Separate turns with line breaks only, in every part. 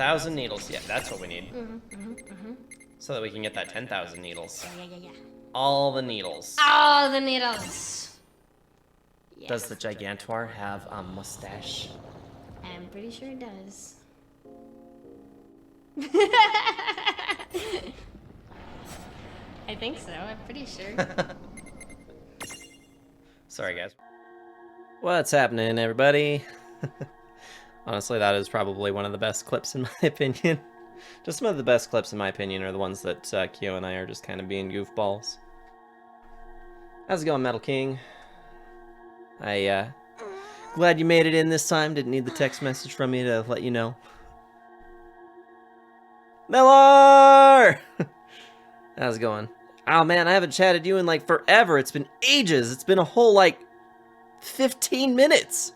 1,000 needles. Yeah, that's what we need. So that we can get that 10,000 needles.
Yeah.
All the needles.
All the needles. Yes.
Does the Gigantor have a mustache?
I'm pretty sure it does. I think so. I'm pretty sure.
Sorry, guys. What's happening, everybody? Honestly, that is probably one of the best clips in my opinion. Just some of the best clips in my opinion are the ones that Kyo and I are just kind of being goofballs. How's it going, Metal King? Glad you made it in this time. Didn't need the text message from you to let you know. Mellar! How's it going? Oh man, I haven't chatted you in like forever. It's been ages. It's been a whole like 15 minutes.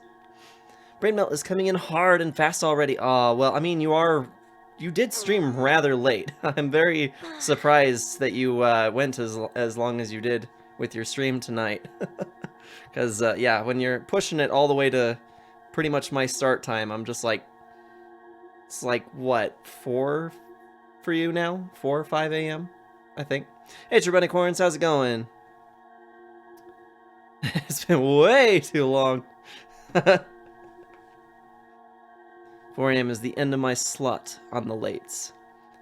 Brain Melt is coming in hard and fast already. Oh, well, I mean, you did stream rather late. I'm very surprised that you went as long as you did with your stream tonight. Because, yeah, when you're pushing it all the way to pretty much my start time, I'm just like, it's like, what, 4 for you now? 4 or 5 a.m., I think. Hey, Trebunicorns, how's it going? It's been way too long. 4 a.m. is the end of my slot on the lates.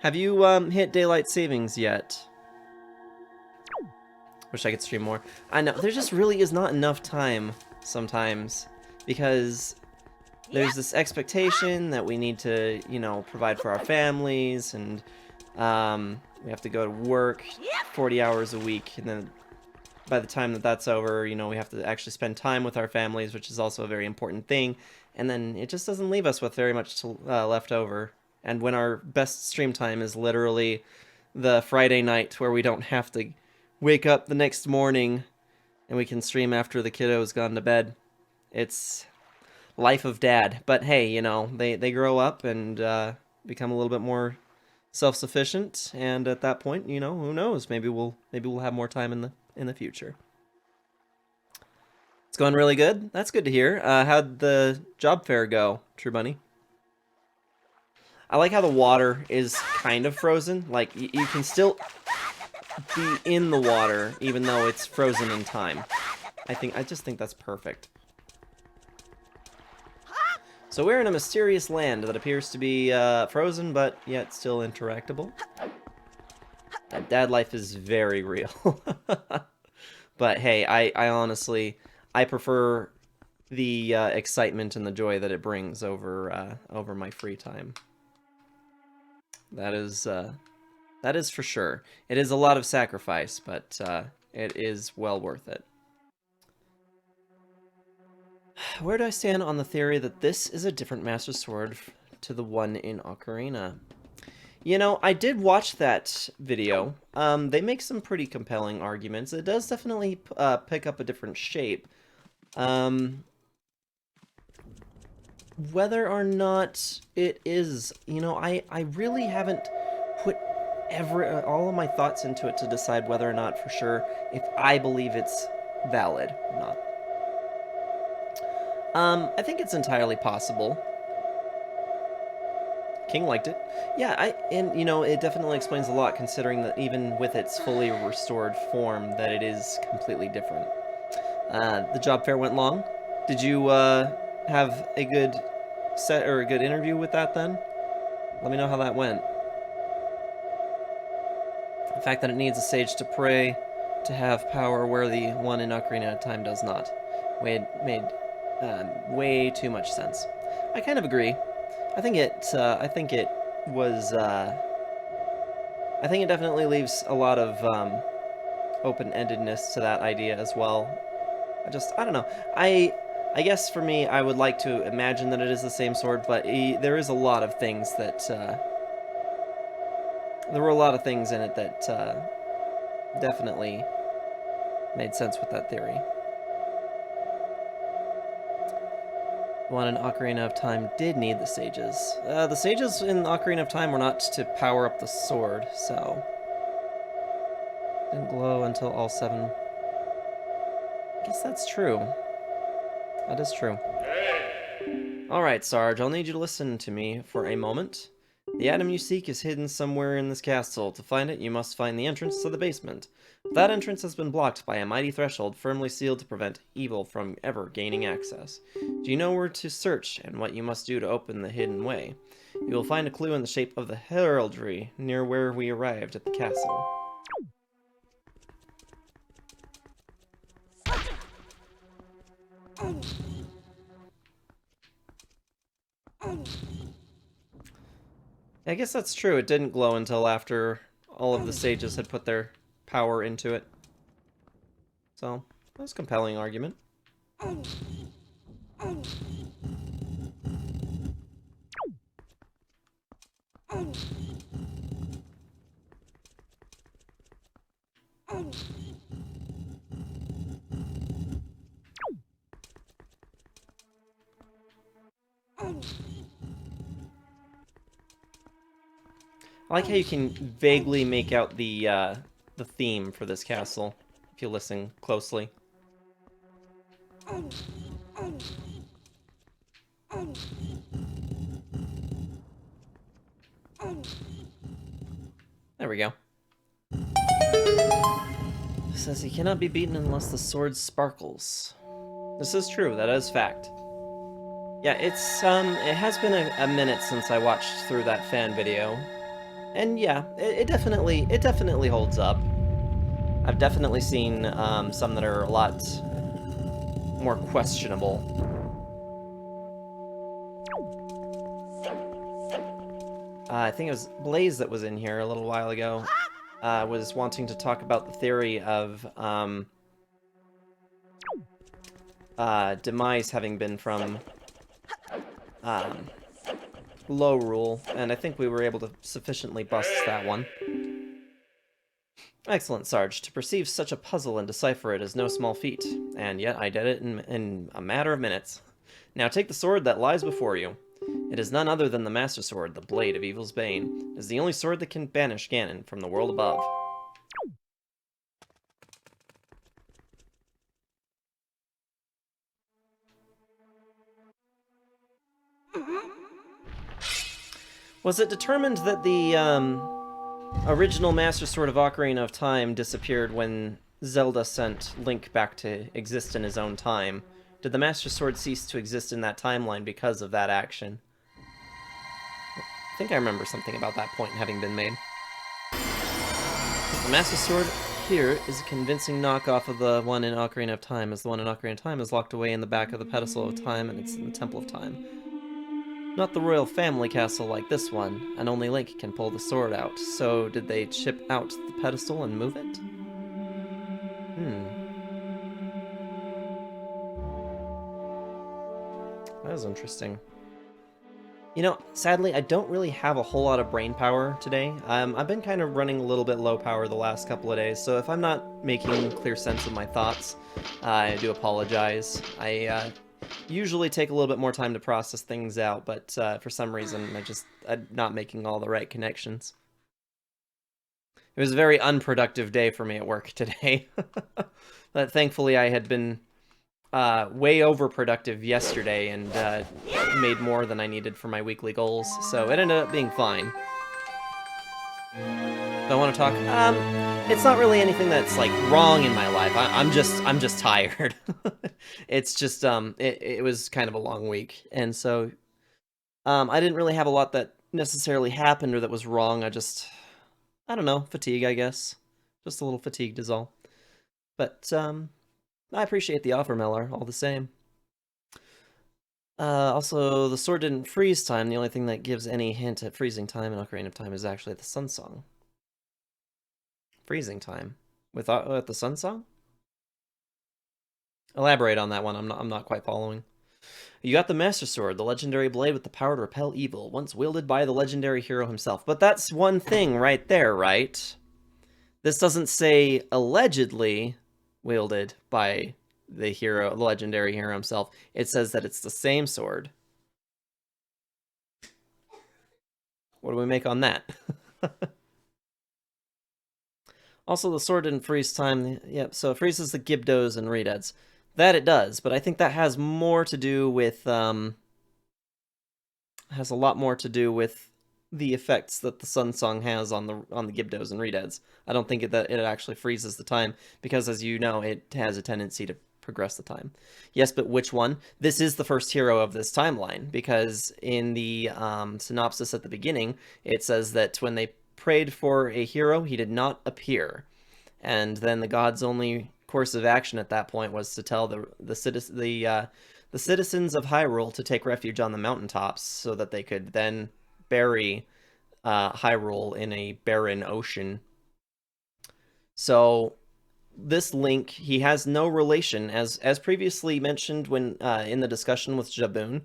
Have you hit daylight savings yet? Wish I could stream more. I know, there just really is not enough time sometimes, because there's this expectation that we need to, you know, provide for our families, and we have to go to work 40 hours a week, and then by the time that that's over, you know, we have to actually spend time with our families, which is also a very important thing, and then it just doesn't leave us with very much left over. And when our best stream time is literally the Friday night where we don't have to wake up the next morning and we can stream after the kiddo's gone to bed, it's life of dad. But hey, you know, they grow up and become a little bit more self-sufficient, and at that point, you know, who knows, maybe we'll have more time in the future. It's going really good. That's good to hear. How'd the job fair go, True Bunny? I like how the water is kind of frozen. Like, you can still be in the water even though it's frozen in time. I just think that's perfect. So we're in a mysterious land that appears to be frozen, but yet still interactable. That dad life is very real. But hey, I honestly, I prefer the excitement and the joy that it brings over over my free time. That is for sure. It is a lot of sacrifice, but it is well worth it. Where do I stand on the theory that this is a different Master Sword to the one in Ocarina? You know, I did watch that video. They make some pretty compelling arguments. It does definitely pick up a different shape. Whether or not it is, you know, I really haven't put all of my thoughts into it to decide whether or not for sure if I believe it's valid or not. I think it's entirely possible. King liked it. Yeah, and you know, it definitely explains a lot considering that even with its fully restored form, that it is completely different. The job fair went long. Did you have a good set or a good interview with that then? Let me know how that went. The fact that it needs a sage to pray to have power where the one in Ocarina of Time does not. Made way too much sense. I kind of agree. I think it was, I think it definitely leaves a lot of open-endedness to that idea as well. I don't know. I guess for me, I would like to imagine that it is the same sword, but there is a lot of things that, there were a lot of things in it that definitely made sense with that theory. One in Ocarina of Time did need the sages. The sages in Ocarina of Time were not to power up the sword, so didn't glow until all 7. I guess that's true. That is true. Alright, Sarge, I'll need you to listen to me for a moment. The item you seek is hidden somewhere in this castle. To find it, you must find the entrance to the basement. That entrance has been blocked by a mighty threshold firmly sealed to prevent evil from ever gaining access. Do you know where to search and what you must do to open the hidden way? You will find a clue in the shape of the heraldry near where we arrived at the castle. I guess that's true. It didn't glow until after all of the sages had put their power into it. So, that's a compelling argument. I like how you can vaguely make out the theme for this castle, if you listen closely. There we go. It says he cannot be beaten unless the sword sparkles. This is true, that is fact. Yeah, it has been a minute since I watched through that fan video. And yeah, it definitely holds up. I've definitely seen some that are a lot more questionable. I think it was Blaze that was in here a little while ago. Was wanting to talk about the theory of Demise having been from Lorule, and I think we were able to sufficiently bust that one. Excellent, Sarge. To perceive such a puzzle and decipher it is no small feat, and yet I did it in a matter of minutes. Now take the sword that lies before you. It is none other than the Master Sword, the Blade of Evil's Bane. It is the only sword that can banish Ganon from the world above. Was it determined that the original Master Sword of Ocarina of Time disappeared when Zelda sent Link back to exist in his own time? Did the Master Sword cease to exist in that timeline because of that action? I think I remember something about that point having been made. The Master Sword here is a convincing knockoff of the one in Ocarina of Time, as the one in Ocarina of Time is locked away in the back of the Pedestal of Time, and it's in the Temple of Time. Not the royal family castle like this one, and only Link can pull the sword out. So did they chip out the pedestal and move it? That was interesting. You know, sadly, I don't really have a whole lot of brain power today. I've been kind of running a little bit low power the last couple of days, so if I'm not making clear sense of my thoughts, I do apologize. I usually take a little bit more time to process things out, but for some reason, I'm not making all the right connections. It was a very unproductive day for me at work today. But thankfully, I had been way overproductive yesterday and made more than I needed for my weekly goals, so it ended up being fine. Do I want to talk? It's not really anything that's like wrong in my life. I'm just tired. It's just it was kind of a long week, and so I didn't really have a lot that necessarily happened or that was wrong. I don't know, fatigue, I guess. Just a little fatigued is all. But I appreciate the offer, Mellar, all the same. Also, the sword didn't freeze time. The only thing that gives any hint at freezing time in Ocarina of Time is actually the Sun Song. Freezing time with the Sun Song? Elaborate on that one. I'm not quite following. You got the Master Sword, the legendary blade with the power to repel evil, once wielded by the legendary hero himself. But that's one thing right there, right? This doesn't say allegedly wielded by the legendary hero himself. It says that it's the same sword. What do we make on that? Also, the sword didn't freeze time. Yep, so it freezes the Gibdos and Redeads. That it does, but I think that has more to do with, has a lot more to do with the effects that the Sun Song has on the Gibdos and Redeads. I don't think that it actually freezes the time, because as you know, it has a tendency to progress the time. Yes, but which one? This is the first hero of this timeline, because in the synopsis at the beginning, it says that when they prayed for a hero, he did not appear. And then the gods' only course of action at that point was to tell the citizens of Hyrule to take refuge on the mountaintops, so that they could then bury Hyrule in a barren ocean. So this Link, he has no relation, as previously mentioned when in the discussion with Jabun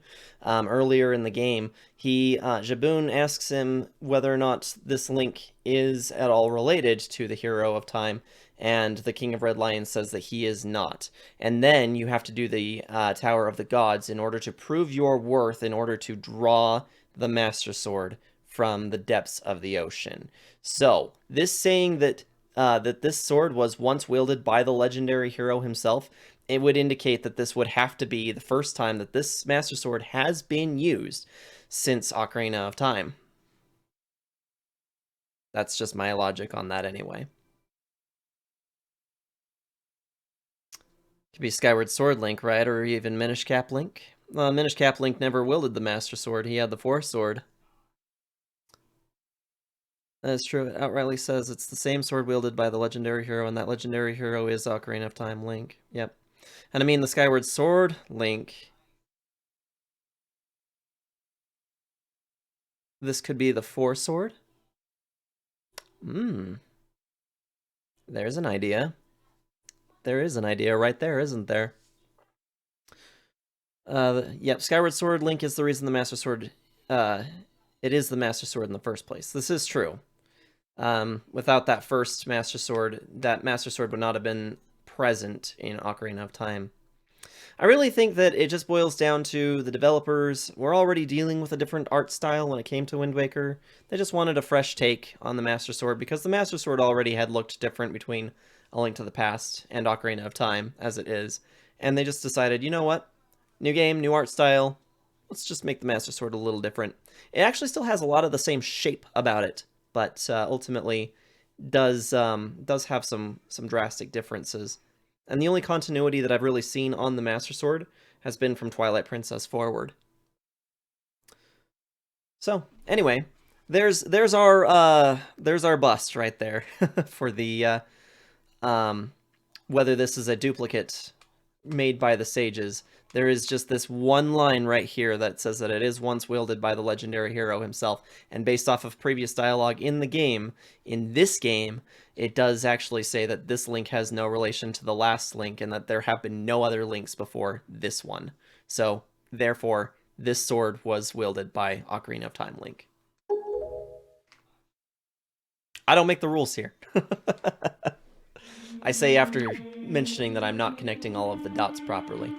earlier in the game. Jabun asks him whether or not this Link is at all related to the Hero of Time, and the King of Red Lion says that he is not. And then you have to do the Tower of the Gods in order to prove your worth, in order to draw the Master Sword from the depths of the ocean. So this saying that that this sword was once wielded by the legendary hero himself, it would indicate that this would have to be the first time that this Master Sword has been used since Ocarina of Time. That's just my logic on that anyway. Could be Skyward Sword Link, right? Or even Minish Cap Link. Minish Cap Link never wielded the Master Sword. He had the Force Sword. That's true. It outrightly says it's the same sword wielded by the legendary hero, and that legendary hero is Ocarina of Time Link. Yep. And I mean, the Skyward Sword Link, this could be the Force Sword? There's an idea. There is an idea right there, isn't there? Yep, Skyward Sword Link is the reason the Master Sword, it is the Master Sword in the first place. This is true. Without that first Master Sword, that Master Sword would not have been present in Ocarina of Time. I really think that it just boils down to the developers were already dealing with a different art style when it came to Wind Waker. They just wanted a fresh take on the Master Sword, because the Master Sword already had looked different between A Link to the Past and Ocarina of Time, as it is. And they just decided, you know what? New game, new art style. Let's just make the Master Sword a little different. It actually still has a lot of the same shape about it, but ultimately does have some drastic differences. And the only continuity that I've really seen on the Master Sword has been from Twilight Princess forward. So anyway, there's our bust right there for the whether this is a duplicate made by the sages. There is just this one line right here that says that it is once wielded by the legendary hero himself, and based off of previous dialogue in the game, in this game, it does actually say that this Link has no relation to the last Link, and that there have been no other Links before this one. So, therefore, this sword was wielded by Ocarina of Time Link. I don't make the rules here. I say after mentioning that I'm not connecting all of the dots properly.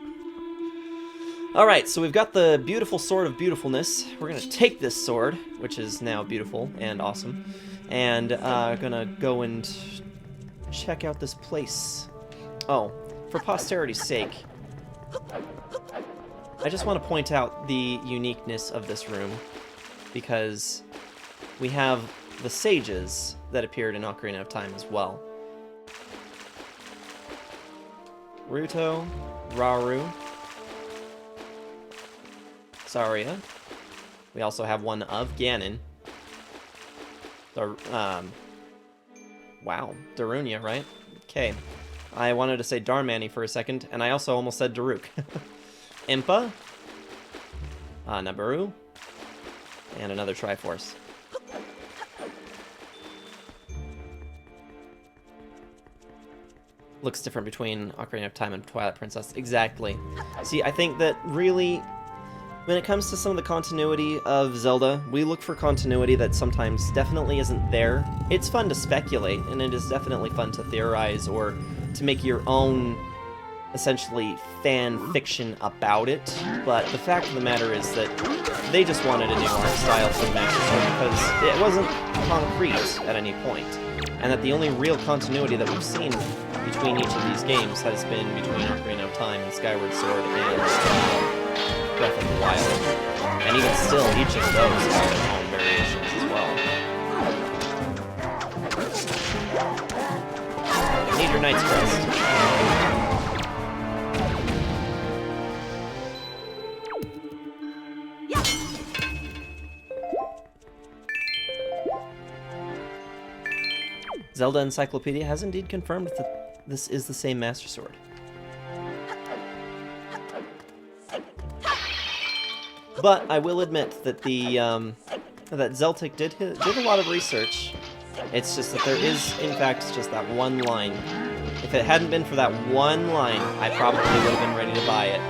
Alright, so we've got the beautiful Sword of Beautifulness. We're going to take this sword, which is now beautiful and awesome, and gonna go and check out this place. Oh, for posterity's sake, I just want to point out the uniqueness of this room, because we have the sages that appeared in Ocarina of Time as well. Ruto, Rauru, Saria. We also have one of Ganon. Wow, Darunia, right? Okay. I wanted to say Darmani for a second, and I also almost said Daruk. Impa, Nabaru, and another Triforce. Looks different between Ocarina of Time and Twilight Princess. Exactly. See, I think that really, when it comes to some of the continuity of Zelda, we look for continuity that sometimes definitely isn't there. It's fun to speculate, and it is definitely fun to theorize or to make your own, essentially, fan fiction about it. But the fact of the matter is that they just wanted a new art style for the Master Sword because it wasn't concrete at any point. And that the only real continuity that we've seen between each of these games has been between Ocarina of Time and Skyward Sword and Breath of the Wild. And even still, each of those have their own variations as your Knight's Crest. Zelda Encyclopedia has indeed confirmed that this is the same Master Sword. But I will admit that that Zeltic did a lot of research. It's just that there is, in fact, just that one line. If it hadn't been for that one line, I probably would have been ready to buy it.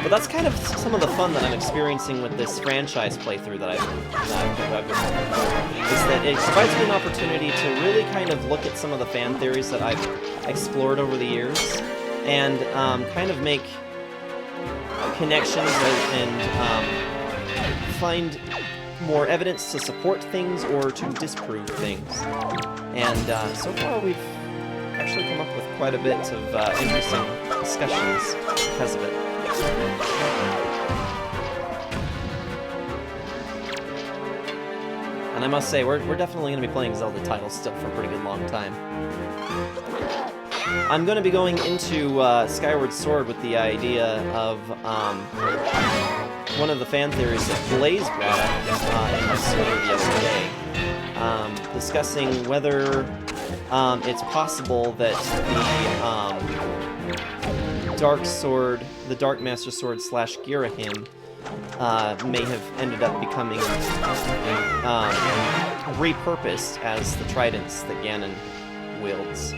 But that's kind of some of the fun that I'm experiencing with this franchise playthrough that I've is that it provides me an opportunity to really kind of look at some of the fan theories that I've explored over the years, and kind of make connections and find more evidence to support things or to disprove things. And so far we've actually come up with quite a bit of interesting discussions because of it. And I must say, we're definitely going to be playing Zelda titles still for a pretty good long time. I'm going to be going into Skyward Sword with the idea of one of the fan theories that Blaze brought up in his Twitter the other day, discussing whether it's possible that the Dark Sword, the Dark Master Sword / Girahim, may have ended up becoming repurposed as the tridents that Ganon wields.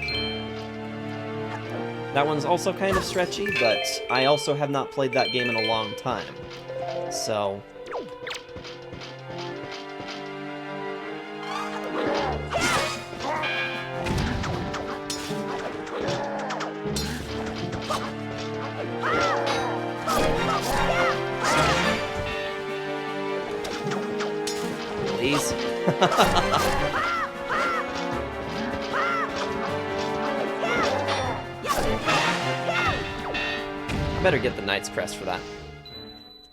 That one's also kind of stretchy, but I also have not played that game in a long time. So... Please. I better get the Knight's Crest for that.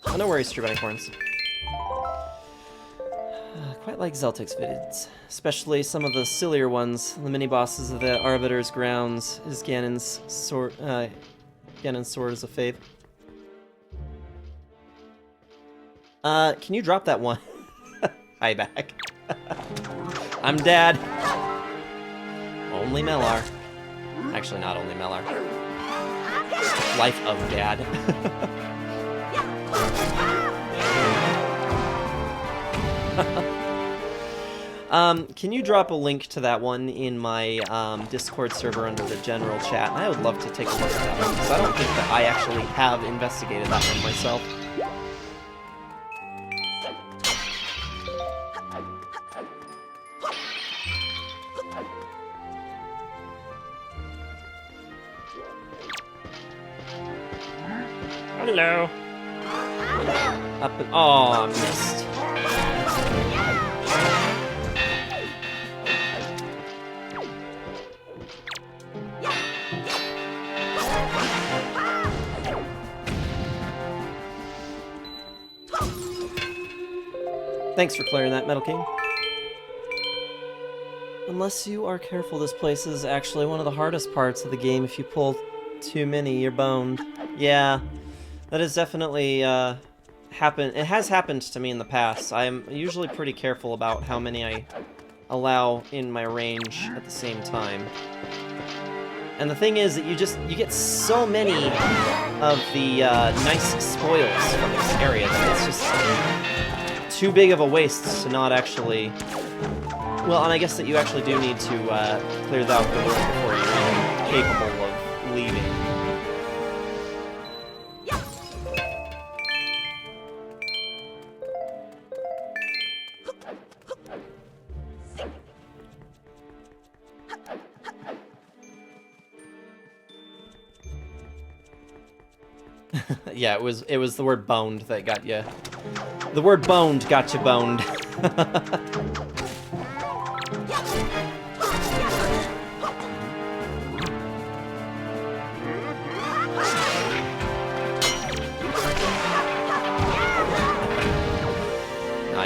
Oh, no worries, True Bunnycorns. Quite like Zeltic's vids, especially some of the sillier ones. The mini-bosses of the Arbiter's Grounds is Ganon's sword is a fave. Can you drop that one? Hi, back. I'm Dad. Only Melar. Actually, not only Melar. Life of Dad. Can you drop a link to that one in my Discord server under the general chat? I would love to take a look at that one, because I don't think that I actually have investigated that one myself. Hello. Up and... oh, I missed. Thanks for clearing that, Metal King. Unless you are careful, this place is actually one of the hardest parts of the game. If you pull too many, you're boned. Yeah. That has definitely happened. It has happened to me in the past. I'm usually pretty careful about how many I allow in my range at the same time. And the thing is that you get so many of the nice spoils from this area that it's just too big of a waste to not actually... Well, and I guess that you actually do need to clear the outdoor before you're even capable of leaving. Yeah, it was the word boned that got you. The word boned got you boned.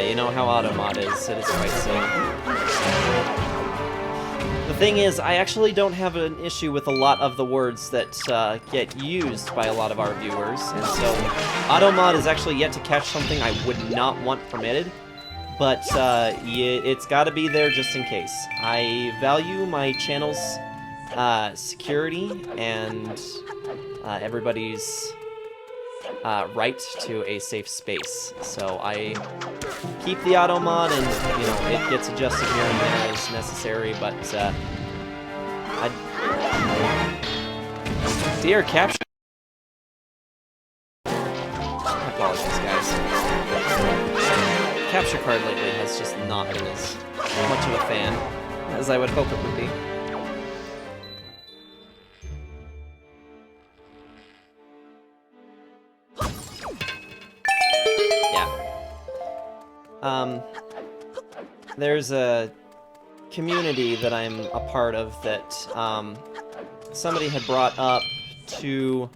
You know how Automod is, it is quite silly. The thing is, I actually don't have an issue with a lot of the words that get used by a lot of our viewers, and so automod is actually yet to catch something I would not want permitted, but it's gotta be there just in case. I value my channel's security and everybody's right to a safe space, so I keep the auto mod, and you know it gets adjusted here and there as necessary. But dear capture. I apologize, guys. Capture card lately has just not been as much of a fan as I would hope it would be. There's a community that I'm a part of that somebody had brought up to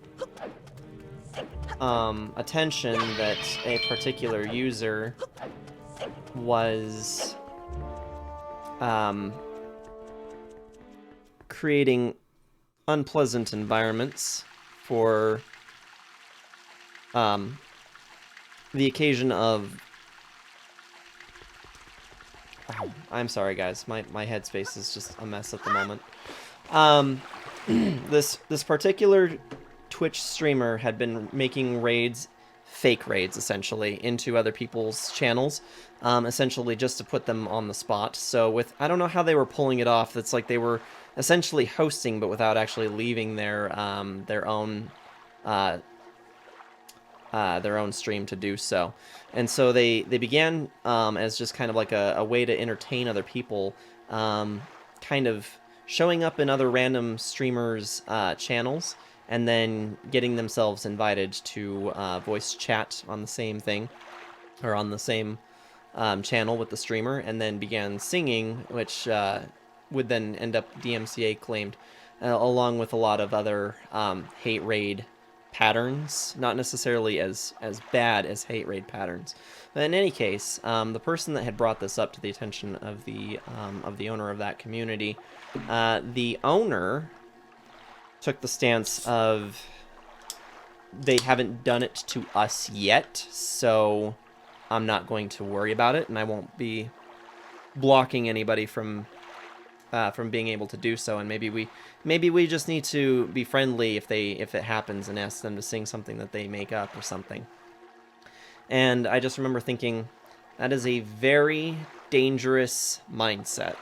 attention that a particular user was creating unpleasant environments for the occasion of... Oh, I'm sorry, guys. My headspace is just a mess at the moment. This particular Twitch streamer had been making raids, fake raids essentially, into other people's channels, essentially just to put them on the spot. So I don't know how they were pulling it off. It's like they were essentially hosting, but without actually leaving their own stream to do so. And so they began as just kind of like a way to entertain other people, kind of showing up in other random streamers' channels, and then getting themselves invited to voice chat on the same thing, or on the same channel with the streamer, and then began singing, which would then end up DMCA claimed, along with a lot of other hate raid patterns, not necessarily as bad as hate raid patterns. But in any case, the person that had brought this up to the attention of the owner of that community, the owner took the stance of, they haven't done it to us yet, so I'm not going to worry about it, and I won't be blocking anybody from being able to do so. And maybe we just need to be friendly if it happens, and ask them to sing something that they make up or something. And I just remember thinking, that is a very dangerous mindset,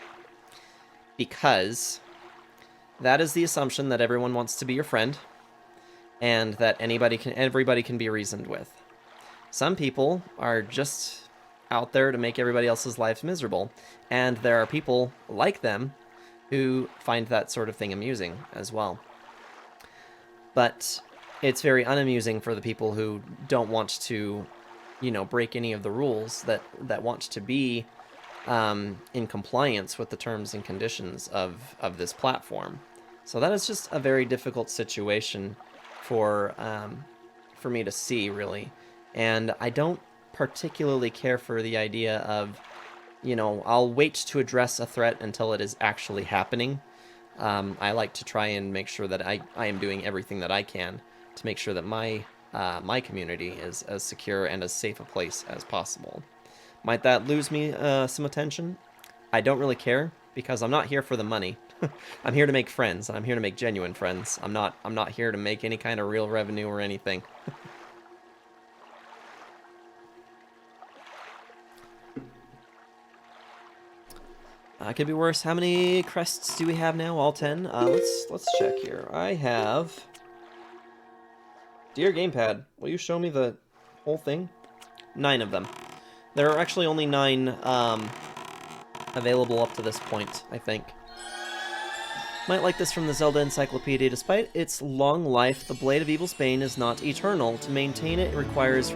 because that is the assumption that everyone wants to be your friend, and that everybody can be reasoned with. Some people are just out there to make everybody else's lives miserable, and there are people like them who find that sort of thing amusing as well. But it's very unamusing for the people who don't want to, break any of the rules, that want to be in compliance with the terms and conditions of this platform. So that is just a very difficult situation for me to see, really. And I don't particularly care for the idea of, I'll wait to address a threat until it is actually happening. I like to try and make sure that I am doing everything that I can to make sure that my community is as secure and as safe a place as possible. Might that lose me some attention? I don't really care, because I'm not here for the money. I'm here to make friends, and I'm here to make genuine friends. I'm not here to make any kind of real revenue or anything. Could be worse. How many crests do we have now? All 10? Let's check here. I have... Dear Gamepad, will you show me the whole thing? 9 of them. There are actually only 9 available up to this point, I think. Might like this from the Zelda Encyclopedia. Despite its long life, the Blade of Evil's Bane is not eternal. To maintain it requires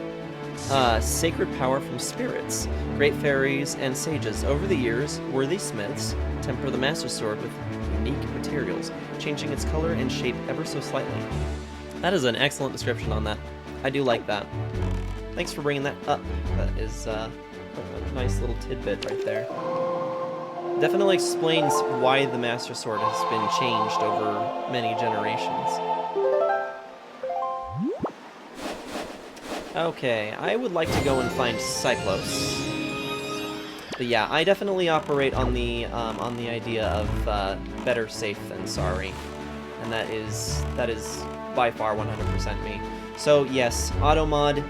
sacred power from spirits, great fairies, and sages. Over the years, worthy smiths temper the Master Sword with unique materials, changing its color and shape ever so slightly. That is an excellent description on that. I do like that. Thanks for bringing that up. That is a nice little tidbit right there. definitely explains why the Master Sword has been changed over many generations. Okay, I would like to go and find Cyclos. But yeah, I definitely operate on the idea of better safe than sorry, and that is by far 100% me. So yes, automod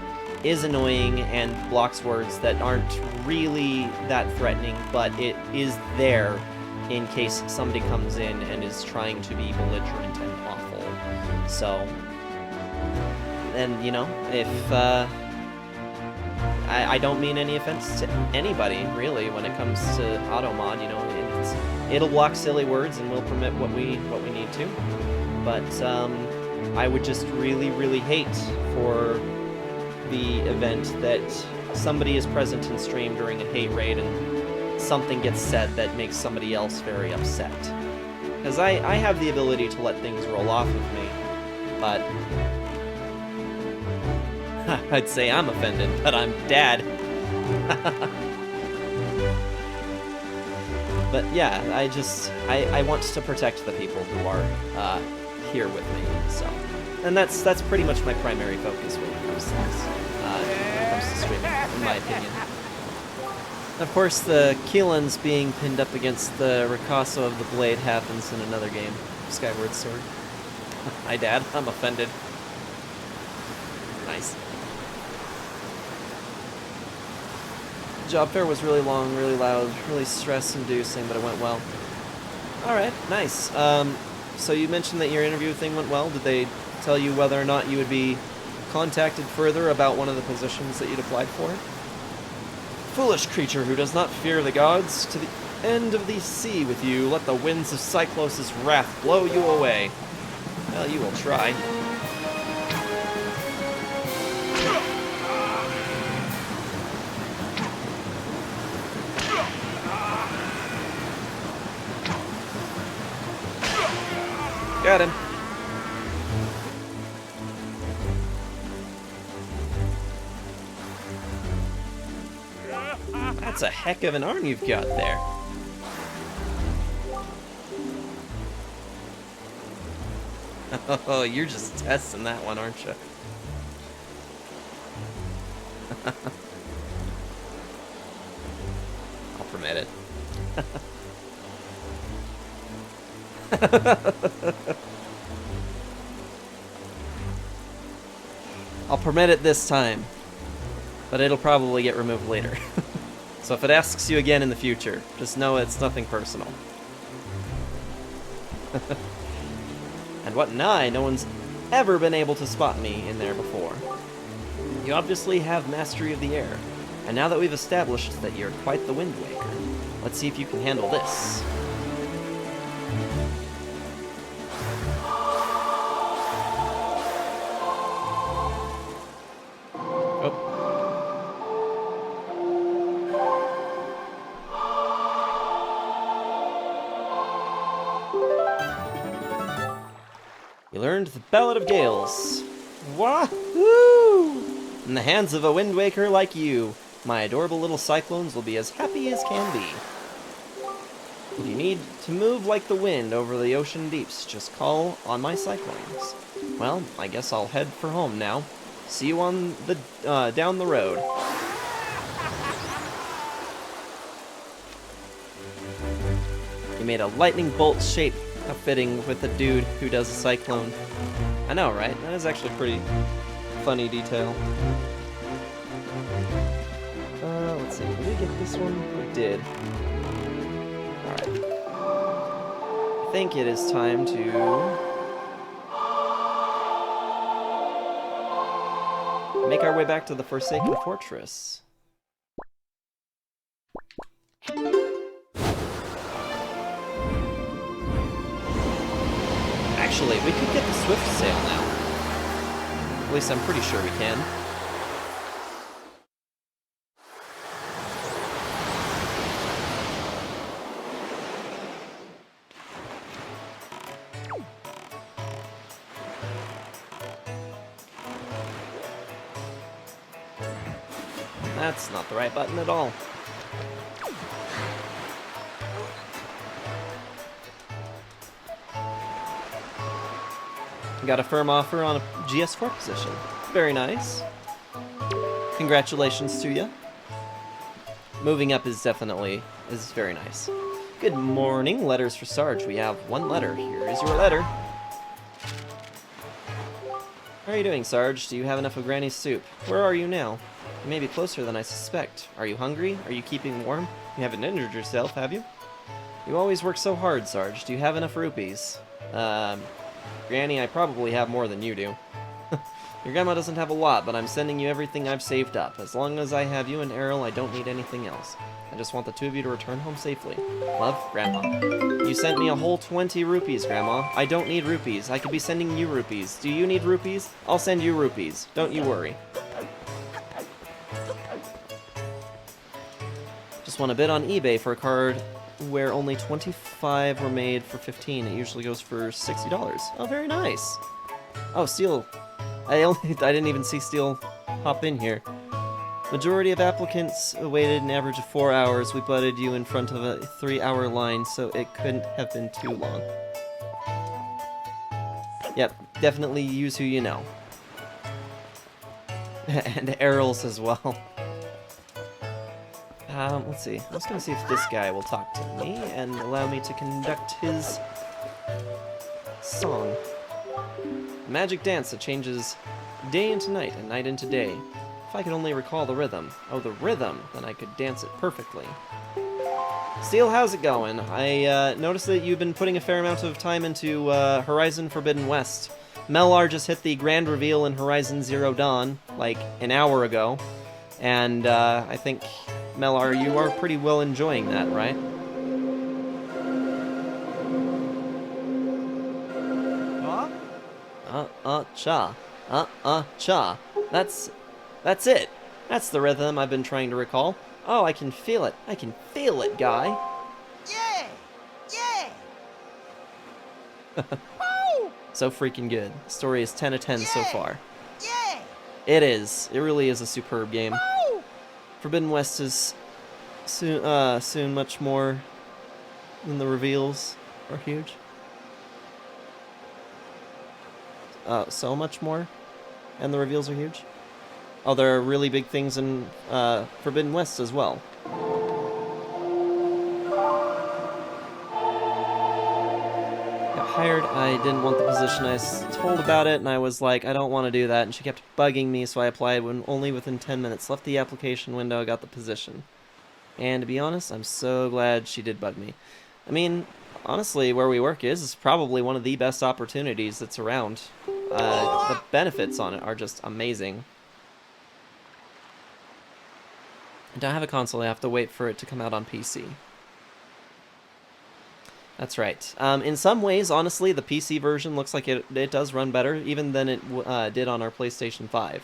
is annoying and blocks words that aren't really that threatening, but it is there in case somebody comes in and is trying to be belligerent and awful. So, and you know, if I don't mean any offense to anybody, really, when it comes to automod, you know, it'll block silly words and we'll permit what we need to. But I would just really, really hate for the event that somebody is present in stream during a hate raid and something gets said that makes somebody else very upset. Because I have the ability to let things roll off of me, but I'd say I'm offended, but I'm Dad. But yeah, I want to protect the people who are here with me, so. And that's pretty much my primary focus when it comes to this, when it comes to streaming, in my opinion. Of course, the Keelans being pinned up against the Ricasso of the Blade happens in another game, Skyward Sword. Hi, Dad. I'm offended. Nice. Job fair was really long, really loud, really stress-inducing, but it went well. Alright, nice. So you mentioned that your interview thing went well. Did they tell you whether or not you would be contacted further about one of the positions that you'd applied for? Foolish creature who does not fear the gods, to the end of the sea with you, let the winds of Cyclos' wrath blow you away. Well, you will try. Got him. That's a heck of an arm you've got there. Oh, you're just testing that one, aren't you? I'll permit it. I'll permit it this time, but it'll probably get removed later. So if it asks you again in the future, just know it's nothing personal. And what an eye, no one's ever been able to spot me in there before. You obviously have mastery of the air, and now that we've established that you're quite the Wind Waker, let's see if you can handle this. You learned the Ballad of Gales. Wahoo! In the hands of a Wind Waker like you, my adorable little cyclones will be as happy as can be. If you need to move like the wind over the ocean deeps, just call on my cyclones. Well, I guess I'll head for home now. See you on the down the road. You made a lightning bolt shape fitting with a dude who does a cyclone. I know, right? That is actually a pretty funny detail. Let's see. Did we get this one? We did. Alright. I think it is time to make our way back to the Forsaken Fortress. Actually, we could get the Swift Sail now. At least I'm pretty sure we can. That's not the right button at all. Got a firm offer on a GS4 position. Very nice. Congratulations to you. Moving up is very nice. Good morning. Letters for Sarge. We have one letter. Here is your letter. How are you doing, Sarge? Do you have enough of Granny's soup? Where are you now? You may be closer than I suspect. Are you hungry? Are you keeping warm? You haven't injured yourself, have you? You always work so hard, Sarge. Do you have enough rupees? Granny, I probably have more than you do. Your grandma doesn't have a lot, but I'm sending you everything I've saved up. As long as I have you and Errol, I don't need anything else. I just want the two of you to return home safely. Love, Grandma. You sent me a whole 20 rupees, Grandma. I don't need rupees. I could be sending you rupees. Do you need rupees? I'll send you rupees. Don't you worry. Just want to bid on eBay for a card where only 25 were made for 15. It usually goes for $60. Oh, very nice. Oh, Steel. I didn't even see Steel hop in here. Majority of applicants waited an average of 4 hours. We butted you in front of a 3-hour line, so it couldn't have been too long. Yep, definitely use who you know. And Errol's as well. Let's see. I was gonna see if this guy will talk to me and allow me to conduct his song. A magic dance that changes day into night and night into day. If I could only recall the rhythm. Oh, the rhythm, then I could dance it perfectly. Steel, how's it going? I noticed that you've been putting a fair amount of time into Horizon Forbidden West. Melar just hit the grand reveal in Horizon Zero Dawn, like an hour ago. And I think, Melar, you are pretty well enjoying that, right? Cha. Cha. That's it. That's the rhythm I've been trying to recall. Oh, I can feel it. I can feel it, guy.
Yeah! Yeah!
So freaking good. The story is 10 of 10 so far.
Yeah!
It is. It really is a superb game.
Woo!
Forbidden West is soon much more than the reveals are huge. So much more, and the reveals are huge. Oh, there are really big things in Forbidden West as well. Got hired. I didn't want the position. I was told about it, and I was like, I don't want to do that. And she kept bugging me, so I applied when only within 10 minutes. Left the application window, got the position. And to be honest, I'm so glad she did bug me. I mean, honestly, where we work is probably one of the best opportunities that's around. The benefits on it are just amazing. I don't have a console, I have to wait for it to come out on PC. That's right. In some ways, honestly, the PC version looks like it does run better, even than it did on our PlayStation 5.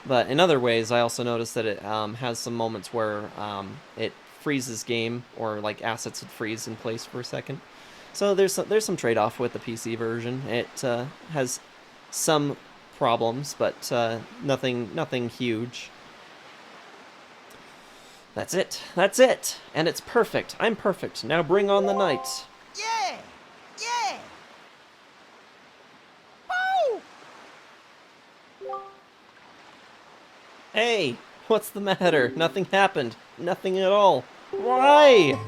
But in other ways, I also noticed that it has some moments where it freezes game, or like assets would freeze in place for a second. So there's some trade-off with the PC version. It has some problems, but nothing huge. That's it. That's it. And it's perfect. I'm perfect. Now bring on the night.
Yeah! Yeah! Woo!
Hey, what's the matter? Nothing happened. Nothing at all. Why?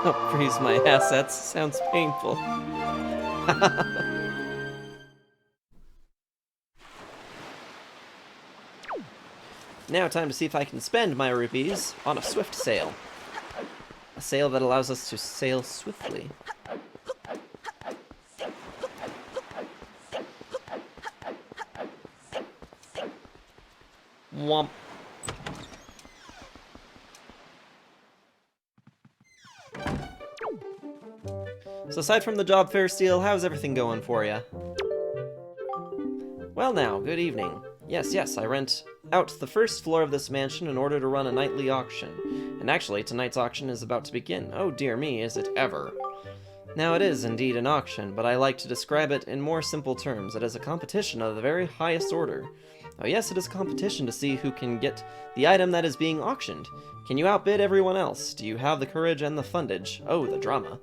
Don't freeze my assets. Sounds painful. Now time to see if I can spend my rupees on a swift sail. A sail that allows us to sail swiftly. Womp. So aside from the job fair, Steel, how's everything going for you? Well now, good evening. Yes, I rent out the first floor of this mansion in order to run a nightly auction. And actually, tonight's auction is about to begin. Oh dear me, is it ever. Now it is indeed an auction, but I like to describe it in more simple terms. It is a competition of the very highest order. Oh yes, it is a competition to see who can get the item that is being auctioned. Can you outbid everyone else? Do you have the courage and the fundage? Oh, the drama.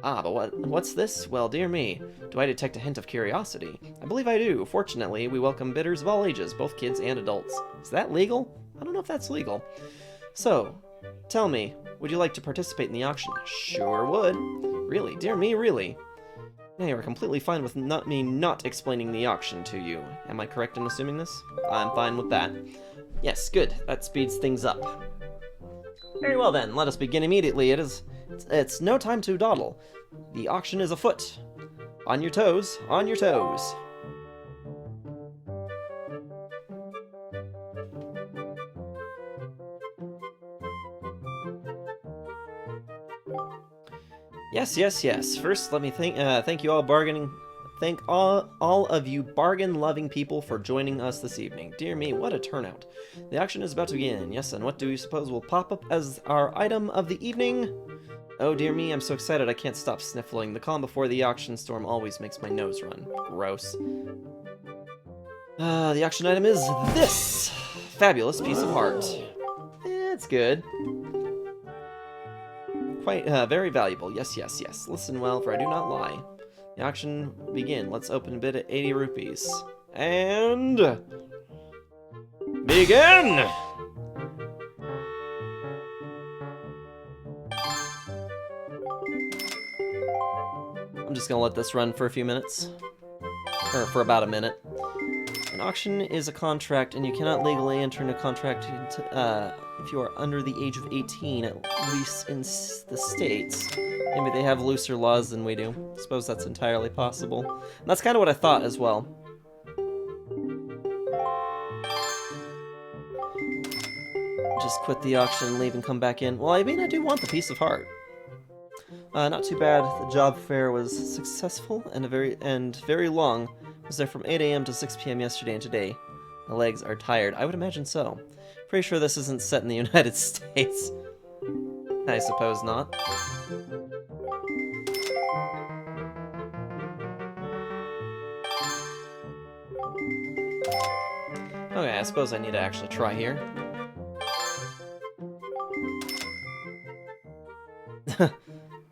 Ah, but what's this? Well, dear me, do I detect a hint of curiosity? I believe I do. Fortunately, we welcome bidders of all ages, both kids and adults. Is that legal? I don't know if that's legal. So, tell me, would you like to participate in the auction? Sure would. Really? Dear me, really? Now you are completely fine with me not explaining the auction to you. Am I correct in assuming this? I'm fine with that. Yes, good. That speeds things up. Very well then, let us begin immediately. It's no time to dawdle. The auction is afoot. On your toes, on your toes. Yes. First, let me thank you all Thank all of you bargain-loving people for joining us this evening. Dear me, what a turnout. The auction is about to begin. Yes, and what do you suppose will pop up as our item of the evening? Oh dear me, I'm so excited I can't stop sniffling. The calm before the auction storm always makes my nose run. Gross. The auction item is this! Fabulous piece of art. It's good. Quite, very valuable. Yes. Listen well, for I do not lie. The auction begin. Let's open a bid at 80 rupees. And... begin! I'm just gonna let this run for a few minutes. Or for about a minute. An auction is a contract, and you cannot legally enter into a contract if you are under the age of 18, at least in the States. Maybe they have looser laws than we do. I suppose that's entirely possible. And that's kind of what I thought as well. Just quit the auction and leave and come back in. Well, I mean, I do want the piece of heart. Not too bad. The job fair was successful and very long. I was there from 8 a.m. to 6 p.m. yesterday and today. My legs are tired. I would imagine so. Pretty sure this isn't set in the United States. I suppose not. Okay, I suppose I need to actually try here.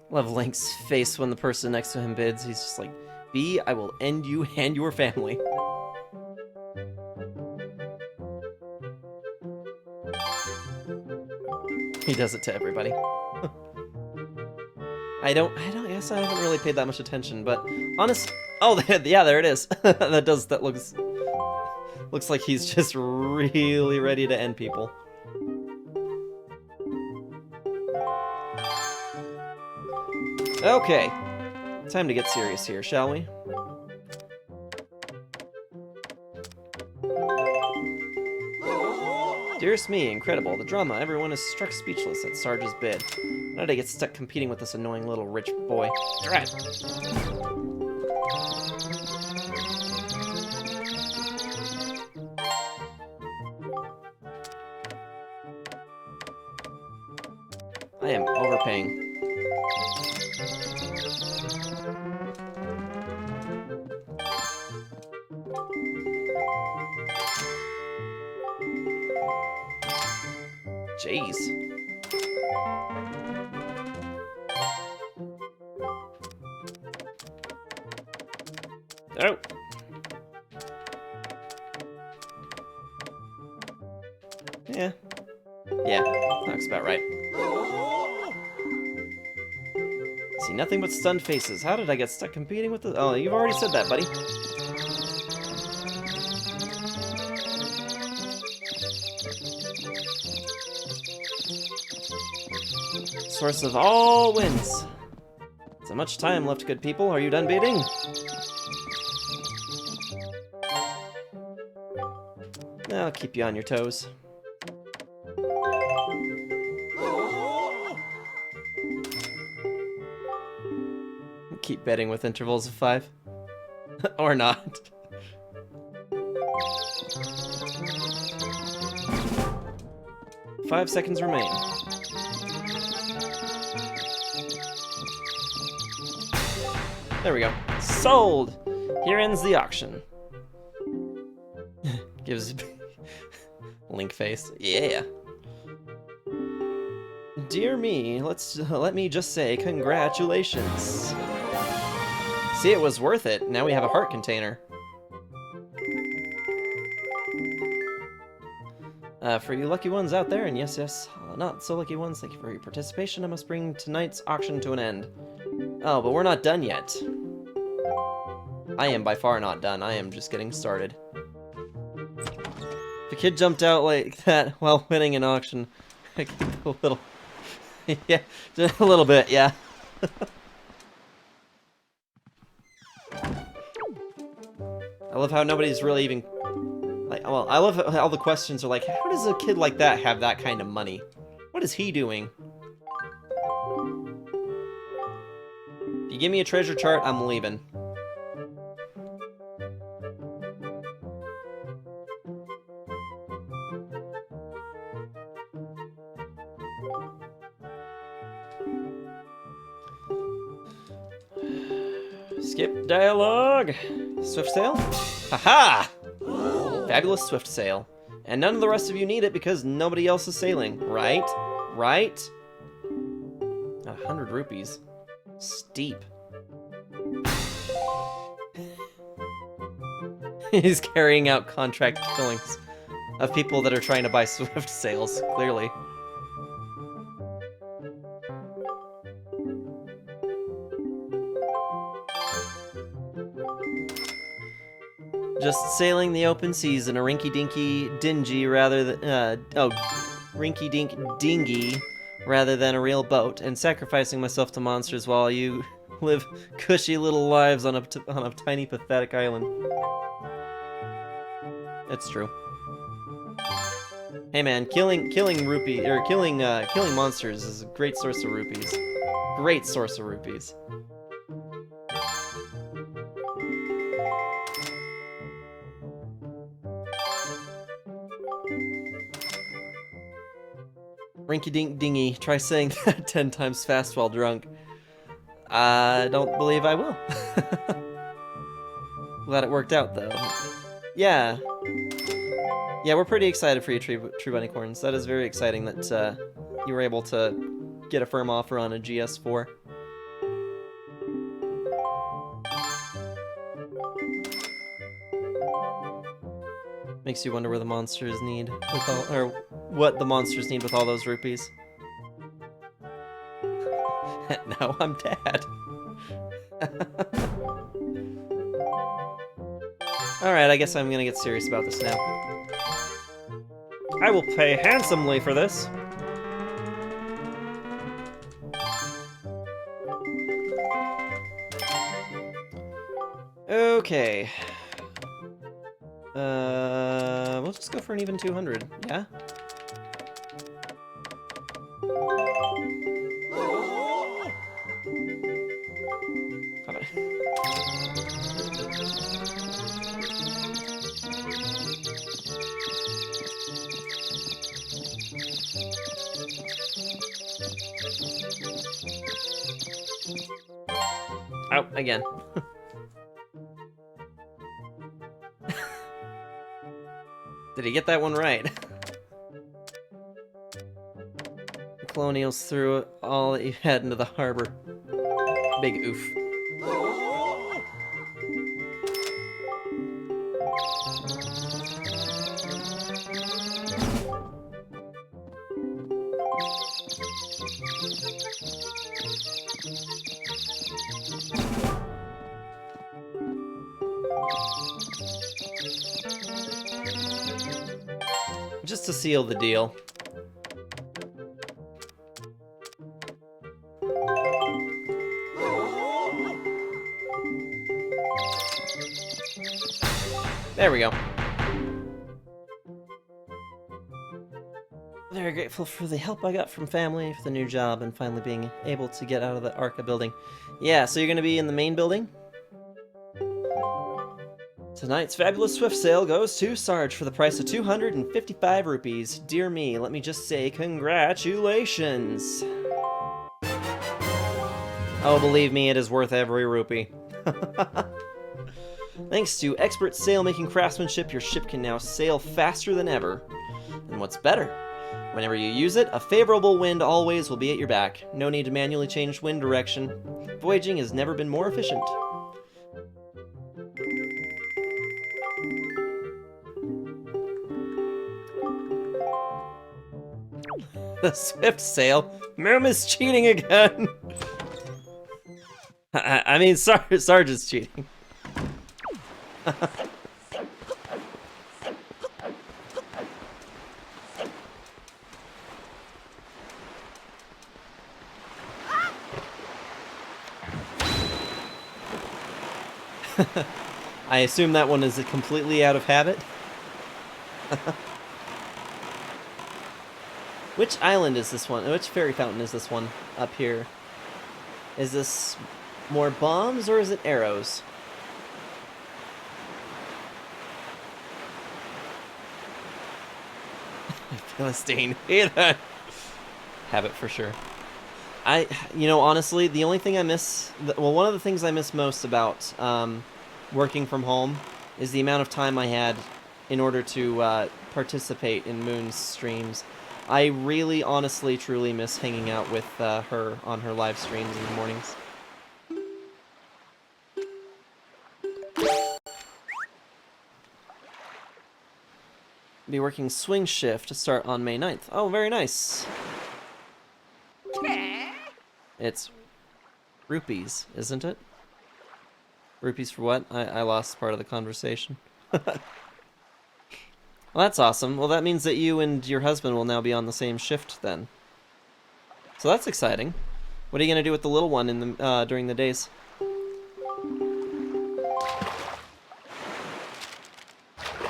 Love Link's face when the person next to him bids. He's just like, B, I will end you and your family. He does it to everybody. I guess I haven't really paid that much attention, but oh, yeah, there it is. That looks like he's just really ready to end people. Okay, time to get serious here, shall we? Dearest me, incredible. The drama. Everyone is struck speechless at Sarge's bid. How did I get stuck competing with this annoying little rich boy? Drat! I am overpaying. Jeez. Oh. Yeah, looks about right. See nothing but stunned faces. How did I get stuck competing with the... Oh, you've already said that, buddy. Source of all wins. So much time left, good people. Are you done bidding? I'll keep you on your toes. Keep betting with intervals of 5. Or not. Five seconds remain. There we go. Sold! Here ends the auction. Gives Link face. Yeah. Dear me, let me just say congratulations. See, it was worth it. Now we have a heart container. For you lucky ones out there, and yes, not so lucky ones, thank you for your participation. I must bring tonight's auction to an end. Oh, but we're not done yet. I am by far not done. I am just getting started. If a kid jumped out like that while winning an auction, I get a little... yeah, just a little bit, yeah. I love how nobody's really even... like, well, I love how all the questions are like, how does a kid like that have that kind of money? What is he doing? If you give me a treasure chart, I'm leaving. Skip dialogue. Swift sail? Haha! Fabulous swift sail. And none of the rest of you need it because nobody else is sailing, right? Right? 100 rupees. Steep. He's carrying out contract killings of people that are trying to buy swift sails, clearly. Just sailing the open seas in a rinky-dinky dingy rather than, rinky-dink dinghy rather than a real boat, and sacrificing myself to monsters while you live cushy little lives on a tiny pathetic island. It's true. Hey man, killing monsters is a great source of rupees. Great source of rupees. Rinky-dink dingy. Try saying that 10 times fast while drunk. I don't believe I will. Glad it worked out, though. Yeah. Yeah, we're pretty excited for you, True Bunnycorns. That is very exciting that you were able to get a firm offer on a GS4. Makes you wonder where the monsters need with all, or what the monsters need with all those rupees. Now I'm dead. Alright, I guess I'm gonna get serious about this now. I will pay handsomely for this. Okay. We'll just go for an even 200, yeah? Oh, again. Did he get that one right? The Colonials threw all that you had into the harbor. Big oof. Just to seal the deal. There we go. Very grateful for the help I got from family for the new job and finally being able to get out of the Arca building. Yeah, so you're gonna be in the main building? Tonight's fabulous swift sale goes to Sarge for the price of 255 rupees. Dear me, let me just say congratulations. Oh, believe me, it is worth every rupee. Thanks to expert sail-making craftsmanship, your ship can now sail faster than ever. And what's better? Whenever you use it, a favorable wind always will be at your back. No need to manually change wind direction. Voyaging has never been more efficient. The swift sail. Moom is cheating again. I mean, Sarge's cheating. I assume that one is completely out of habit. Which island is this one? Which fairy fountain is this one up here? Is this more bombs or is it arrows? Philistine. Habit for sure. You know, honestly, the only thing I miss, well, one of the things I miss most about working from home is the amount of time I had in order to participate in Moon's streams. I really, honestly, truly miss hanging out with her on her live streams in the mornings. Be working swing shift to start on May 9th. Oh, very nice. It's rupees, isn't it? Rupees for what? I lost part of the conversation. Well, that's awesome. Well, that means that you and your husband will now be on the same shift then. So that's exciting. What are you going to do with the little one in the during the days?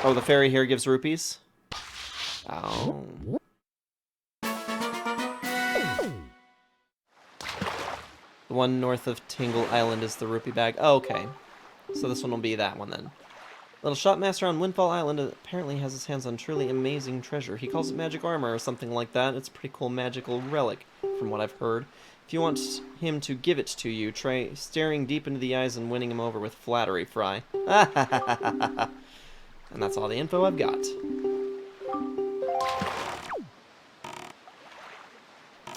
Oh, the fairy here gives rupees? Oh. The one north of Tingle Island is the rupee bag. Oh, okay. So this one will be that one then. Little shopmaster on Windfall Island apparently has his hands on truly amazing treasure. He calls it magic armor or something like that. It's a pretty cool magical relic, from what I've heard. If you want him to give it to you, try staring deep into the eyes and winning him over with flattery, Fry. And that's all the info I've got.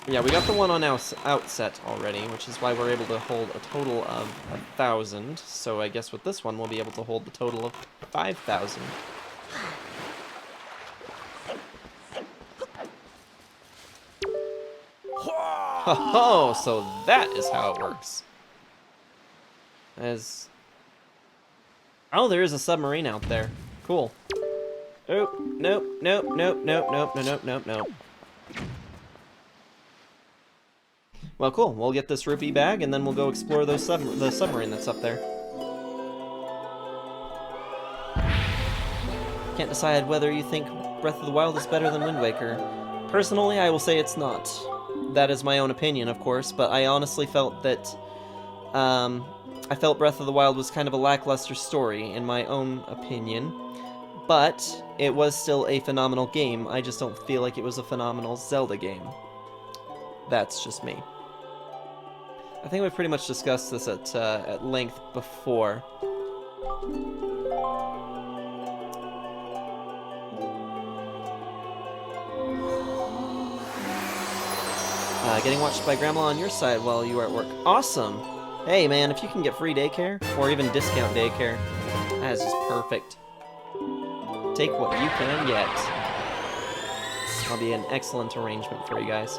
Yeah, we got the one on outset already, which is why we're able to hold a total of 1,000. So I guess with this one, we'll be able to hold the total of 5,000. Oh, so that is how it works. Oh, there is a submarine out there. Cool. Oh, nope, nope, nope, nope, nope, nope, nope, nope. Well, cool. We'll get this rupee bag, and then we'll go explore the submarine that's up there. Can't decide whether you think Breath of the Wild is better than Wind Waker. Personally, I will say it's not. That is my own opinion, of course, but I honestly felt that... I felt Breath of the Wild was kind of a lackluster story, in my own opinion. But it was still a phenomenal game. I just don't feel like it was a phenomenal Zelda game. That's just me. I think we've pretty much discussed this at length before. Getting watched by Grandma on your side while you are at work. Awesome! Hey man, if you can get free daycare, or even discount daycare, that is just perfect. Take what you can get. That'll be an excellent arrangement for you guys.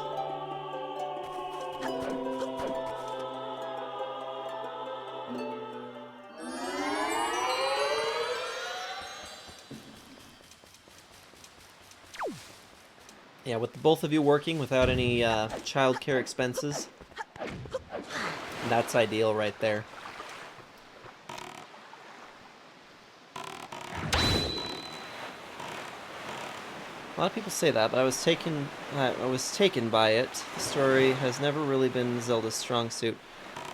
Yeah, with both of you working without any childcare expenses, that's ideal right there. A lot of people say that, but I was taken by it. The story has never really been Zelda's strong suit.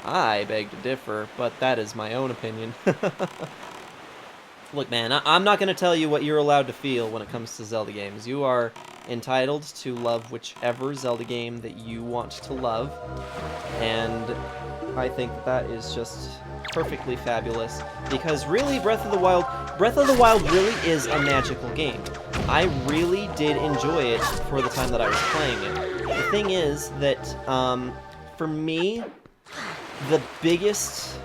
I beg to differ, but that is my own opinion. Look, man, I'm not going to tell you what you're allowed to feel when it comes to Zelda games. You are entitled to love whichever Zelda game that you want to love, and I think that is just perfectly fabulous, because really Breath of the Wild really is a magical game. I really did enjoy it for the time that I was playing it. The thing is that, for me, the biggest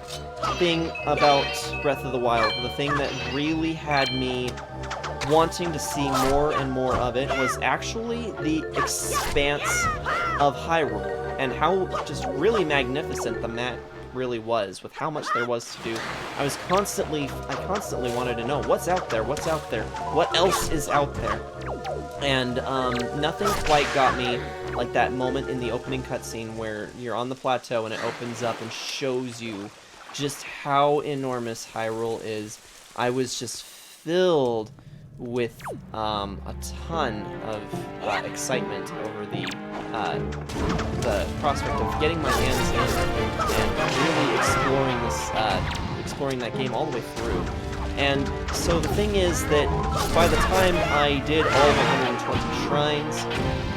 thing about Breath of the Wild, the thing that really had me wanting to see more and more of it, was actually the expanse of Hyrule, and how just really magnificent the map really was, with how much there was to do. I constantly wanted to know, what's out there, what else is out there? And nothing quite got me like that moment in the opening cutscene where you're on the plateau and it opens up and shows you just how enormous Hyrule is. I was just filled with a ton of excitement over the prospect of getting my hands in and really exploring that game all the way through. And so the thing is that by the time I did all 120 shrines,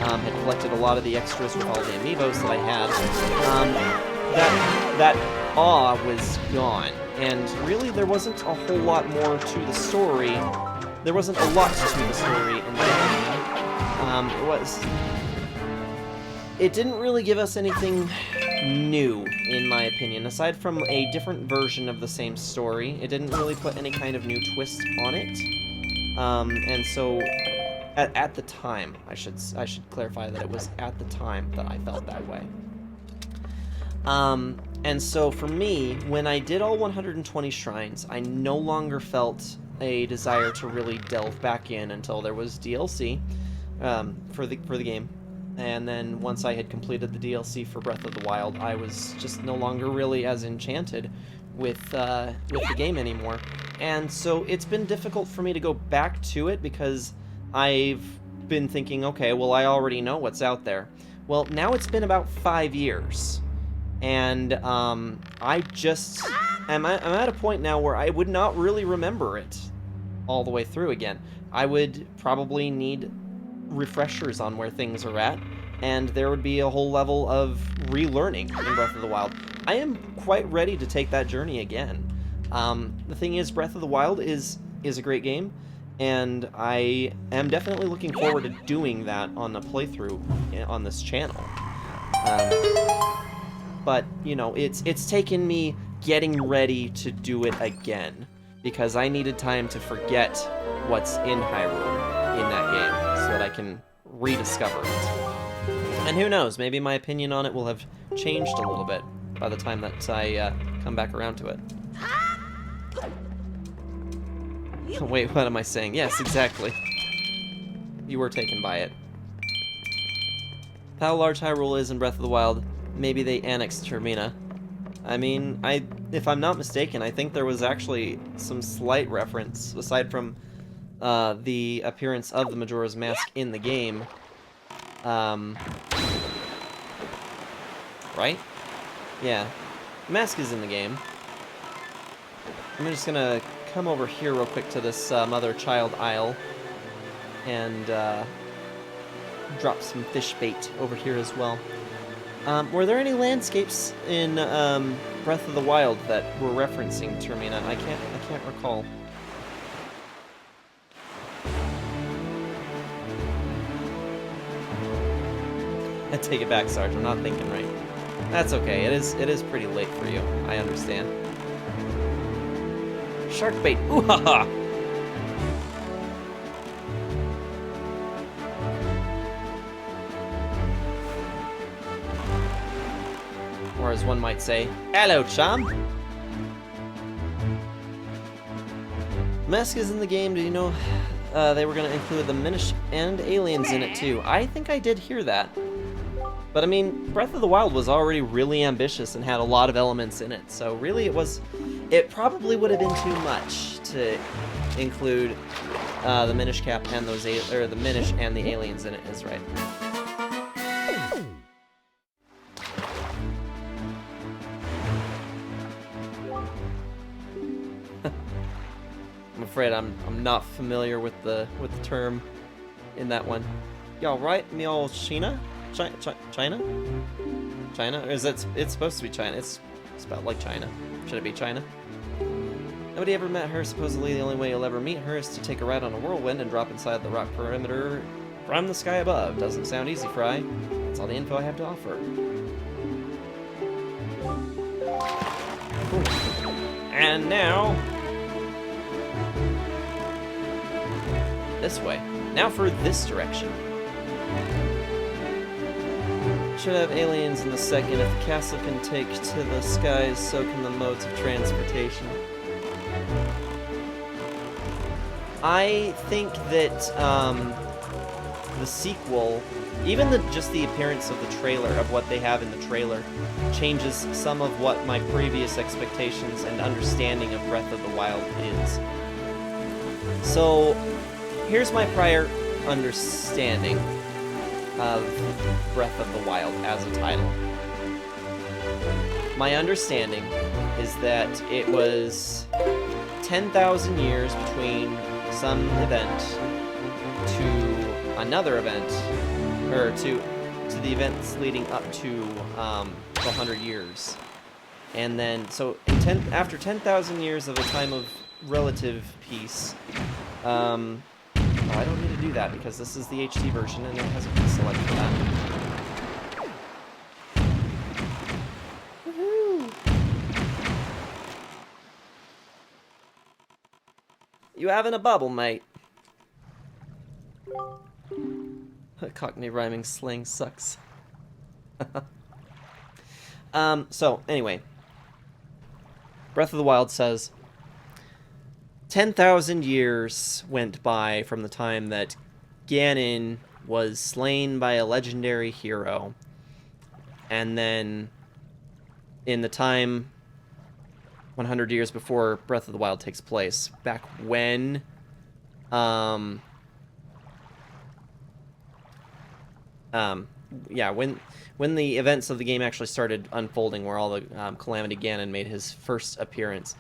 had collected a lot of the extras with all the amiibos that I had, that awe was gone. And really there wasn't a whole lot more to the story. There wasn't a lot to the story in the game. It didn't really give us anything new, in my opinion. Aside from a different version of the same story, it didn't really put any kind of new twist on it. And so, at the time, I should clarify that it was at the time that I felt that way. And so for me, when I did all 120 shrines, I no longer felt a desire to really delve back in until there was DLC for the game. And then once I had completed the DLC for Breath of the Wild, I was just no longer really as enchanted with the game anymore. And so it's been difficult for me to go back to it because I've been thinking, okay, well, I already know what's out there. Well, now it's been about 5 years. And I just I'm at a point now where I would not really remember it all the way through again. I would probably need refreshers on where things are at, and there would be a whole level of relearning in Breath of the Wild. I am quite ready to take that journey again. The thing is, Breath of the Wild is a great game, and I am definitely looking forward to doing that on a playthrough on this channel. But, you know, it's taken me getting ready to do it again, because I needed time to forget what's in Hyrule in that game, so that I can rediscover it. And who knows, maybe my opinion on it will have changed a little bit by the time that I come back around to it. Wait, what am I saying? Yes, exactly. You were taken by it. How large Hyrule is in Breath of the Wild, maybe they annexed Termina. I mean, if I'm not mistaken, I think there was actually some slight reference, aside from the appearance of the Majora's Mask in the game. Right? Yeah. The mask is in the game. I'm just gonna come over here real quick to this mother-child aisle and drop some fish bait over here as well. Were there any landscapes in Breath of the Wild that were referencing Termina? I can't recall. I take it back, Sarge. I'm not thinking right. That's okay. It is pretty late for you. I understand. Shark bait. Ooh ha ha. Or as one might say, hello, chum. Mask is in the game. Do you know they were going to include the Minish and aliens in it too? I think I did hear that. But I mean, Breath of the Wild was already really ambitious and had a lot of elements in it. So really it probably would have been too much to include the Minish Cap and the Minish and the aliens in it, is right. I'm afraid I'm not familiar with the term in that one. Y'all right, me all China? China? China? Or is it's supposed to be China? It's Spelled like China. Should it be China? Nobody ever met her. Supposedly the only way you'll ever meet her is to take a ride on a whirlwind and drop inside the rock perimeter from the sky above. Doesn't sound easy, Fry. That's all the info I have to offer. Cool. And now... this way. Now for this direction. Should have aliens in a second. If the castle can take to the skies, so can the modes of transportation. I think that the sequel, even just the appearance of the trailer, of what they have in the trailer, changes some of what my previous expectations and understanding of Breath of the Wild is. So, here's my prior understanding of Breath of the Wild as a title. My understanding is that it was 10,000 years between some event to another event, or to the events leading up to the 100 years. And then, so after 10,000 years of a time of relative peace, oh, I don't need to do that because this is the HD version and it has a select for that. Woohoo! You having a bubble, mate? Cockney rhyming slang sucks. So, anyway. Breath of the Wild says, 10,000 years went by from the time that Ganon was slain by a legendary hero. And then, in the time 100 years before Breath of the Wild takes place, back when yeah, when the events of the game actually started unfolding, where all the Calamity Ganon made his first appearance,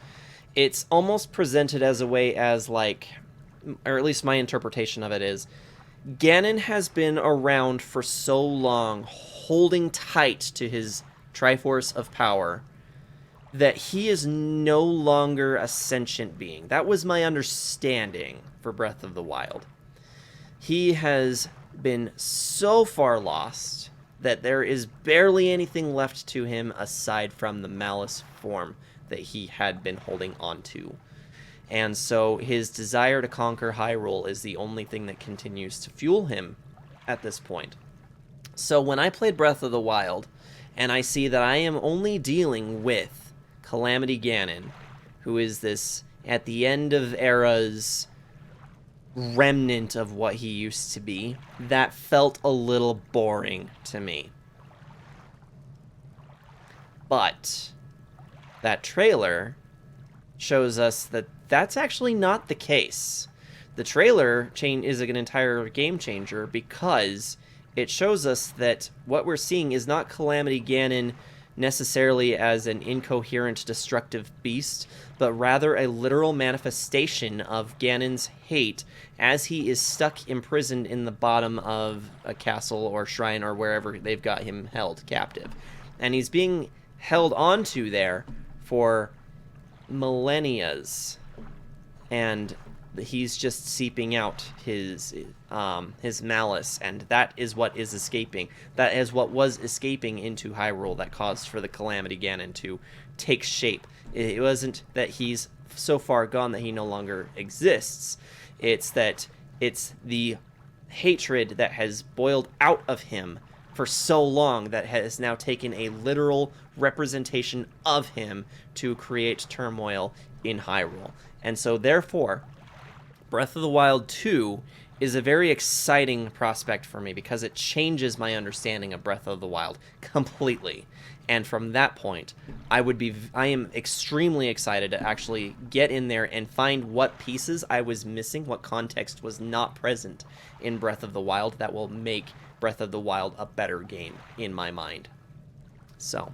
it's almost presented as a way as like, or at least my interpretation of it is, Ganon has been around for so long, holding tight to his Triforce of Power, that he is no longer a sentient being. That was my understanding for Breath of the Wild. He has been so far lost that there is barely anything left to him aside from the malice form that he had been holding on to. And so his desire to conquer Hyrule is the only thing that continues to fuel him at this point. So when I played Breath of the Wild, and I see that I am only dealing with Calamity Ganon, who is this, at the end of eras, remnant of what he used to be, that felt a little boring to me. But that trailer shows us that that's actually not the case. The trailer is an entire game changer because it shows us that what we're seeing is not Calamity Ganon necessarily as an incoherent, destructive beast, but rather a literal manifestation of Ganon's hate as he is stuck imprisoned in the bottom of a castle or shrine or wherever they've got him held captive. And he's being held onto there for millennias, and he's just seeping out his malice, and that is what is escaping. That is what was escaping into Hyrule that caused for the Calamity Ganon to take shape. It wasn't that he's so far gone that he no longer exists. It's that it's the hatred that has boiled out of him for so long that has now taken a literal representation of him to create turmoil in Hyrule. And so therefore, Breath of the Wild 2 is a very exciting prospect for me because it changes my understanding of Breath of the Wild completely. And from that point, I am extremely excited to actually get in there and find what pieces I was missing, what context was not present in Breath of the Wild that will make Breath of the Wild a better game in my mind. So,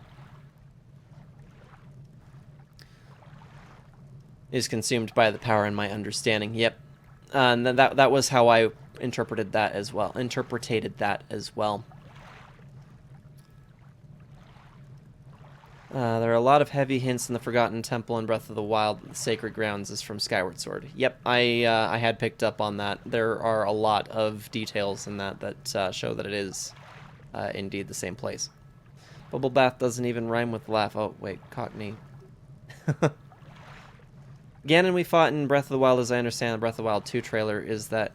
is consumed by the power in my understanding. Yep. And that was how I interpreted that as well. There are a lot of heavy hints in the Forgotten Temple and Breath of the Wild that the Sacred Grounds is from Skyward Sword. Yep, I had picked up on that. There are a lot of details in that show that it is indeed the same place. Bubble Bath doesn't even rhyme with laugh. Oh, wait, Cockney. Ganon we fought in Breath of the Wild, as I understand the Breath of the Wild 2 trailer, is that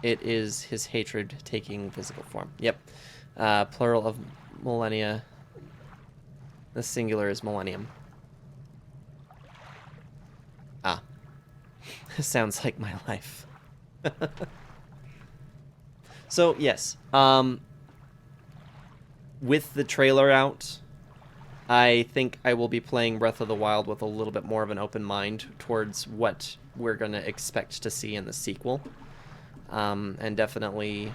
it is his hatred taking physical form. Yep. Plural of millennia. The singular is millennium. Ah. Sounds like my life. So, yes. With the trailer out, I think I will be playing Breath of the Wild with a little bit more of an open mind towards what we're going to expect to see in the sequel. And definitely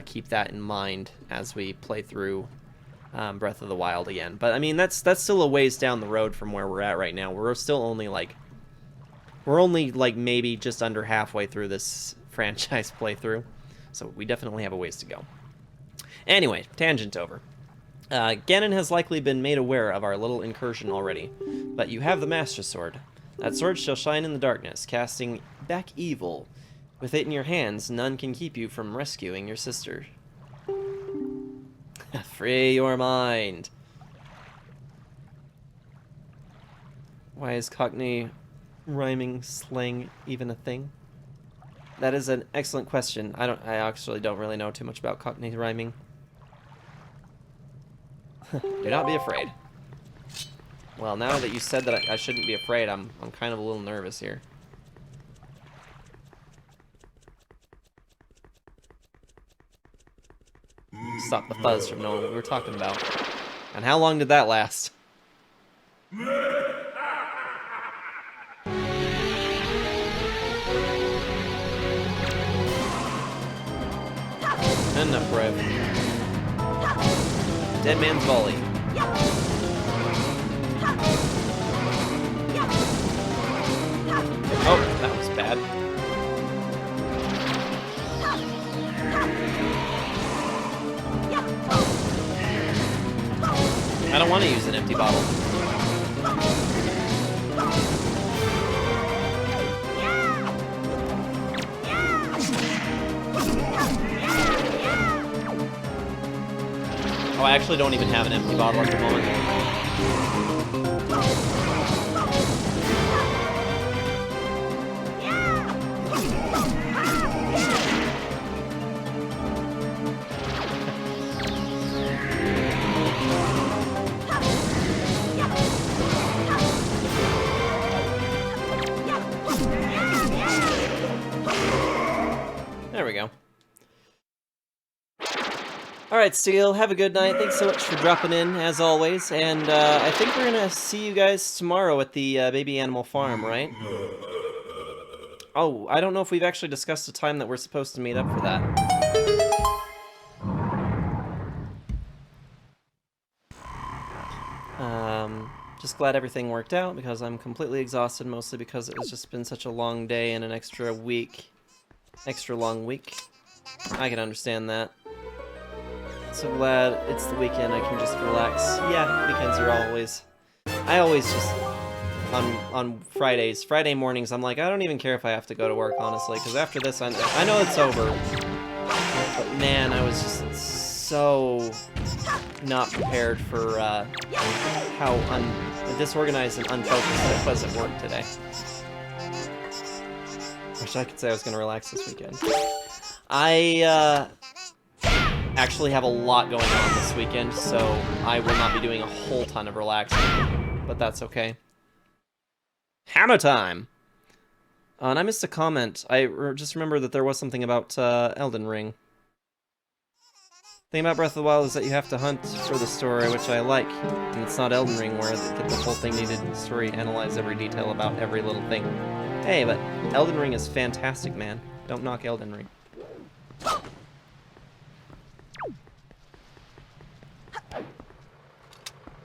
keep that in mind as we play through Breath of the Wild again. But I mean, that's still a ways down the road from where we're at right now. We're only like maybe just under halfway through this franchise playthrough, so we definitely have a ways to go. Anyway, tangent over. Ganon has likely been made aware of our little incursion already, but you have the Master Sword. That sword shall shine in the darkness, casting back evil. With it in your hands, none can keep you from rescuing your sister. Free your mind. Why is Cockney rhyming slang even a thing? That is an excellent question. I actually don't really know too much about Cockney rhyming. Do not be afraid. Well, now that you said that I shouldn't be afraid, I'm kind of a little nervous here. Stop the fuzz from knowing what we were talking about. And how long did that last? Enough, Rev. Dead man's volley. Oh, that was bad. I don't want to use an empty bottle. Oh, I actually don't even have an empty bottle at the moment. There we go. Alright, Steel, have a good night. Thanks so much for dropping in, as always. And I think we're going to see you guys tomorrow at the Baby Animal Farm, right? Oh, I don't know if we've actually discussed the time that we're supposed to meet up for that. Just glad everything worked out, because I'm completely exhausted, mostly because it has just been such a long day and an extra long week. I can understand that. So glad it's the weekend, I can just relax. Yeah, weekends are always... I always just... On Friday mornings, I'm like, I don't even care if I have to go to work, honestly, because after this, I know it's over. But man, I was just so not prepared for how disorganized and unfocused I was at work today. Wish I could say I was going to relax this weekend. I actually have a lot going on this weekend, so I will not be doing a whole ton of relaxing, but that's okay. Hammer time! And I missed a comment. I just remember that there was something about Elden Ring. The thing about Breath of the Wild is that you have to hunt for the story, which I like. And it's not Elden Ring where they get the whole thing needed story, analyze every detail about every little thing. Hey, but Elden Ring is fantastic, man. Don't knock Elden Ring.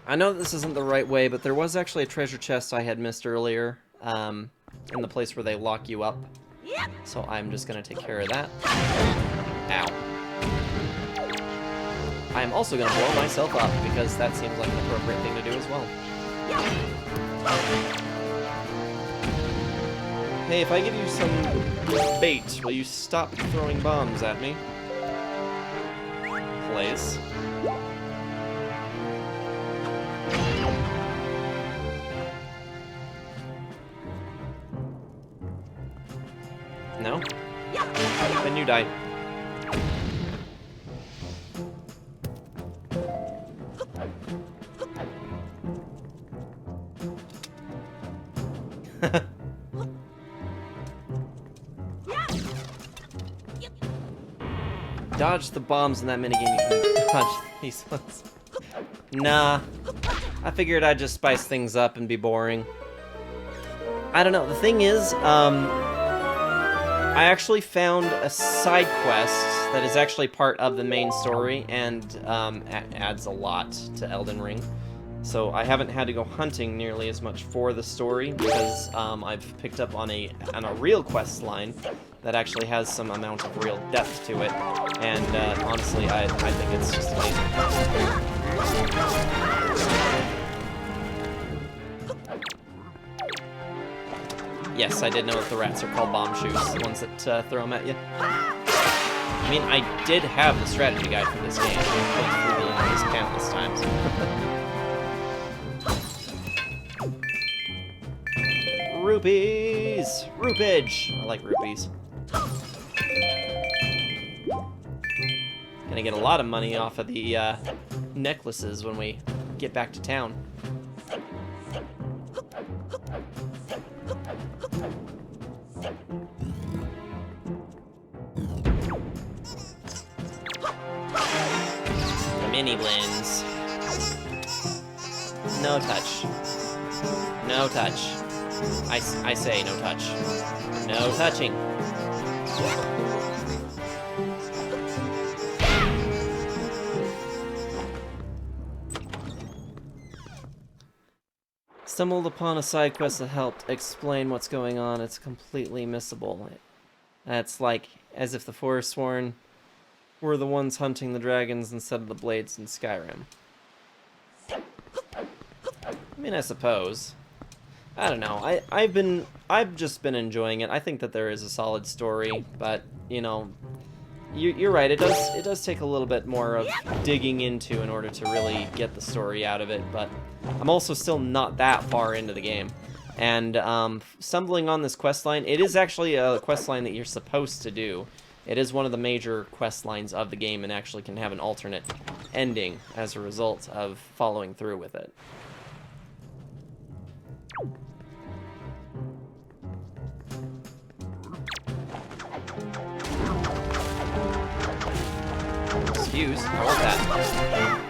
I know that this isn't the right way, but there was actually a treasure chest I had missed earlier, in the place where they lock you up. So I'm just gonna take care of that. Ow. I am also going to blow myself up, because that seems like an appropriate thing to do as well. Hey, if I give you some bait, will you stop throwing bombs at me? Please. No? Then you die. Dodge the bombs in that minigame. You can dodge these ones. Nah. I figured I'd just spice things up and be boring. I don't know. The thing is, I actually found a side quest that is actually part of the main story and adds a lot to Elden Ring. So I haven't had to go hunting nearly as much for the story because I've picked up on a real quest line that actually has some amount of real depth to it. And honestly, I think it's just amazing. Yes, I did know that the rats are called bomb shoes, the ones that throw them at you. I mean, I did have the strategy guide for this game. I've played through this countless times. Rupees! Rupage! I like rupees. Gonna get a lot of money off of the necklaces when we get back to town. Mini blends. No touch. No touch. I say no touch. No touching. Stumbled upon a side quest that helped explain what's going on. It's completely missable. That's like as if the Forsworn were the ones hunting the dragons instead of the blades in Skyrim. I mean, I suppose. I don't know. I've just been enjoying it. I think that there is a solid story, but you know, you're right. It does take a little bit more of digging into in order to really get the story out of it. But I'm also still not that far into the game, and stumbling on this quest line. It is actually a quest line that you're supposed to do. It is one of the major quest lines of the game and actually can have an alternate ending as a result of following through with it. Excuse, I want that.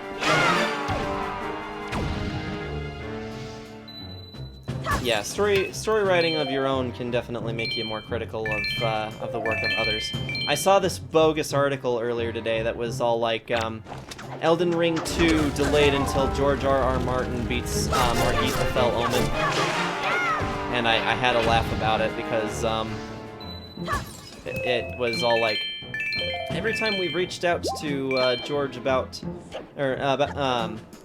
Yeah, story writing of your own can definitely make you more critical of the work of others. I saw this bogus article earlier today that was all like, Elden Ring 2 delayed until George R.R. Martin beats Margit the Fell Omen. And I had a laugh about it because it was all like, every time we've reached out to George about, or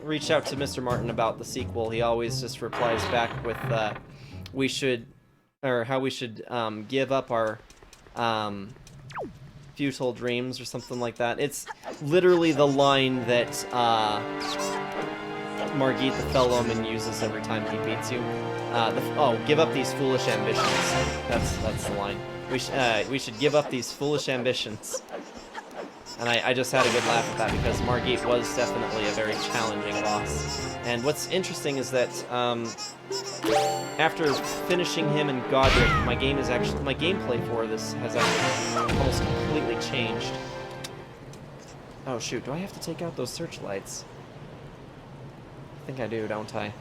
reached out to Mr. Martin about the sequel, he always just replies back with how we should give up our futile dreams or something like that. It's literally the line that Margit the Fell Omen uses every time he beats you. Give up these foolish ambitions. That's the line. We should give up these foolish ambitions. And I just had a good laugh at that because Margit was definitely a very challenging boss. And what's interesting is that after finishing him in Godric, my gameplay for this has actually almost completely changed. Oh shoot, do I have to take out those searchlights? I think I do, don't I?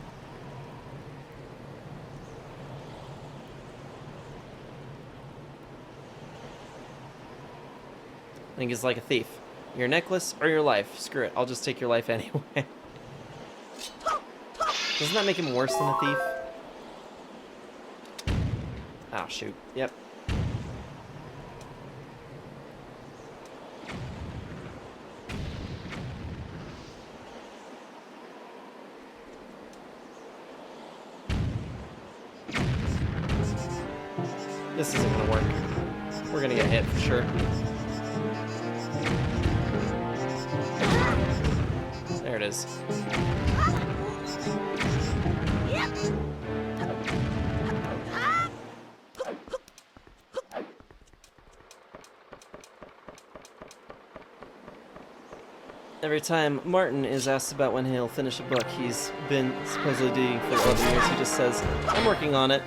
I think it's like a thief. Your necklace or your life? Screw it, I'll just take your life anyway. Doesn't that make him worse than a thief? Ah, shoot. Yep. gonna work. We're gonna get hit for sure. There it is. Every time Martin is asked about when he'll finish a book he's been supposedly doing for 11 years, he just says, I'm working on it.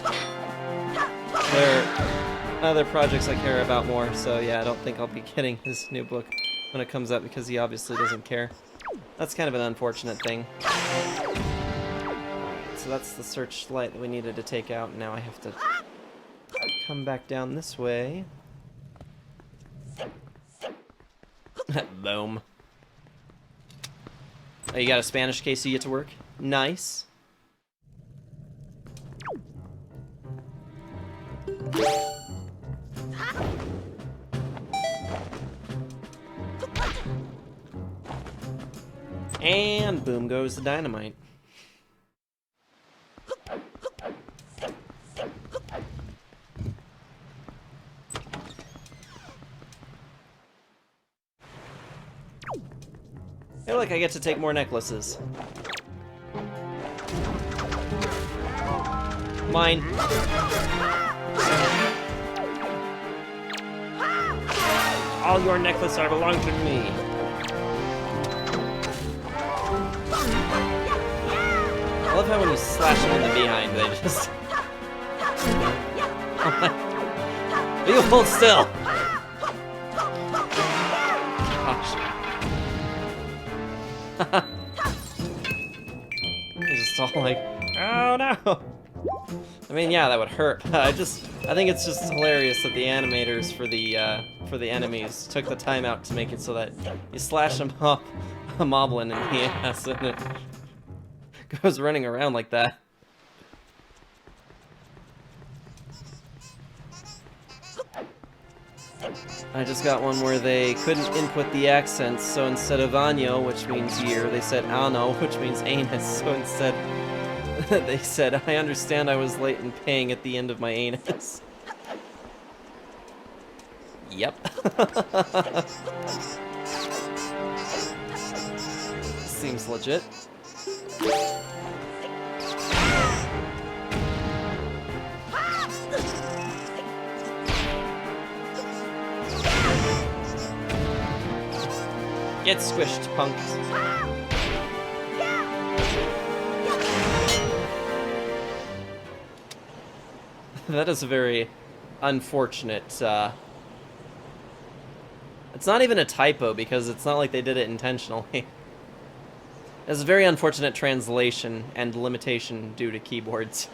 There are other projects I care about more, so yeah, I don't think I'll be getting his new book when it comes out because he obviously doesn't care. That's kind of an unfortunate thing. So that's the searchlight that we needed to take out, and now I have to come back down this way. Boom. Oh, you got a Spanish case you get to work? Nice. And boom goes the dynamite. Hey, look, I get to take more necklaces. Mine. All your necklaces belong to me. I love how when you slash them in the behind, they just... You hold still! Gosh. They're just all like, oh no! I mean, yeah, that would hurt. I think it's just hilarious that the animators for the enemies took the time out to make it so that you slash them up a moblin in the ass and it goes running around like that. I just got one where they couldn't input the accents, so instead of año, which means year, they said ano, which means anus, so instead they said, I understand I was late in paying at the end of my anus. Yep. Seems legit. Get squished, punks. That is a very unfortunate, it's not even a typo because it's not like they did it intentionally. It's a very unfortunate translation and limitation due to keyboards.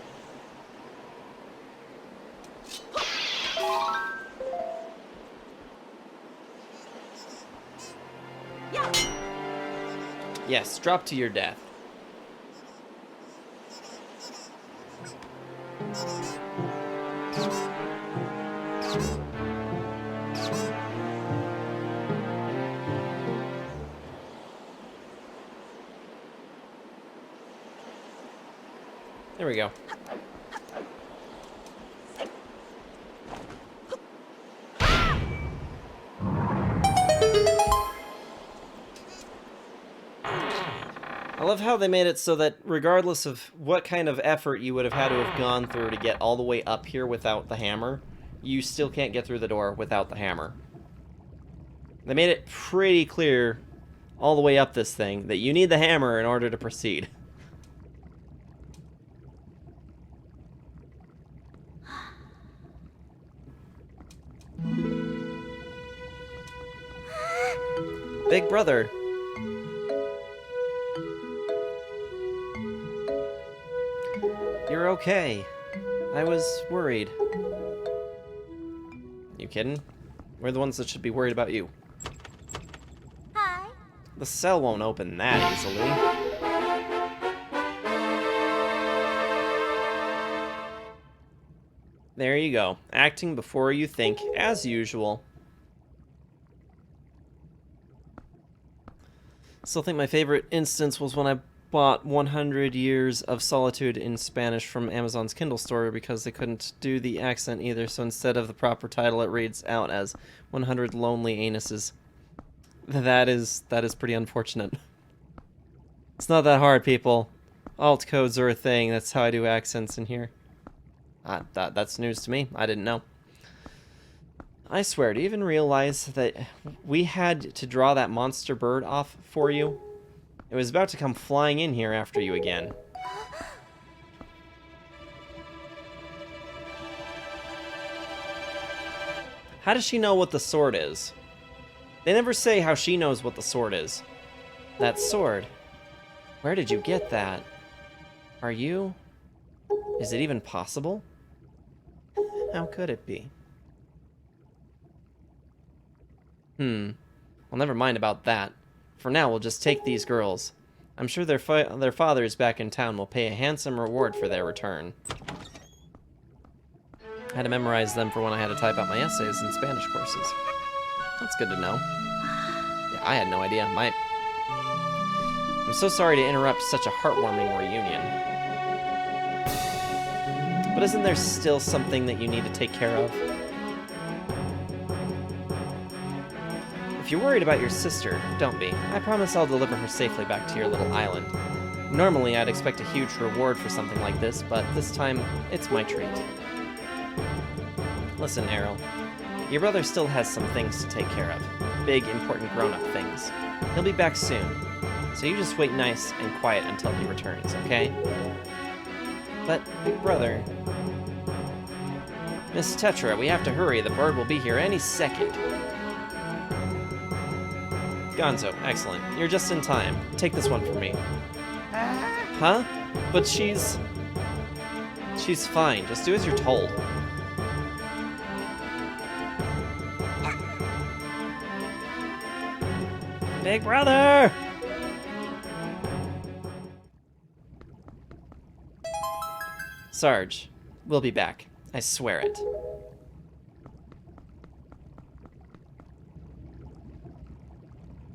Yes, drop to your death. There we go. I love how they made it so that regardless of what kind of effort you would have had to have gone through to get all the way up here without the hammer, you still can't get through the door without the hammer. They made it pretty clear all the way up this thing that you need the hammer in order to proceed. Big brother. You're okay. I was worried. You kidding? We're the ones that should be worried about you.
Hi.
The cell won't open that easily. There you go. Acting before you think, as usual. Still think my favorite instance was when I bought 100 Years of Solitude in Spanish from Amazon's Kindle store because they couldn't do the accent either, so instead of the proper title, it reads out as 100 Lonely Anuses. That is pretty unfortunate. It's not that hard, people. Alt codes are a thing. That's how I do accents in here. That's news to me. I didn't know. I swear, do you even realize that we had to draw that monster bird off for you? It was about to come flying in here after you again. How does she know what the sword is? They never say how she knows what the sword is. That sword. Where did you get that? Are you... Is it even possible? How could it be? Well, never mind about that. For now, we'll just take these girls. I'm sure their fathers back in town will pay a handsome reward for their return. I had to memorize them for when I had to type out my essays in Spanish courses. That's good to know. Yeah, I had no idea. I'm so sorry to interrupt such a heartwarming reunion. But isn't there still something that you need to take care of? If you're worried about your sister, don't be. I promise I'll deliver her safely back to your little island. Normally, I'd expect a huge reward for something like this, but this time, it's my treat. Listen, Errol. Your brother still has some things to take care of. Big, important grown-up things. He'll be back soon. So you just wait nice and quiet until he returns, okay? But, big brother... Miss Tetra, we have to hurry. The bird will be here any second. Gonzo, excellent. You're just in time. Take this one from me. Huh? But she's fine. Just do as you're told. Big brother! Sarge, we'll be back. I swear it.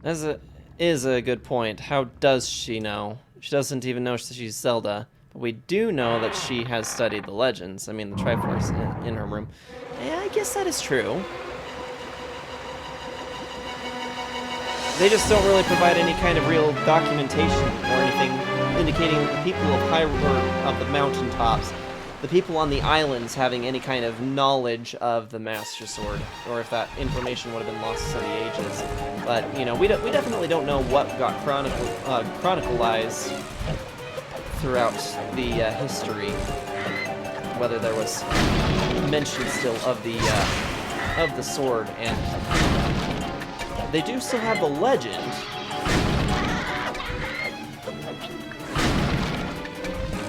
That is a good point. How does she know? She doesn't even know she's Zelda. But we do know that she has studied the legends. I mean, the Triforce in her room. Yeah, I guess that is true. They just don't really provide any kind of real documentation or anything indicating the people of Hyrule, of the mountaintops, the people on the islands having any kind of knowledge of the Master Sword, or if that information would have been lost to the ages. But, you know, we definitely don't know what got chronicalized throughout the history, whether there was mention still of the sword, and they do still have the legend.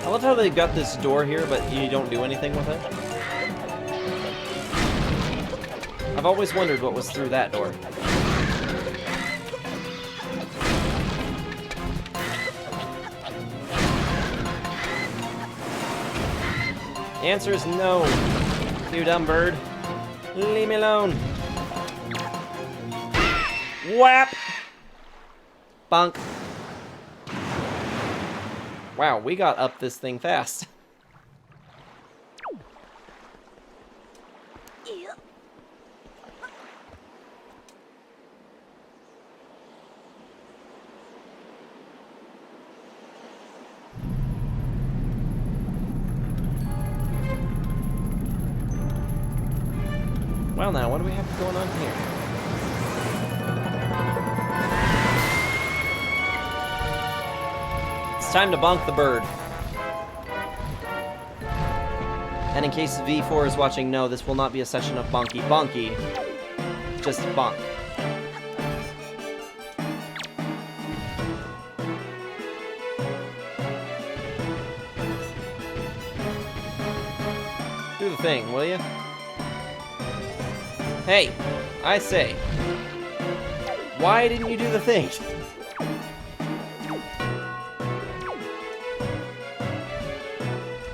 I love how they've got this door here, but you don't do anything with it. I've always wondered what was through that door. The answer is no, you dumb bird. Leave me alone. Whap! Bunk. Wow, we got up this thing fast. Well now, what do we have going on here? It's time to bonk the bird. And in case V4 is watching, no, this will not be a session of bonky bonky. Just bonk. Do the thing, will you? Hey, I say. Why didn't you do the thing?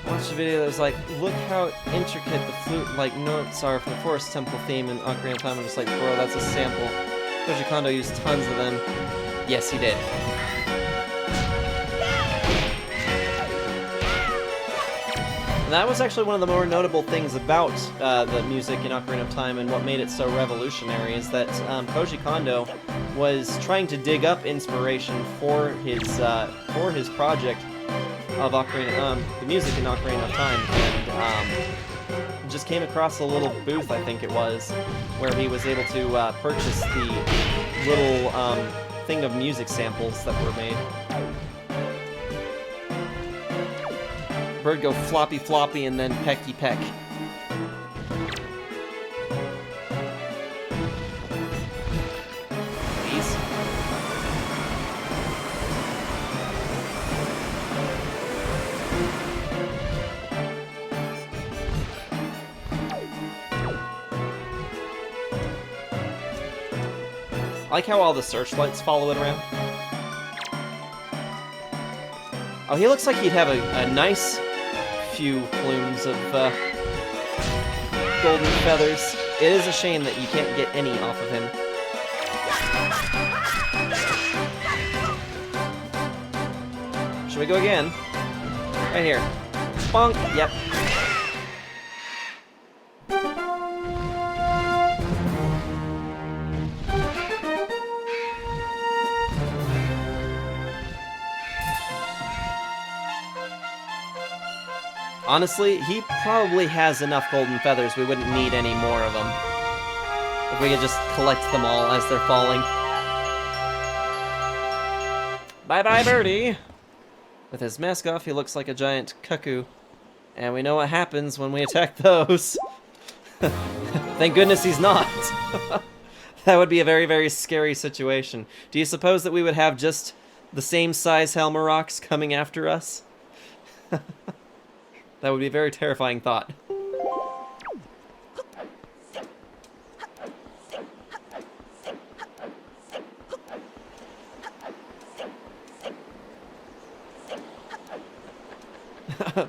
Watched a video that was like, look how intricate the flute-like notes are from the Forest Temple theme in Ocarina of Time. I'm just like, bro, that's a sample. Koji Kondo used tons of them. Yes, he did. And that was actually one of the more notable things about the music in Ocarina of Time, and what made it so revolutionary is that Koji Kondo was trying to dig up inspiration for his project of Ocarina, the music in Ocarina of Time, and just came across a little booth, I think it was, where he was able to purchase the little thing of music samples that were made. Bird go floppy floppy and then pecky peck. Please. I like how all the searchlights follow it around. Oh, he looks like he'd have a nice few plumes of golden feathers. It is a shame that you can't get any off of him. Should we go again? Right here. Bonk! Yep. Honestly, he probably has enough golden feathers. We wouldn't need any more of them. If we could just collect them all as they're falling. Bye-bye, birdie! With his mask off, he looks like a giant cuckoo. And we know what happens when we attack those. Thank goodness he's not. That would be a very, very scary situation. Do you suppose that we would have just the same size Helmaroks coming after us? That would be a very terrifying thought.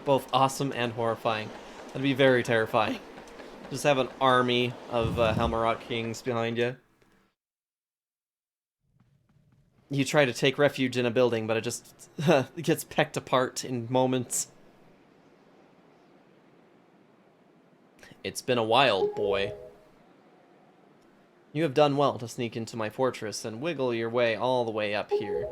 Both awesome and horrifying. That'd be very terrifying. Just have an army of Helmarok kings behind you. You try to take refuge in a building, but it just it gets pecked apart in moments. It's been a while, boy. You have done well to sneak into my fortress and wiggle your way all the way up here.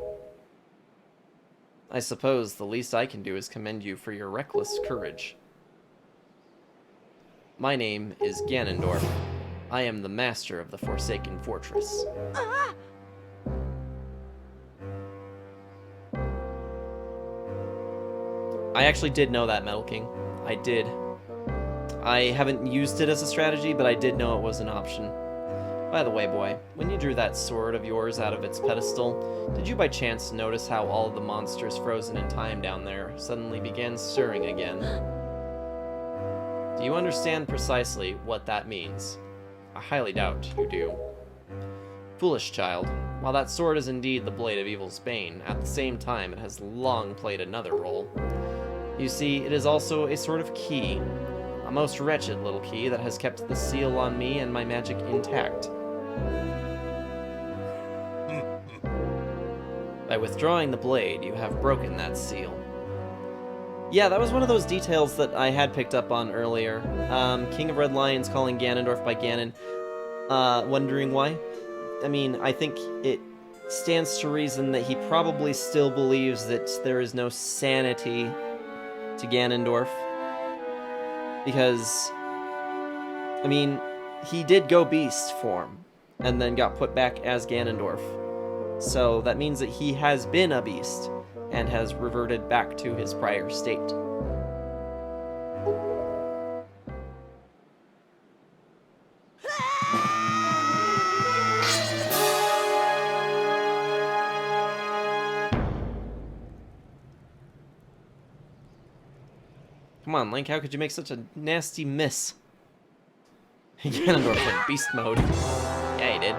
I suppose the least I can do is commend you for your reckless courage. My name is Ganondorf. I am the master of the Forsaken Fortress. I actually did know that, Metal King. I did. I haven't used it as a strategy, but I did know it was an option. By the way, boy, when you drew that sword of yours out of its pedestal, did you by chance notice how all of the monsters frozen in time down there suddenly began stirring again? Do you understand precisely what that means? I highly doubt you do. Foolish child, while that sword is indeed the blade of evil's bane, at the same time it has long played another role. You see, it is also a sort of key. A most wretched little key that has kept the seal on me and my magic intact. By withdrawing the blade, you have broken that seal. Yeah, that was one of those details that I had picked up on earlier. King of Red Lions calling Ganondorf by Ganon. Wondering why? I mean, I think it stands to reason that he probably still believes that there is no sanity to Ganondorf. Because, I mean, he did go beast form, and then got put back as Ganondorf. So that means that he has been a beast, and has reverted back to his prior state. Come on, Link, how could you make such a nasty miss? Ganondorf went beast mode. Yeah, he did.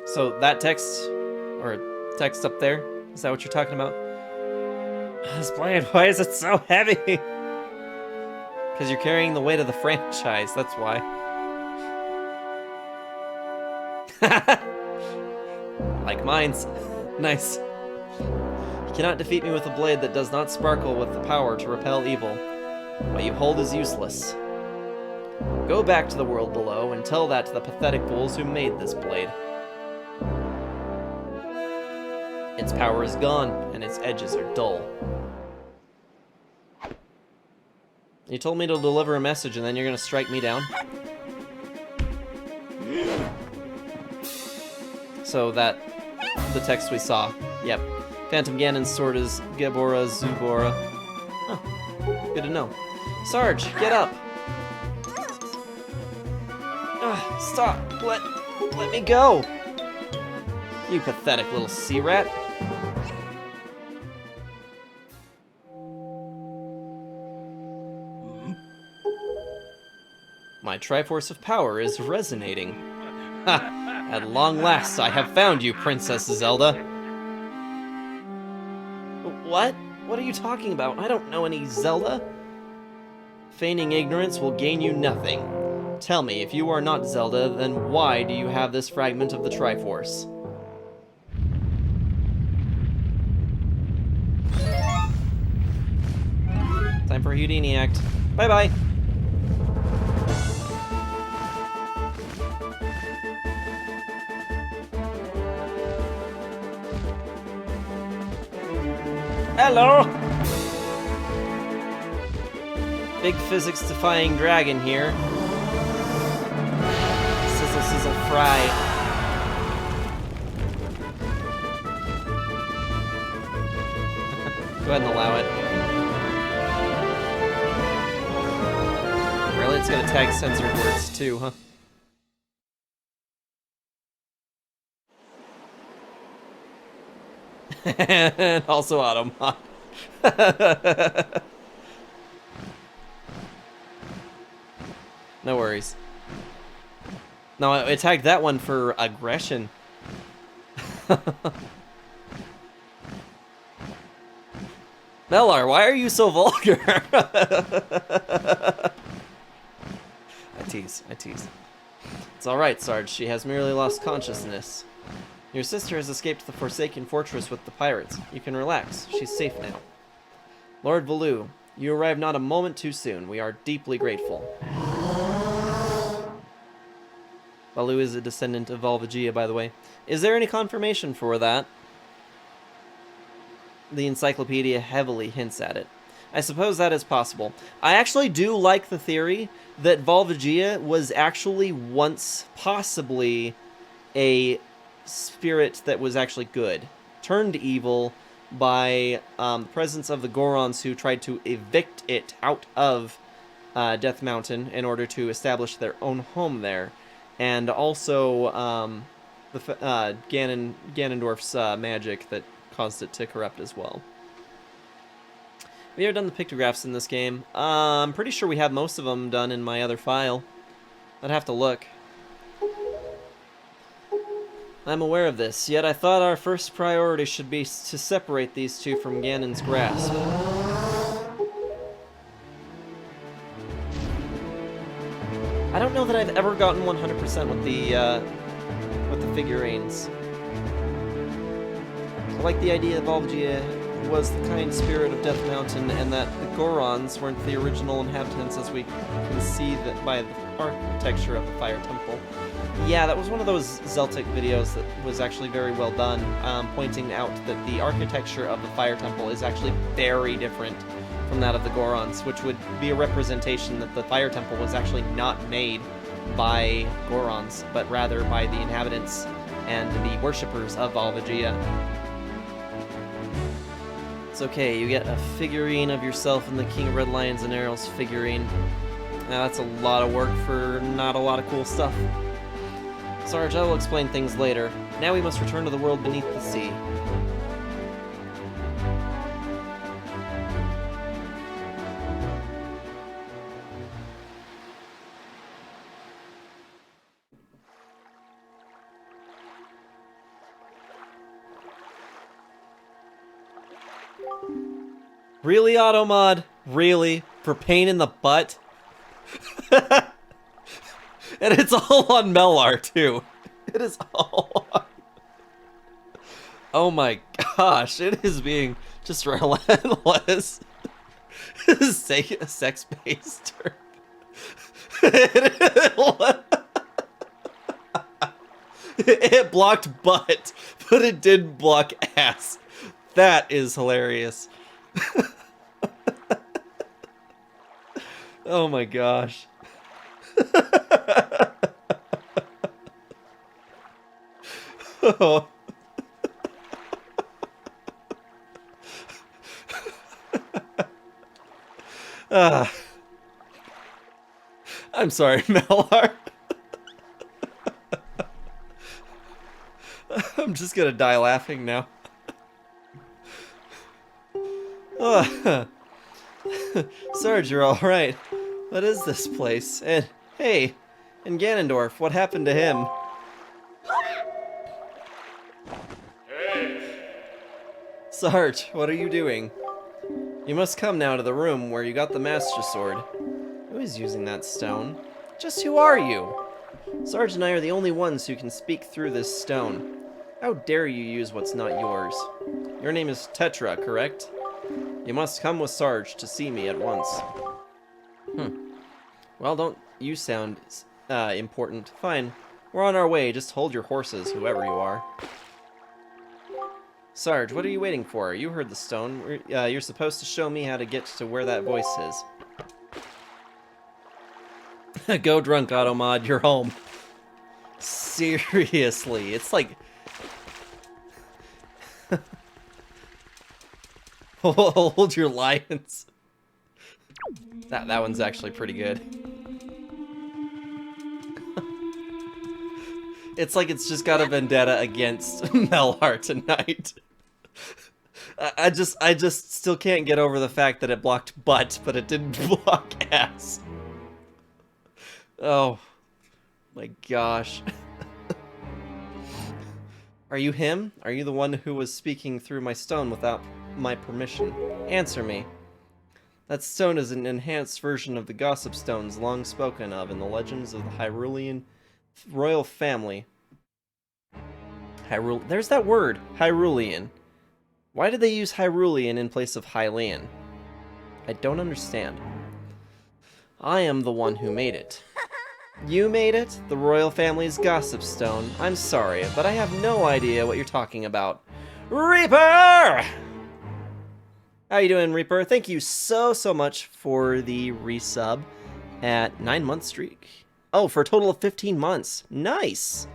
So that text, or text up there, is that what you're talking about? This blade, why is it so heavy? Because you're carrying the weight of the franchise, that's why. Like mine's. Nice. Cannot defeat me with a blade that does not sparkle with the power to repel evil. What you hold is useless. Go back to the world below and tell that to the pathetic fools who made this blade. Its power is gone, and its edges are dull. You told me to deliver a message, and then you're gonna strike me down? So the text we saw. Yep. Phantom Ganon's sword is Gebora Zubora. Oh, good to know. Sarge, get up! Stop! Let me go! You pathetic little sea rat. My Triforce of Power is resonating. Ha! At long last, I have found you, Princess Zelda. What? What are you talking about? I don't know any Zelda. Feigning ignorance will gain you nothing. Tell me, if you are not Zelda, then why do you have this fragment of the Triforce? Time for a Houdini act. Bye-bye. Hello! Big physics-defying dragon here. Sizzle, sizzle, fry. Go ahead and allow it. Really? It's gonna tag censored words too, huh? And also Automod. No worries. No, it tagged that one for aggression. Mellar, why are you so vulgar? I tease. It's alright, Sarge. She has merely lost consciousness. Your sister has escaped the Forsaken Fortress with the pirates. You can relax. She's safe now. Lord Valoo, you arrived not a moment too soon. We are deeply grateful. Valoo is a descendant of Volvagia, by the way. Is there any confirmation for that? The encyclopedia heavily hints at it. I suppose that is possible. I actually do like the theory that Volvagia was actually once possibly a spirit that was actually good, turned evil by the presence of the Gorons who tried to evict it out of Death Mountain in order to establish their own home there, and also Ganondorf's magic that caused it to corrupt as well. Have you ever done the pictographs in this game? I'm pretty sure we have most of them done in my other file. I'd have to look. I'm aware of this, yet I thought our first priority should be to separate these two from Ganon's grasp. I don't know that I've ever gotten 100% with the figurines. I like the idea that Volvagia was the kind spirit of Death Mountain, and that the Gorons weren't the original inhabitants, as we can see that by the architecture of the Fire Temple. Yeah, that was one of those Zeltic videos that was actually very well done, pointing out that the architecture of the Fire Temple is actually very different from that of the Gorons, which would be a representation that the Fire Temple was actually not made by Gorons, but rather by the inhabitants and the worshippers of Volvagia. It's okay, you get a figurine of yourself in the King of Red Lions and Arrows figurine. Now that's a lot of work for not a lot of cool stuff. Sarge, I will explain things later. Now we must return to the world beneath the sea. Really, Automod? Really? For pain in the butt? And it's all on Mellar, too. It is all on... Oh my gosh, it is being just relentless. Sex-based term. It blocked butt, but it didn't block ass. That is hilarious. Oh my gosh. Oh. I'm sorry, Melhar. I'm just gonna die laughing now. Sarge, you're alright. What is this place? And, hey, and Ganondorf, what happened to him? Sarge, what are you doing? You must come now to the room where you got the Master Sword. Who is using that stone? Just who are you? Sarge and I are the only ones who can speak through this stone. How dare you use what's not yours? Your name is Tetra, correct? You must come with Sarge to see me at once. Well, don't you sound important. Fine. We're on our way. Just hold your horses, whoever you are. Sarge, what are you waiting for? You heard the stone. You're supposed to show me how to get to where that voice is. Go drunk, Automod. You're home. Seriously, it's like... Hold your lions. That one's actually pretty good. It's like it's just got a vendetta against Melhar tonight. I just still can't get over the fact that it blocked butt, but it didn't block ass. Oh my gosh. Are you him? Are you the one who was speaking through my stone without my permission? Answer me. That stone is an enhanced version of the gossip stones long spoken of in the legends of the Hyrulean royal family. There's that word, Hyrulean. Why did they use Hyrulean in place of Hylian? I don't understand. I am the one who made it. You made it? The royal family's gossip stone? I'm sorry, but I have no idea what you're talking about. Reaper! How you doing, Reaper? Thank you so much for the resub at 9-month streak. Oh, for a total of 15 months. Nice!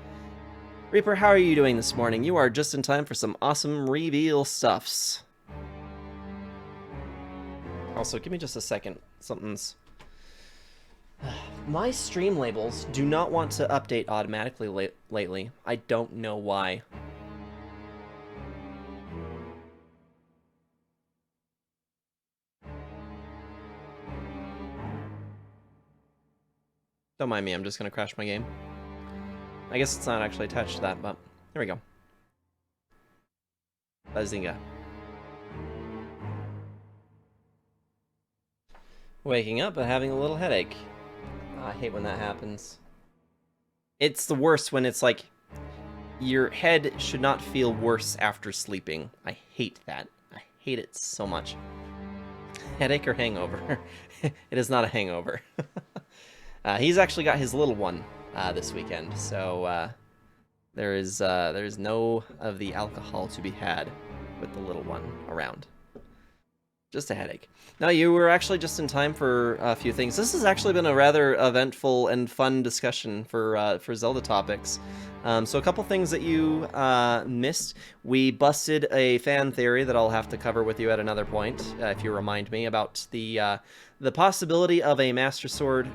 Reaper, how are you doing this morning? You are just in time for some awesome reveal stuffs. Also, give me just a second. Something's... My stream labels do not want to update automatically lately. I don't know why. Don't mind me, I'm just gonna crash my game. I guess it's not actually attached to that, but here we go. Bazinga. Waking up and having a little headache. I hate when that happens. It's the worst when it's like, your head should not feel worse after sleeping. I hate that. I hate it so much. Headache or hangover? It is not a hangover. He's actually got his little one this weekend, so there is no of the alcohol to be had with the little one around. Just a headache. Now, you were actually just in time for a few things. This has actually been a rather eventful and fun discussion for Zelda topics. So a couple things that you missed. We busted a fan theory that I'll have to cover with you at another point, if you remind me, about the possibility of a Master Sword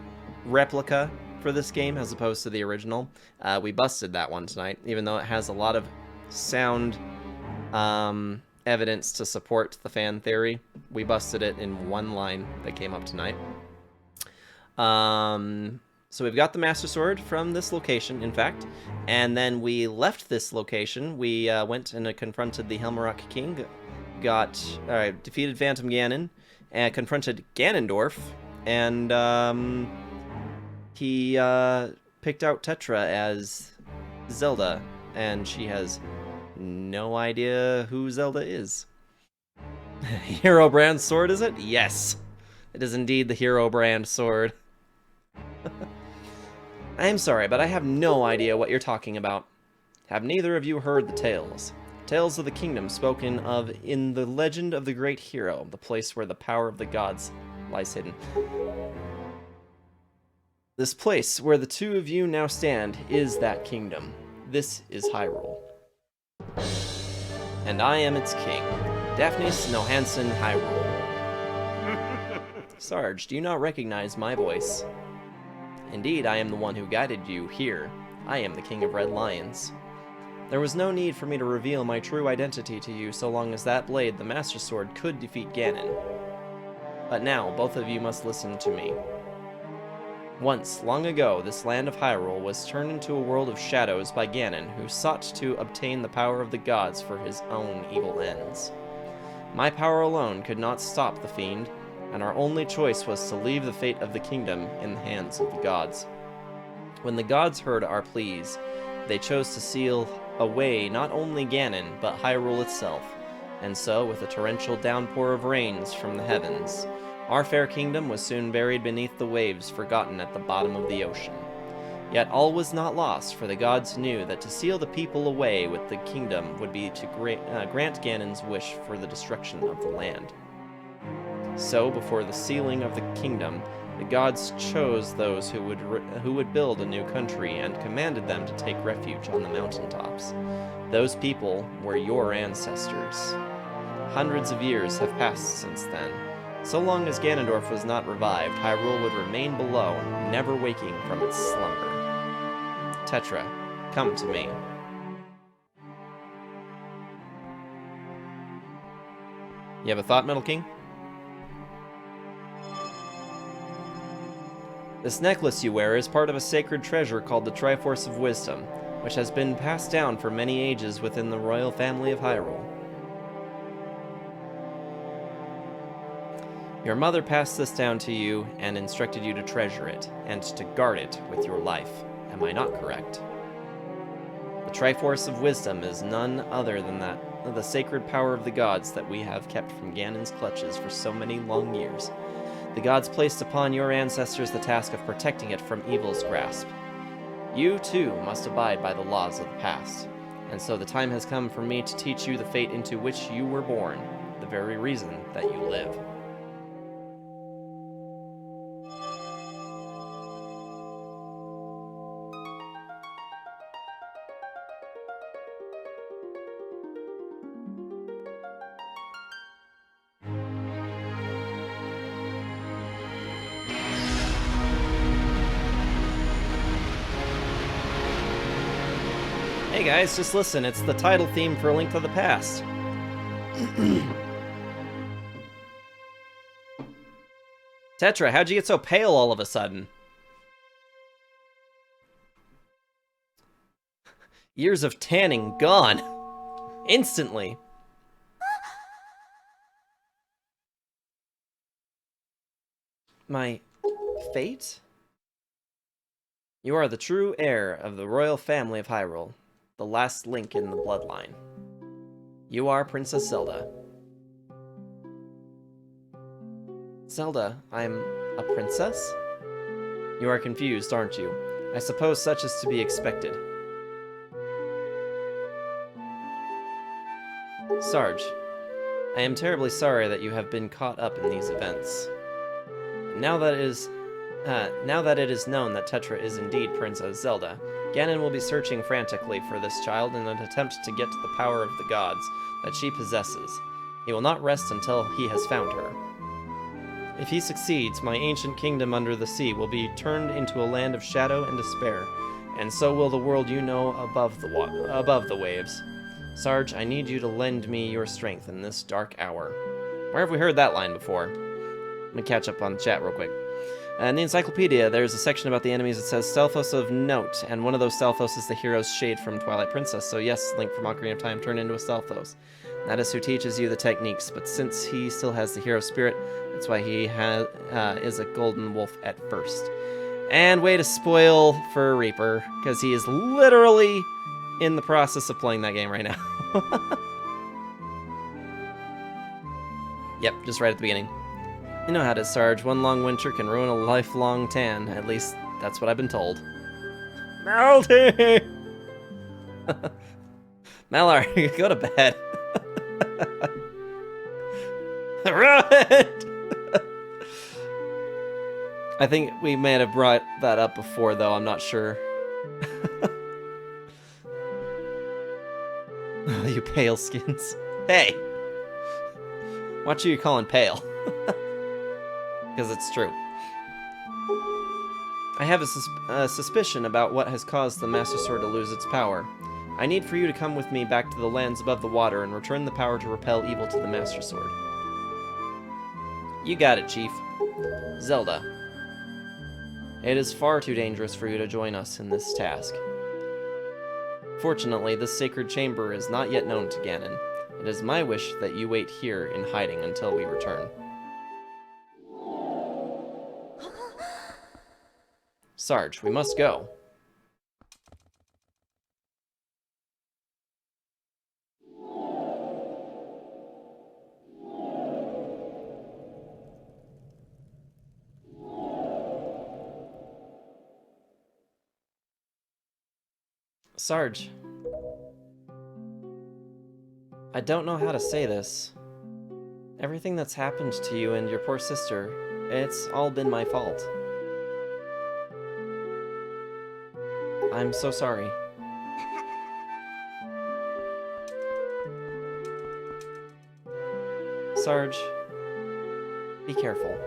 replica for this game as opposed to the original. We busted that one tonight, even though it has a lot of sound evidence to support the fan theory. We busted it in one line that came up tonight. So we've got the Master Sword from this location, in fact, and then we left this location. We went and confronted the Helmarock King, defeated Phantom Ganon, and confronted Ganondorf, and he picked out Tetra as Zelda, and she has no idea who Zelda is. Hero brand sword, is it? Yes. It is indeed the Hero brand sword. I am sorry, but I have no idea what you're talking about. Have neither of you heard the tales? Tales of the kingdom spoken of in the legend of the great hero, the place where the power of the gods lies hidden. This place where the two of you now stand is that kingdom. This is Hyrule. And I am its king, Daphnis Nohansen Hyrule. Sarge, do you not recognize my voice? Indeed, I am the one who guided you here. I am the King of Red Lions. There was no need for me to reveal my true identity to you so long as that blade, the Master Sword, could defeat Ganon. But now, both of you must listen to me. Once, long ago, this land of Hyrule was turned into a world of shadows by Ganon, who sought to obtain the power of the gods for his own evil ends. My power alone could not stop the fiend, and our only choice was to leave the fate of the kingdom in the hands of the gods. When the gods heard our pleas, they chose to seal away not only Ganon, but Hyrule itself, and so, with a torrential downpour of rains from the heavens, our fair kingdom was soon buried beneath the waves, forgotten at the bottom of the ocean. Yet all was not lost, for the gods knew that to seal the people away with the kingdom would be to grant Ganon's wish for the destruction of the land. So, before the sealing of the kingdom, the gods chose those who would build a new country and commanded them to take refuge on the mountaintops. Those people were your ancestors. Hundreds of years have passed since then. So long as Ganondorf was not revived, Hyrule would remain below, never waking from its slumber. Tetra, come to me. You have a thought, Metal King? This necklace you wear is part of a sacred treasure called the Triforce of Wisdom, which has been passed down for many ages within the royal family of Hyrule. Your mother passed this down to you and instructed you to treasure it, and to guard it with your life. Am I not correct? The Triforce of Wisdom is none other than the sacred power of the gods that we have kept from Ganon's clutches for so many long years. The gods placed upon your ancestors the task of protecting it from evil's grasp. You, too, must abide by the laws of the past, and so the time has come for me to teach you the fate into which you were born, the very reason that you live. Hey guys, just listen, it's the title theme for A Link to the Past. Tetra, how'd you get so pale all of a sudden? Years of tanning gone. Instantly. My fate? You are the true heir of the royal family of Hyrule, the last link in the bloodline. You are Princess Zelda. Zelda, I'm a princess? You are confused, aren't you? I suppose such is to be expected. Sarge, I am terribly sorry that you have been caught up in these events. Now that it is known that Tetra is indeed Princess Zelda, Ganon will be searching frantically for this child in an attempt to get to the power of the gods that she possesses. He will not rest until he has found her. If he succeeds, my ancient kingdom under the sea will be turned into a land of shadow and despair, and so will the world you know above the waves. Sarge, I need you to lend me your strength in this dark hour. Where have we heard that line before? Let me catch up on the chat real quick. In the encyclopedia, there's a section about the enemies that says Stalfos of note, and one of those Stalfos is the hero's shade from Twilight Princess. So yes, Link from Ocarina of Time turned into a Stalfos. That is who teaches you the techniques, but since he still has the hero spirit, that's why he is a golden wolf at first. And way to spoil for Reaper, because he is literally in the process of playing that game right now. Yep, just right at the beginning. You know how it is, Sarge. One long winter can ruin a lifelong tan. At least, that's what I've been told. Melty! Malar, go to bed. Run! I think we may have brought that up before, though. I'm not sure. You pale skins. Hey! Watch who you're calling pale. Because it's true. I have a suspicion about what has caused the Master Sword to lose its power. I need for you to come with me back to the lands above the water and return the power to repel evil to the Master Sword. You got it, Chief. Zelda. It is far too dangerous for you to join us in this task. Fortunately, this sacred chamber is not yet known to Ganon. It is my wish that you wait here in hiding until we return. Sarge, we must go. Sarge, I don't know how to say this. Everything that's happened to you and your poor sister, it's all been my fault. I'm so sorry. Sarge, be careful.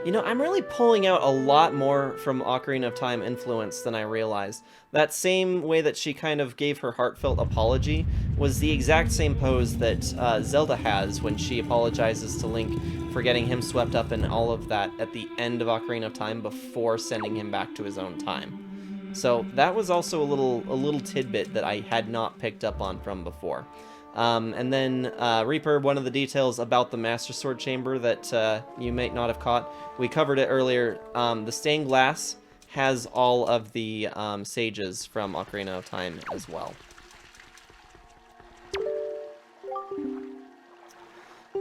You know, I'm really pulling out a lot more from Ocarina of Time influence than I realized. That same way that she kind of gave her heartfelt apology was the exact same pose that Zelda has when she apologizes to Link for getting him swept up in all of that at the end of Ocarina of Time before sending him back to his own time. So that was also a little tidbit that I had not picked up on from before. And then, Reaper, one of the details about the Master Sword Chamber that you may not have caught, we covered it earlier. The stained glass has all of the sages from Ocarina of Time as well.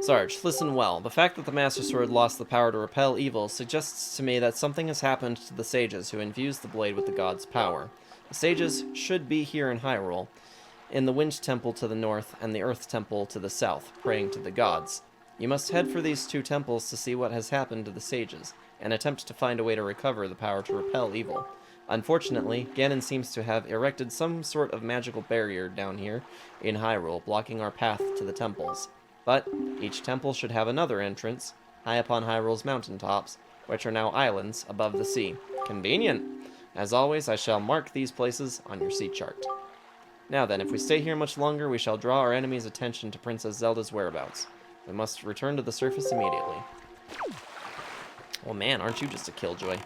Sarge, listen well. The fact that the Master Sword lost the power to repel evil suggests to me that something has happened to the sages who infused the blade with the god's power. The sages should be here in Hyrule, in the Wind Temple to the north and the Earth Temple to the south, praying to the gods. You must head for these two temples to see what has happened to the sages, and attempt to find a way to recover the power to repel evil. Unfortunately, Ganon seems to have erected some sort of magical barrier down here in Hyrule, blocking our path to the temples. But each temple should have another entrance, high upon Hyrule's mountaintops, which are now islands above the sea. Convenient! As always, I shall mark these places on your sea chart. Now then, if we stay here much longer, we shall draw our enemy's attention to Princess Zelda's whereabouts. We must return to the surface immediately. Well, man, aren't you just a killjoy?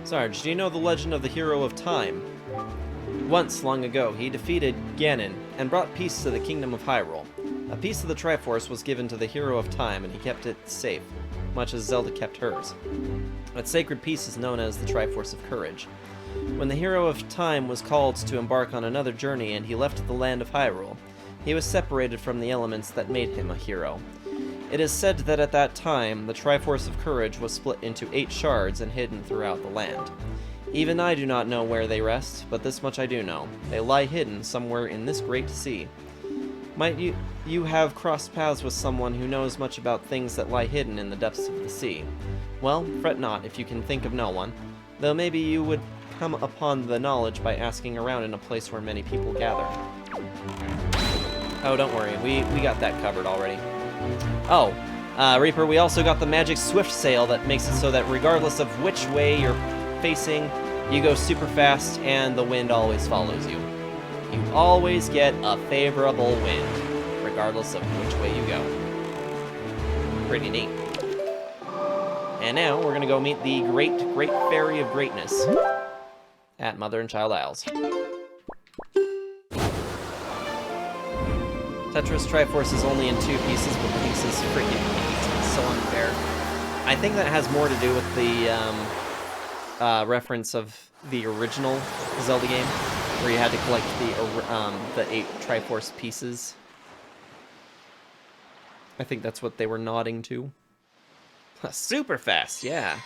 Sarge, do you know the legend of the Hero of Time? Once, long ago, he defeated Ganon and brought peace to the kingdom of Hyrule. A piece of the Triforce was given to the Hero of Time, and he kept it safe, much as Zelda kept hers. That sacred piece is known as the Triforce of Courage. When the Hero of Time was called to embark on another journey and he left the land of Hyrule, he was separated from the elements that made him a hero. It is said that at that time, the Triforce of Courage was split into 8 shards and hidden throughout the land. Even I do not know where they rest, but this much I do know. They lie hidden somewhere in this great sea. Might you have crossed paths with someone who knows much about things that lie hidden in the depths of the sea? Well, fret not if you can think of no one, though maybe you would come upon the knowledge by asking around in a place where many people gather. Oh, don't worry, we got that covered already. Oh, Reaper, we also got the magic swift sail that makes it so that regardless of which way you're facing, you go super fast and the wind always follows you. You always get a favorable wind, regardless of which way you go. Pretty neat. And now we're gonna go meet the Great Fairy of Greatness. at Mother and Child Isles. Tetris Triforce is only in 2 pieces, but the pieces freaking 8. It's so unfair. I think that has more to do with the reference of the original Zelda game, where you had to collect the 8 Triforce pieces. I think that's what they were nodding to. Super fast, yeah.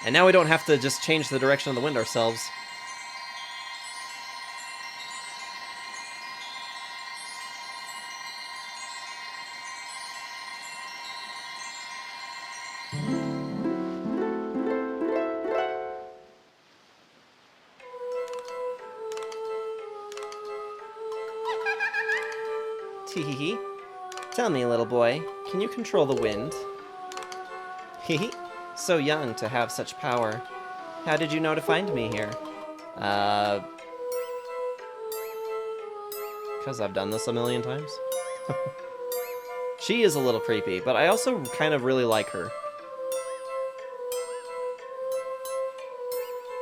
And now we don't have to just change the direction of the wind ourselves. Teehee. Tell me, little boy, can you control the wind? Hehe. So young to have such power. How did you know to find me here? Because I've done this a million times. She is a little creepy, but I also kind of really like her.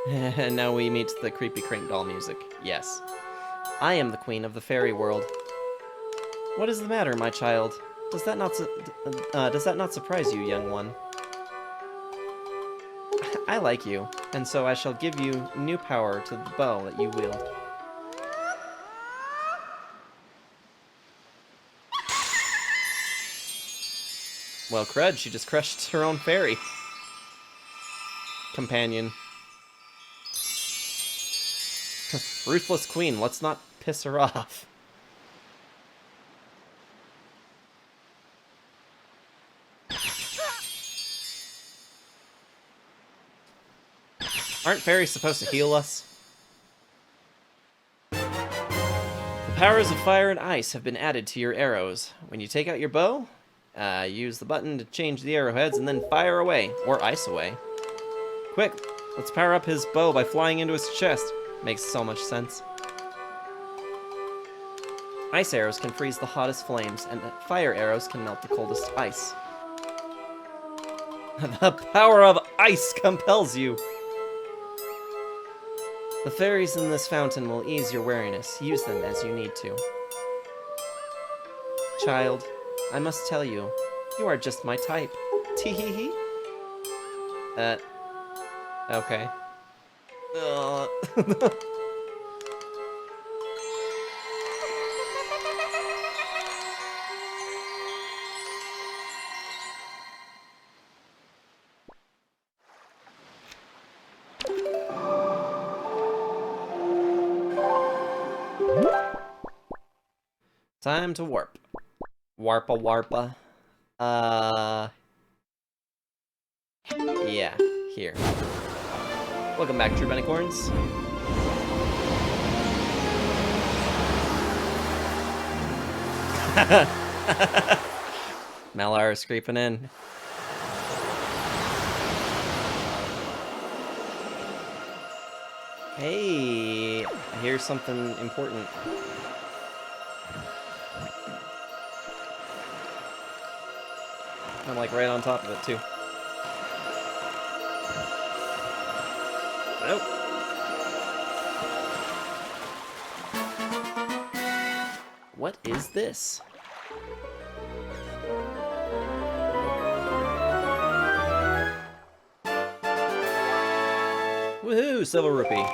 And now we meet the creepy crank doll music. Yes. I am the queen of the fairy world. What is the matter, my child? Does that not surprise you, young one? I like you, and so I shall give you new power to the bow that you wield. Well, crud, she just crushed her own fairy companion. Ruthless queen, let's not piss her off. Aren't fairies supposed to heal us? The powers of fire and ice have been added to your arrows. When you take out your bow, use the button to change the arrowheads and then fire away, or ice away. Quick, let's power up his bow by flying into his chest. Makes so much sense. Ice arrows can freeze the hottest flames, and fire arrows can melt the coldest ice. The power of ice compels you! The fairies in this fountain will ease your weariness. Use them as you need to. Child, I must tell you, you are just my type. Tee-hee-hee. Okay. Time to warp. Warpa warpa. Yeah, here. Welcome back, True Benicorns. Malar is creeping in. Hey, I hear something important. I'm like right on top of it too. Nope. What is this? Woohoo! Silver rupee.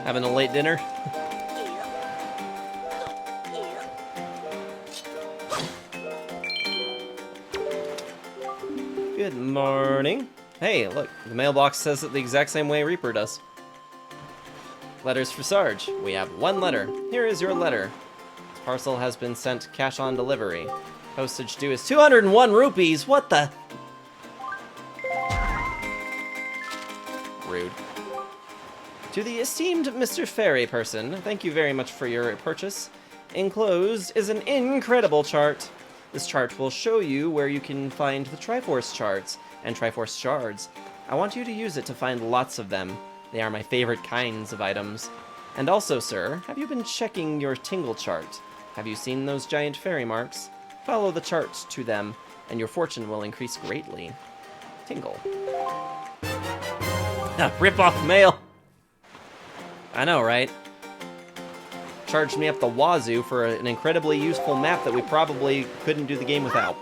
Having a late dinner? Good morning. Hey, look, the mailbox says it the exact same way Reaper does. Letters for Sarge. We have 1 letter. Here is your letter. This parcel has been sent cash on delivery. Postage due is 201 rupees. What the? Rude. To the esteemed Mr. Fairy Person, thank you very much for your purchase. Enclosed is an incredible chart. This chart will show you where you can find the Triforce charts and Triforce shards. I want you to use it to find lots of them. They are my favorite kinds of items. And also, sir, have you been checking your tingle chart? Have you seen those giant fairy marks? Follow the chart to them, and your fortune will increase greatly. Tingle. Rip-off mail! I know, right? Charged me up the wazoo for an incredibly useful map that we probably couldn't do the game without.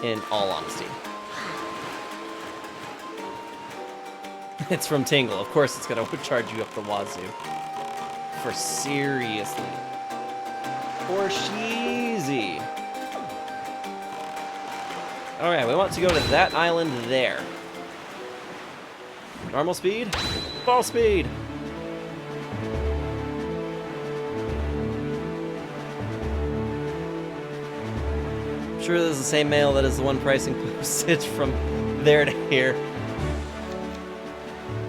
In all honesty. It's from Tingle. Of course it's gonna charge you up the wazoo. For seriously. For sheezy. Alright, we want to go to that island there. Normal speed? Ball speed! I'm sure this is the same mail that is the one pricing postage from there to here.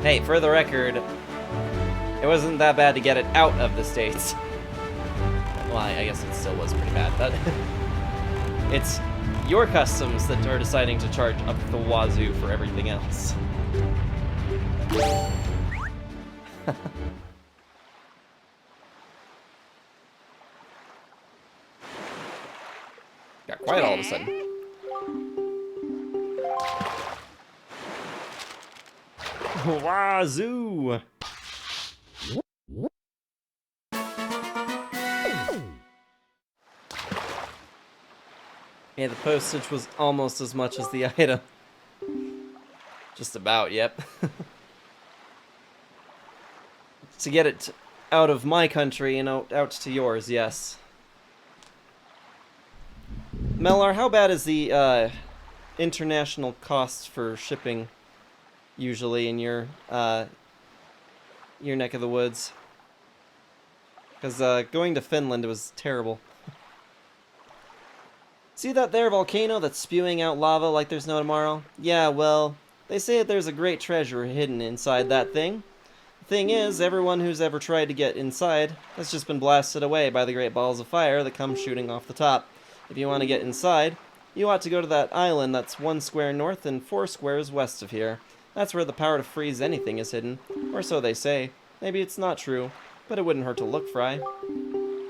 Hey, for the record, it wasn't that bad to get it out of the States. Well, I guess it still was pretty bad, but it's your customs that are deciding to charge up the wazoo for everything else. Got quiet all of a sudden. Wazoo! Yeah, the postage was almost as much as the item. Just about, yep. To get it out of my country and out to yours, yes. Mellar, how bad is the international costs for shipping usually in your neck of the woods? Because going to Finland was terrible. See that there volcano that's spewing out lava like there's no tomorrow? Yeah, well, they say that there's a great treasure hidden inside that thing. The thing is, everyone who's ever tried to get inside has just been blasted away by the great balls of fire that come shooting off the top. If you want to get inside, you ought to go to that island that's 1 square north and 4 squares west of here. That's where the power to freeze anything is hidden, or so they say. Maybe it's not true, but it wouldn't hurt to look, Fry.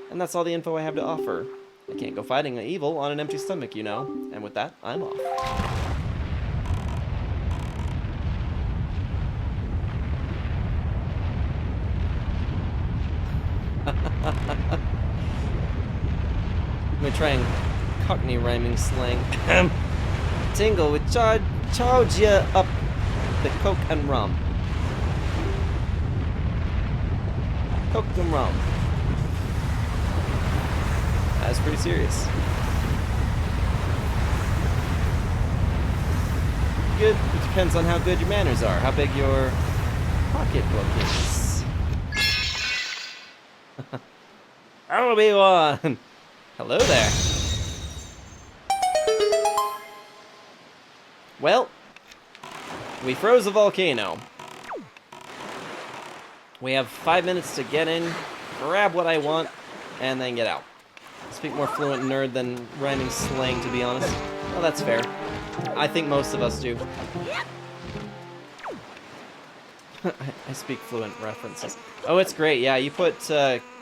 And that's all the info I have to offer. I can't go fighting evil on an empty stomach, you know. And with that, I'm off. Let me try and Cockney rhyming slang. Tingle would charge ya up the Coke and rum. Coke and rum. That's pretty serious. Good. It depends on how good your manners are, how big your pocketbook is. Obi-Wan! Hello there. Well, we froze a volcano. We have 5 minutes to get in, grab what I want, and then get out. Speak more fluent nerd than rhyming slang, to be honest. Well, that's fair. I think most of us do. I speak fluent references. Oh, it's great. Yeah, you put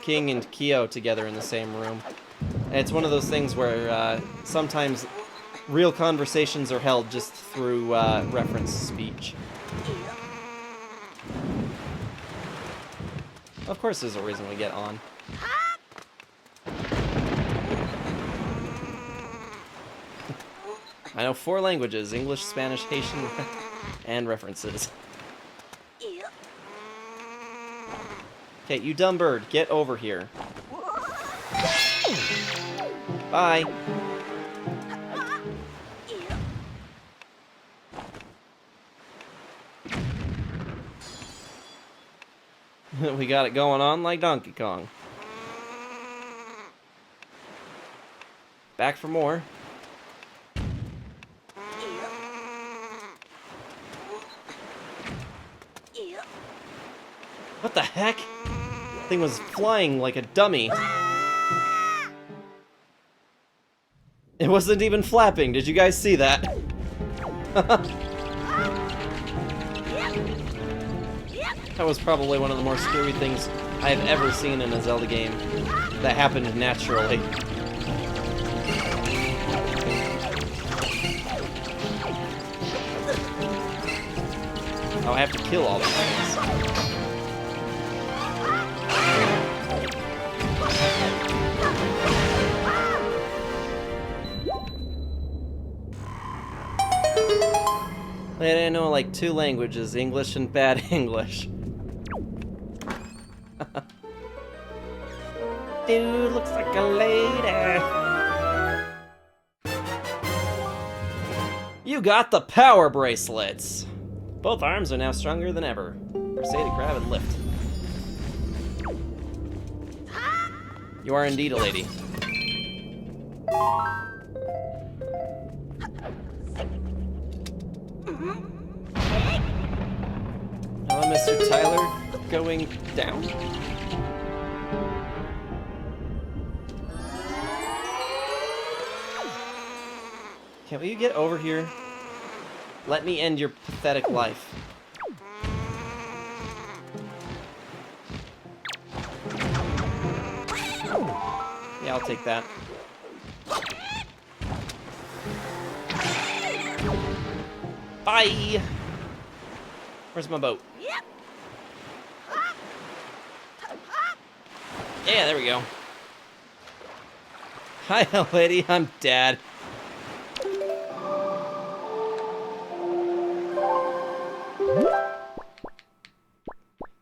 King and Kyo together in the same room. It's one of those things where sometimes real conversations are held just through reference speech. Of course there's a reason we get on. I know 4 languages: English, Spanish, Haitian, and references. Okay, you dumb bird, get over here. Bye. We got it going on like Donkey Kong. Back for more. What the heck? Thing was flying like a dummy. It wasn't even flapping. Did you guys see that? That was probably one of the more screwy things I have ever seen in a Zelda game that happened naturally. Oh, I have to kill all these things. I know like 2 languages, English and bad English. Dude looks like a lady. You got the power bracelets. Both arms are now stronger than ever. Press A to grab and lift. You are indeed a lady. Hello, Mr. Tyler. Going down. Can you get over here? Let me end your pathetic life. Yeah, I'll take that. Bye! Where's my boat? Yeah, there we go. Hi, lady. I'm Dad.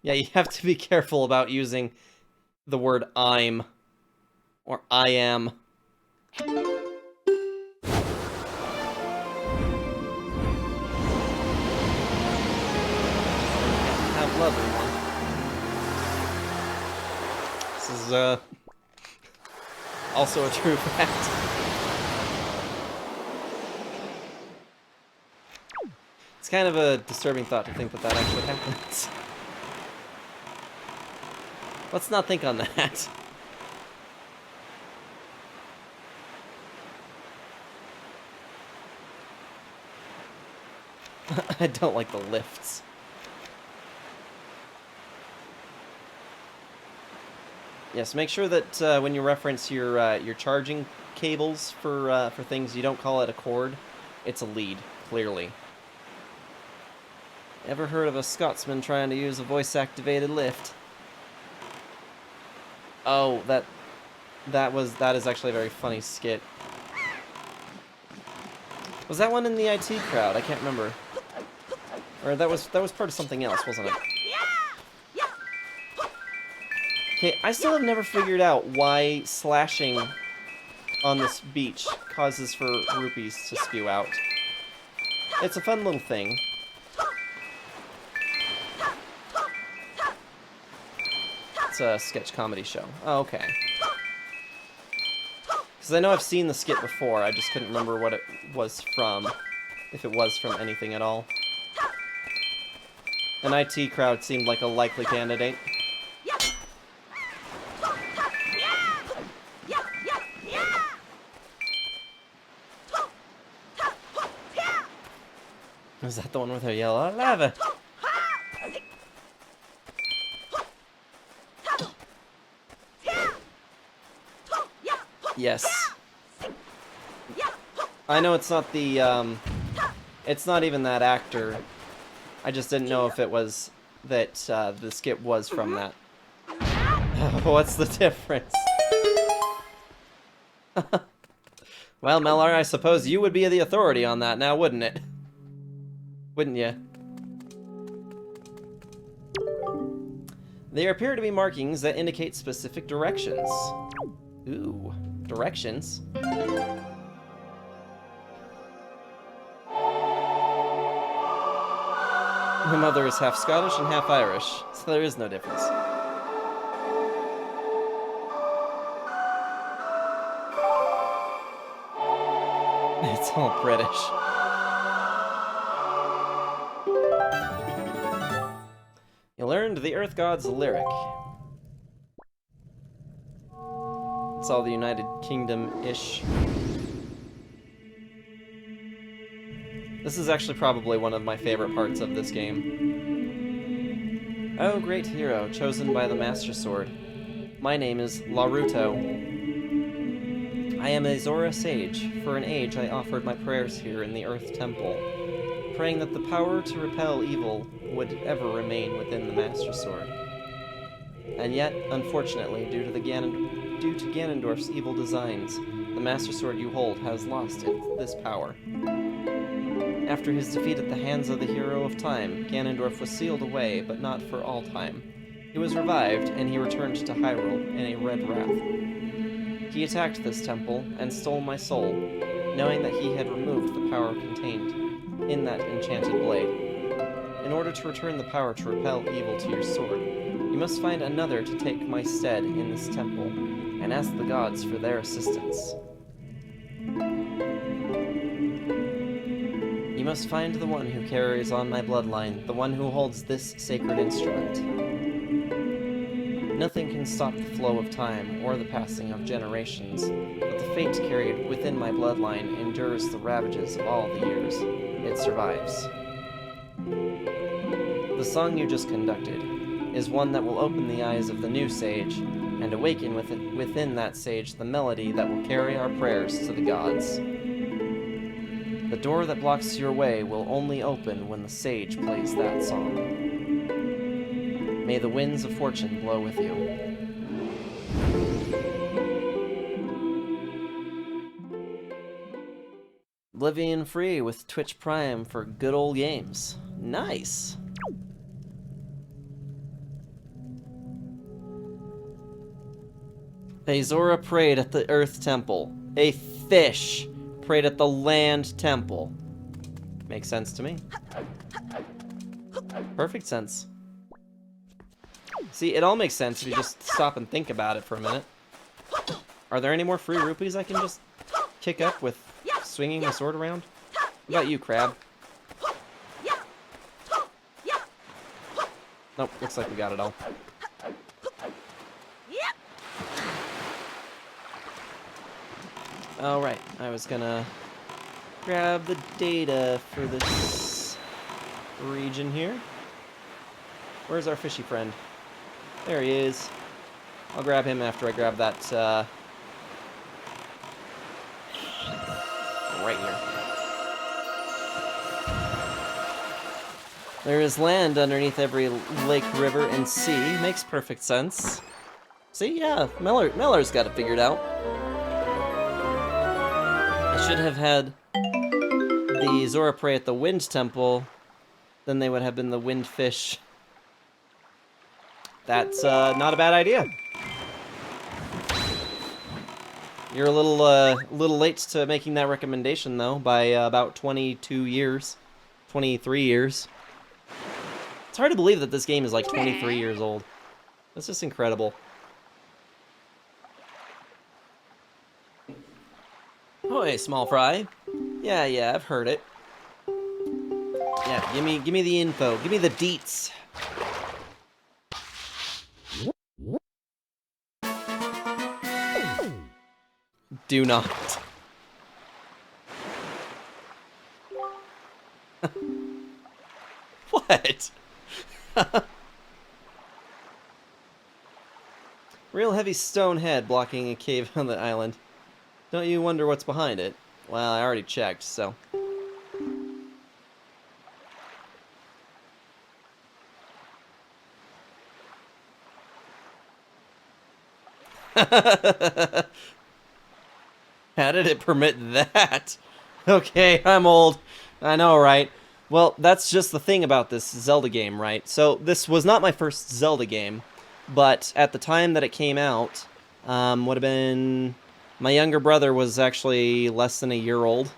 Yeah, you have to be careful about using the word I'm or I am. Have love anymore. This is also a true fact. It's kind of a disturbing thought to think that that actually happens. Let's not think on that. I don't like the lifts. Yes, make sure that when you reference your charging cables for things, you don't call it a cord. It's a lead, clearly. Ever heard of a Scotsman trying to use a voice-activated lift? Oh, that is actually a very funny skit. Was that one in the IT crowd? I can't remember. Or that was part of something else, wasn't it? Okay, I still have never figured out why slashing on this beach causes for rupees to spew out. It's a fun little thing. It's a sketch comedy show. Oh, okay. Because I know I've seen the skit before, I just couldn't remember what it was from. If it was from anything at all. An IT crowd seemed like a likely candidate. Is that the one with her yellow lava? Yes. I know it's not the, it's not even that actor. I just didn't know if it was that, the skit was from that. What's the difference? Well, Mellar, I suppose you would be the authority on that now, wouldn't it? Wouldn't you? There appear to be markings that indicate specific directions. Ooh, directions? My mother is half Scottish and half Irish, so there is no difference. It's all British. You learned the Earth God's lyric. It's all the United Kingdom-ish. This is actually probably one of my favorite parts of this game. O great hero, chosen by the Master Sword. My name is Laruto. I am a Zora sage. For an age I offered my prayers here in the Earth Temple, praying that the power to repel evil would ever remain within the Master Sword. And yet, unfortunately, due to Ganondorf's evil designs, the Master Sword you hold has lost this power. After his defeat at the hands of the Hero of Time, Ganondorf was sealed away, but not for all time. He was revived, and he returned to Hyrule in a red wrath. He attacked this temple and stole my soul, knowing that he had removed the power contained in that enchanted blade. In order to return the power to repel evil to your sword, you must find another to take my stead in this temple, and ask the gods for their assistance. You must find the one who carries on my bloodline, the one who holds this sacred instrument. Nothing can stop the flow of time or the passing of generations, but the fate carried within my bloodline endures the ravages of all the years. It survives. The song you just conducted is one that will open the eyes of the new sage, and awaken within that sage the melody that will carry our prayers to the gods. The door that blocks your way will only open when the sage plays that song. May the winds of fortune blow with you. Oblivion free with Twitch Prime for good old games. Nice! A Zora prayed at the Earth Temple. A fish prayed at the Land Temple. Makes sense to me. Perfect sense. See, it all makes sense if you just stop and think about it for a minute. Are there any more free rupees I can just kick up with swinging my sword around? What about you, Crab? Nope, looks like we got it all. Alright, I was gonna grab the data for this region here. Where's our fishy friend? There he is. I'll grab him after I grab that, right here. There is land underneath every lake, river, and sea. Makes perfect sense. See, yeah, Meller's got it figured out. I should have had the Zora pray at the Wind Temple, then they would have been the Wind Fish. That's not a bad idea. You're a little late to making that recommendation, though, by about 22 years. 23 years. It's hard to believe that this game is like 23 years old. That's just incredible. Oh, hey, small fry. Yeah, I've heard it. Yeah, give me the info. Give me the deets. Do not. What? Real heavy stone head blocking a cave on the island. Don't you wonder what's behind it? Well, I already checked, so. How did it permit that? Okay, I'm old. I know, right? Well, that's just the thing about this Zelda game, right? So, this was not my first Zelda game, but at the time that it came out, would have been... My younger brother was actually less than a year old,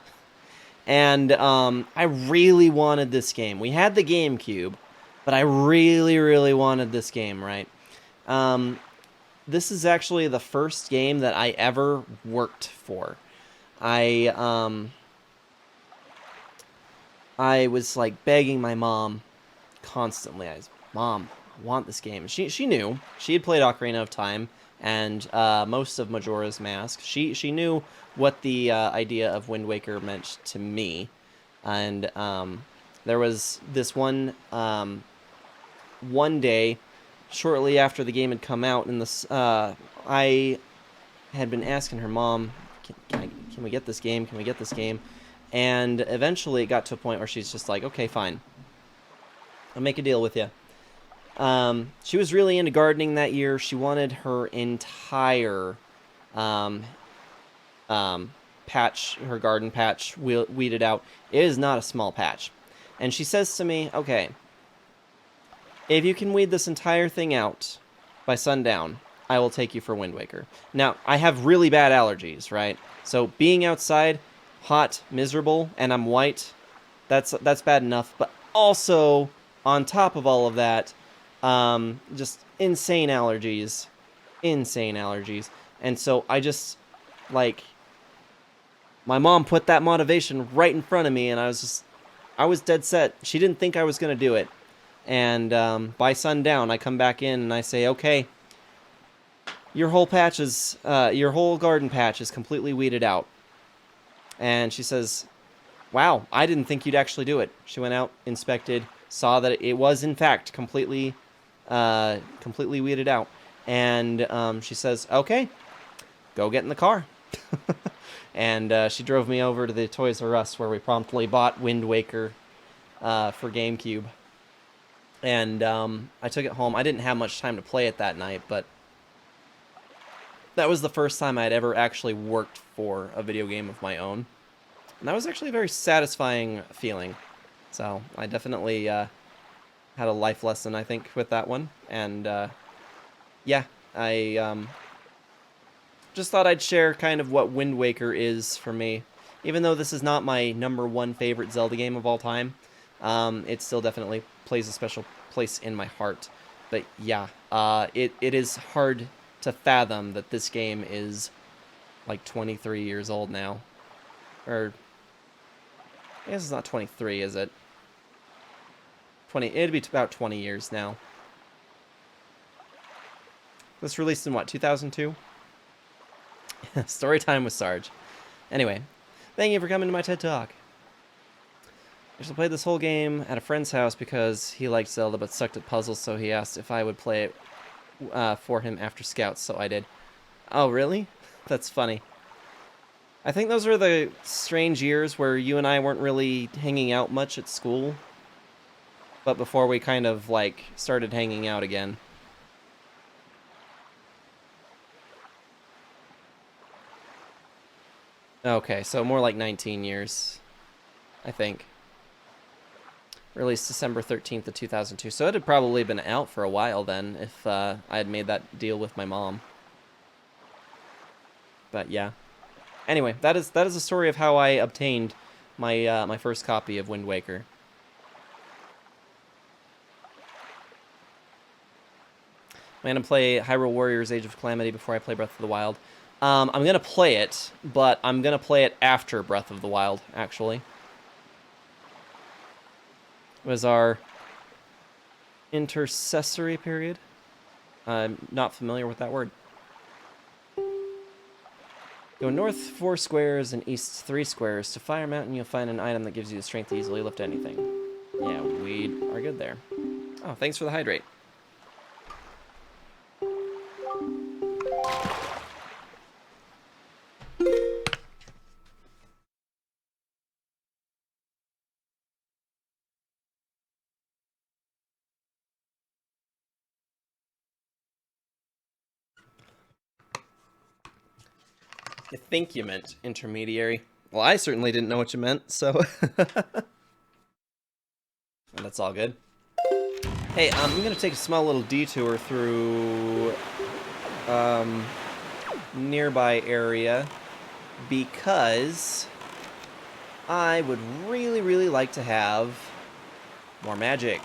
and I really wanted this game. We had the GameCube, but I really wanted this game, right? This is actually the first game that I ever worked for. I was like begging my mom constantly. I was, Mom, I want this game. She knew. She had played Ocarina of Time and most of Majora's Mask. She knew what the idea of Wind Waker meant to me. And there was this one one day, shortly after the game had come out, and I had been asking her, Mom, can we get this game? Can we get this game? And eventually it got to a point where she's just like, okay, fine. I'll make a deal with you. She was really into gardening that year. She wanted her entire patch, her garden patch, weeded out. It is not a small patch. And she says to me, okay, if you can weed this entire thing out by sundown, I will take you for Wind Waker. Now, I have really bad allergies, right? So being outside, hot, miserable, and I'm white, that's bad enough. But also, on top of all of that, just insane allergies. Insane allergies. And so I just, like, my mom put that motivation right in front of me, and I was dead set. She didn't think I was going to do it. And by sundown, I come back in and I say, okay, your whole garden patch is completely weeded out. And she says, wow, I didn't think you'd actually do it. She went out, inspected, saw that it was in fact completely weeded out. And she says, okay, go get in the car. And she drove me over to the Toys R Us, where we promptly bought Wind Waker for GameCube. And I took it home. I didn't have much time to play it that night, but that was the first time I'd ever actually worked for a video game of my own. And that was actually a very satisfying feeling. So I definitely had a life lesson, I think, with that one. And yeah, I just thought I'd share kind of what Wind Waker is for me. Even though this is not my #1 favorite Zelda game of all time, it still definitely plays a special place in my heart. But yeah, it is hard to fathom that this game is like 23 years old now. Or, I guess it's not 23, is it? It'd be about 20 years now. This released in what, 2002? Story time with Sarge. Anyway, thank you for coming to my TED Talk. I just played this whole game at a friend's house because he liked Zelda but sucked at puzzles, so he asked if I would play it for him after Scouts, so I did. Oh, really? That's funny. I think those were the strange years where you and I weren't really hanging out much at school, but before we kind of, like, started hanging out again. Okay, so more like 19 years, I think. Released December 13th of 2002, so it had probably been out for a while then, if I had made that deal with my mom. But yeah. Anyway, that is the story of how I obtained my my first copy of Wind Waker. I'm gonna play Hyrule Warriors: Age of Calamity before I play Breath of the Wild. I'm gonna play it, but I'm gonna play it after Breath of the Wild, actually. It was our intercessory period. I'm not familiar with that word. Go north 4 squares and east 3 squares. To Fire Mountain, you'll find an item that gives you the strength to easily lift anything. Yeah, we are good there. Oh, thanks for the hydrate. I think you meant intermediary. Well, I certainly didn't know what you meant, so... That's all good. Hey, I'm gonna take a small little detour through... nearby area, because I would really, really like to have more magic.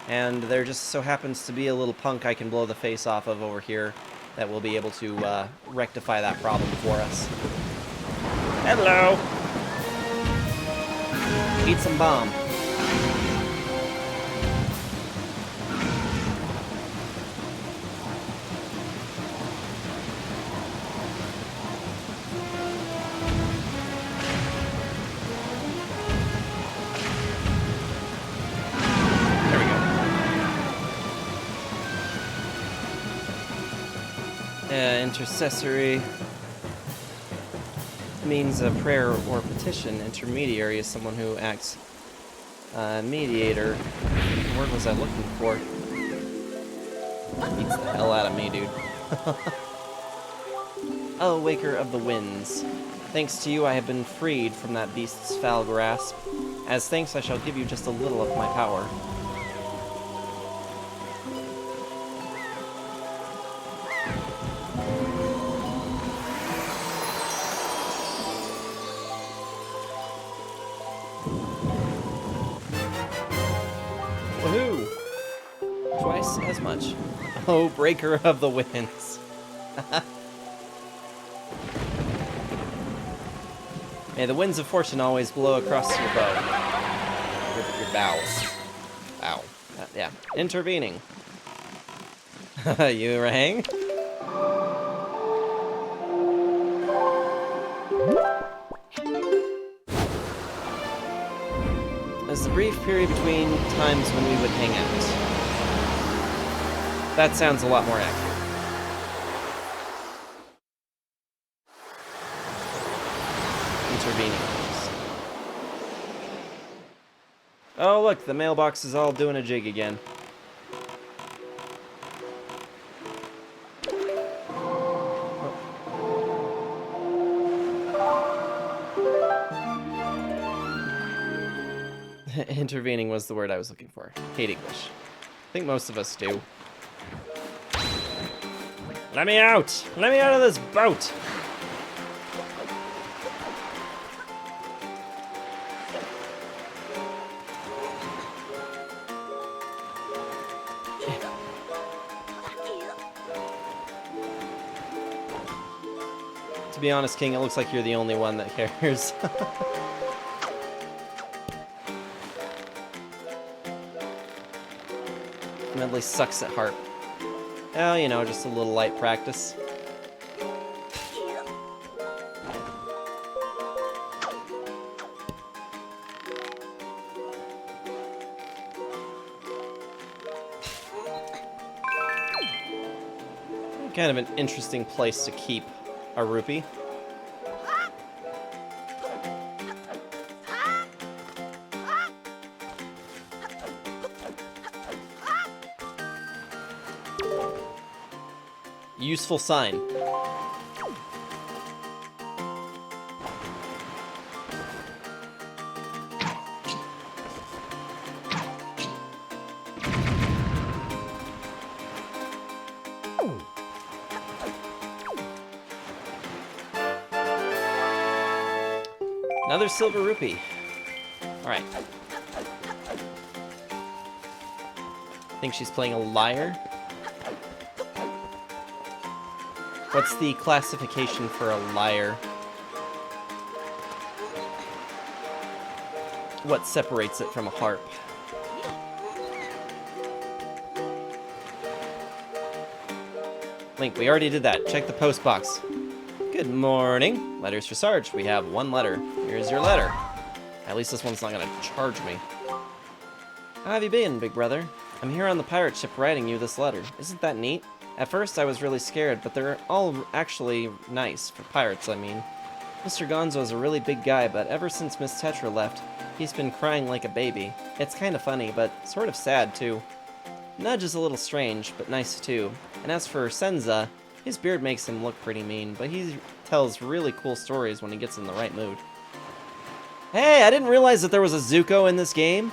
And there just so happens to be a little punk I can blow the face off of over here that will be able to rectify that problem for us. Hello! Eat some bomb. There we go. Intercessory means a prayer or petition. Intermediary is someone who acts mediator. What word was I looking for? Beats the hell out of me, dude. Oh, Waker of the Winds. Thanks to you, I have been freed from that beast's foul grasp. As thanks, I shall give you just a little of my power. Woohoo! Twice as much. Oh, Breaker of the Winds. May the winds of fortune always blow across your bow. Your bow. Bow. Yeah. Intervening. You rang? There's a brief period between times when we would hang out. That sounds a lot more accurate. Intervening. Oh, look, the mailbox is all doing a jig again. Intervening was the word I was looking for. Hate English. I think most of us do. Let me out! Let me out of this boat! To be honest, King, it looks like you're the only one that cares. Medley sucks at harp. Oh, you know, just a little light practice. Kind of an interesting place to keep a rupee. Useful sign. Another silver rupee. Alright. Think she's playing a liar? What's the classification for a liar? What separates it from a harp? Link, we already did that. Check the post box. Good morning. Letters for Sarge. We have one letter. Here's your letter. At least this one's not gonna charge me. How have you been, big brother? I'm here on the pirate ship writing you this letter. Isn't that neat? At first I was really scared, but they're all actually nice, for pirates I mean. Mr. Gonzo is a really big guy, but ever since Miss Tetra left, he's been crying like a baby. It's kinda funny, but sort of sad too. Nudge is a little strange, but nice too. And as for Senza, his beard makes him look pretty mean, but he tells really cool stories when he gets in the right mood. Hey, I didn't realize that there was a Zuko in this game!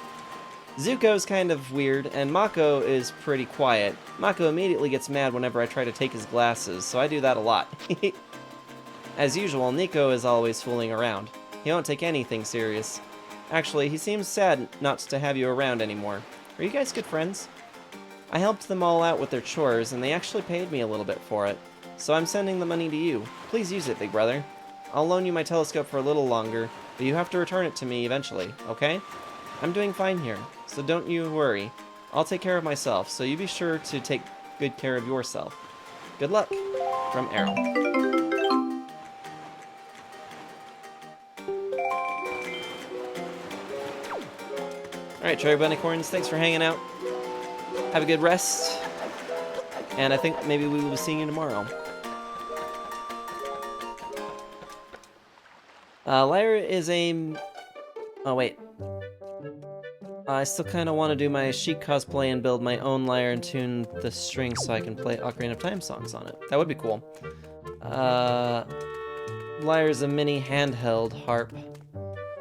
Zuko's kind of weird, and Mako is pretty quiet. Mako immediately gets mad whenever I try to take his glasses, so I do that a lot. As usual, Nico is always fooling around. He won't take anything serious. Actually, he seems sad not to have you around anymore. Are you guys good friends? I helped them all out with their chores, and they actually paid me a little bit for it. So I'm sending the money to you. Please use it, big brother. I'll loan you my telescope for a little longer, but you have to return it to me eventually, okay? I'm doing fine here, so don't you worry. I'll take care of myself, so you be sure to take good care of yourself. Good luck. From Errol. Alright, Cherry Bunnycorns, thanks for hanging out. Have a good rest. And I think maybe we will be seeing you tomorrow. Lyra is a... Oh, wait. I still kind of want to do my Sheik cosplay and build my own lyre and tune the strings so I can play Ocarina of Time songs on it. That would be cool. Lyre's a mini handheld harp.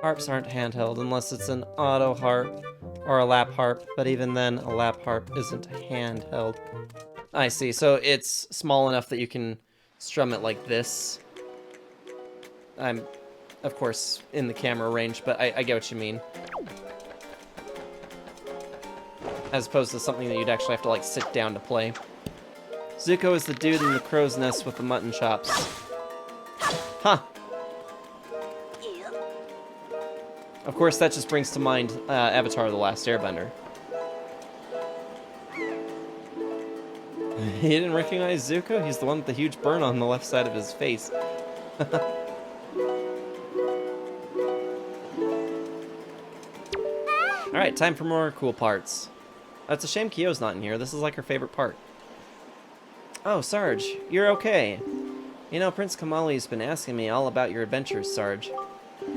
Harps aren't handheld unless it's an auto harp or a lap harp, but even then, a lap harp isn't handheld. I see, so it's small enough that you can strum it like this. I'm, of course, in the camera range, but I get what you mean. As opposed to something that you'd actually have to, like, sit down to play. Zuko is the dude in the crow's nest with the mutton chops. Huh. Of course, that just brings to mind Avatar: The Last Airbender. He didn't recognize Zuko? He's the one with the huge burn on the left side of his face. Alright, time for more cool parts. It's a shame Kyo's not in here. This is like her favorite part. Oh, Sarge, you're okay. You know, Prince Kamali's been asking me all about your adventures, Sarge.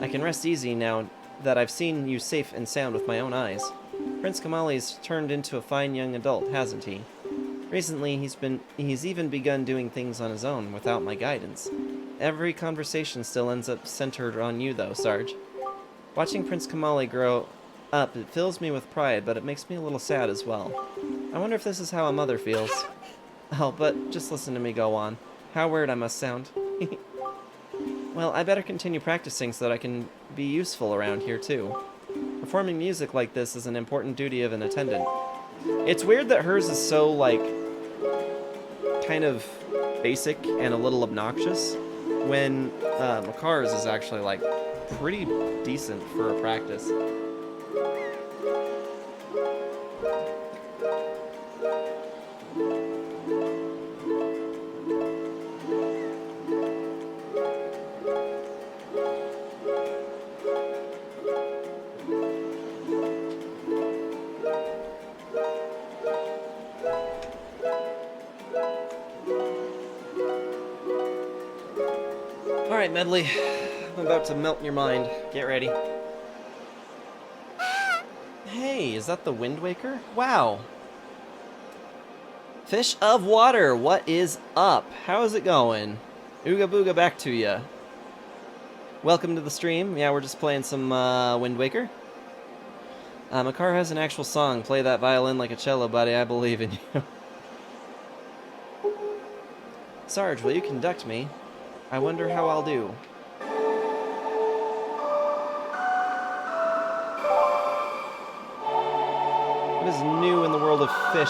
I can rest easy now that I've seen you safe and sound with my own eyes. Prince Kamali's turned into a fine young adult, hasn't he? Recently, he's even begun doing things on his own, without my guidance. Every conversation still ends up centered on you, though, Sarge. Watching Prince Kamali grow up, it fills me with pride, but it makes me a little sad as well. I wonder if this is how a mother feels. Oh, but just listen to me go on. How weird I must sound. Well, I better continue practicing so that I can be useful around here, too. Performing music like this is an important duty of an attendant. It's weird that hers is so, like, kind of basic and a little obnoxious, when Makar's is actually, like, pretty decent for a practice. Alright, Medley. I'm about to melt in your mind. Get ready. Hey, is that the Wind Waker? Wow. Fish of water, what is up? How is it going? Ooga booga back to ya. Welcome to the stream. Yeah, we're just playing some Wind Waker. Makar has an actual song. Play that violin like a cello, buddy. I believe in you. Sarge, will you conduct me? I wonder how I'll do. What is new in the world of fish?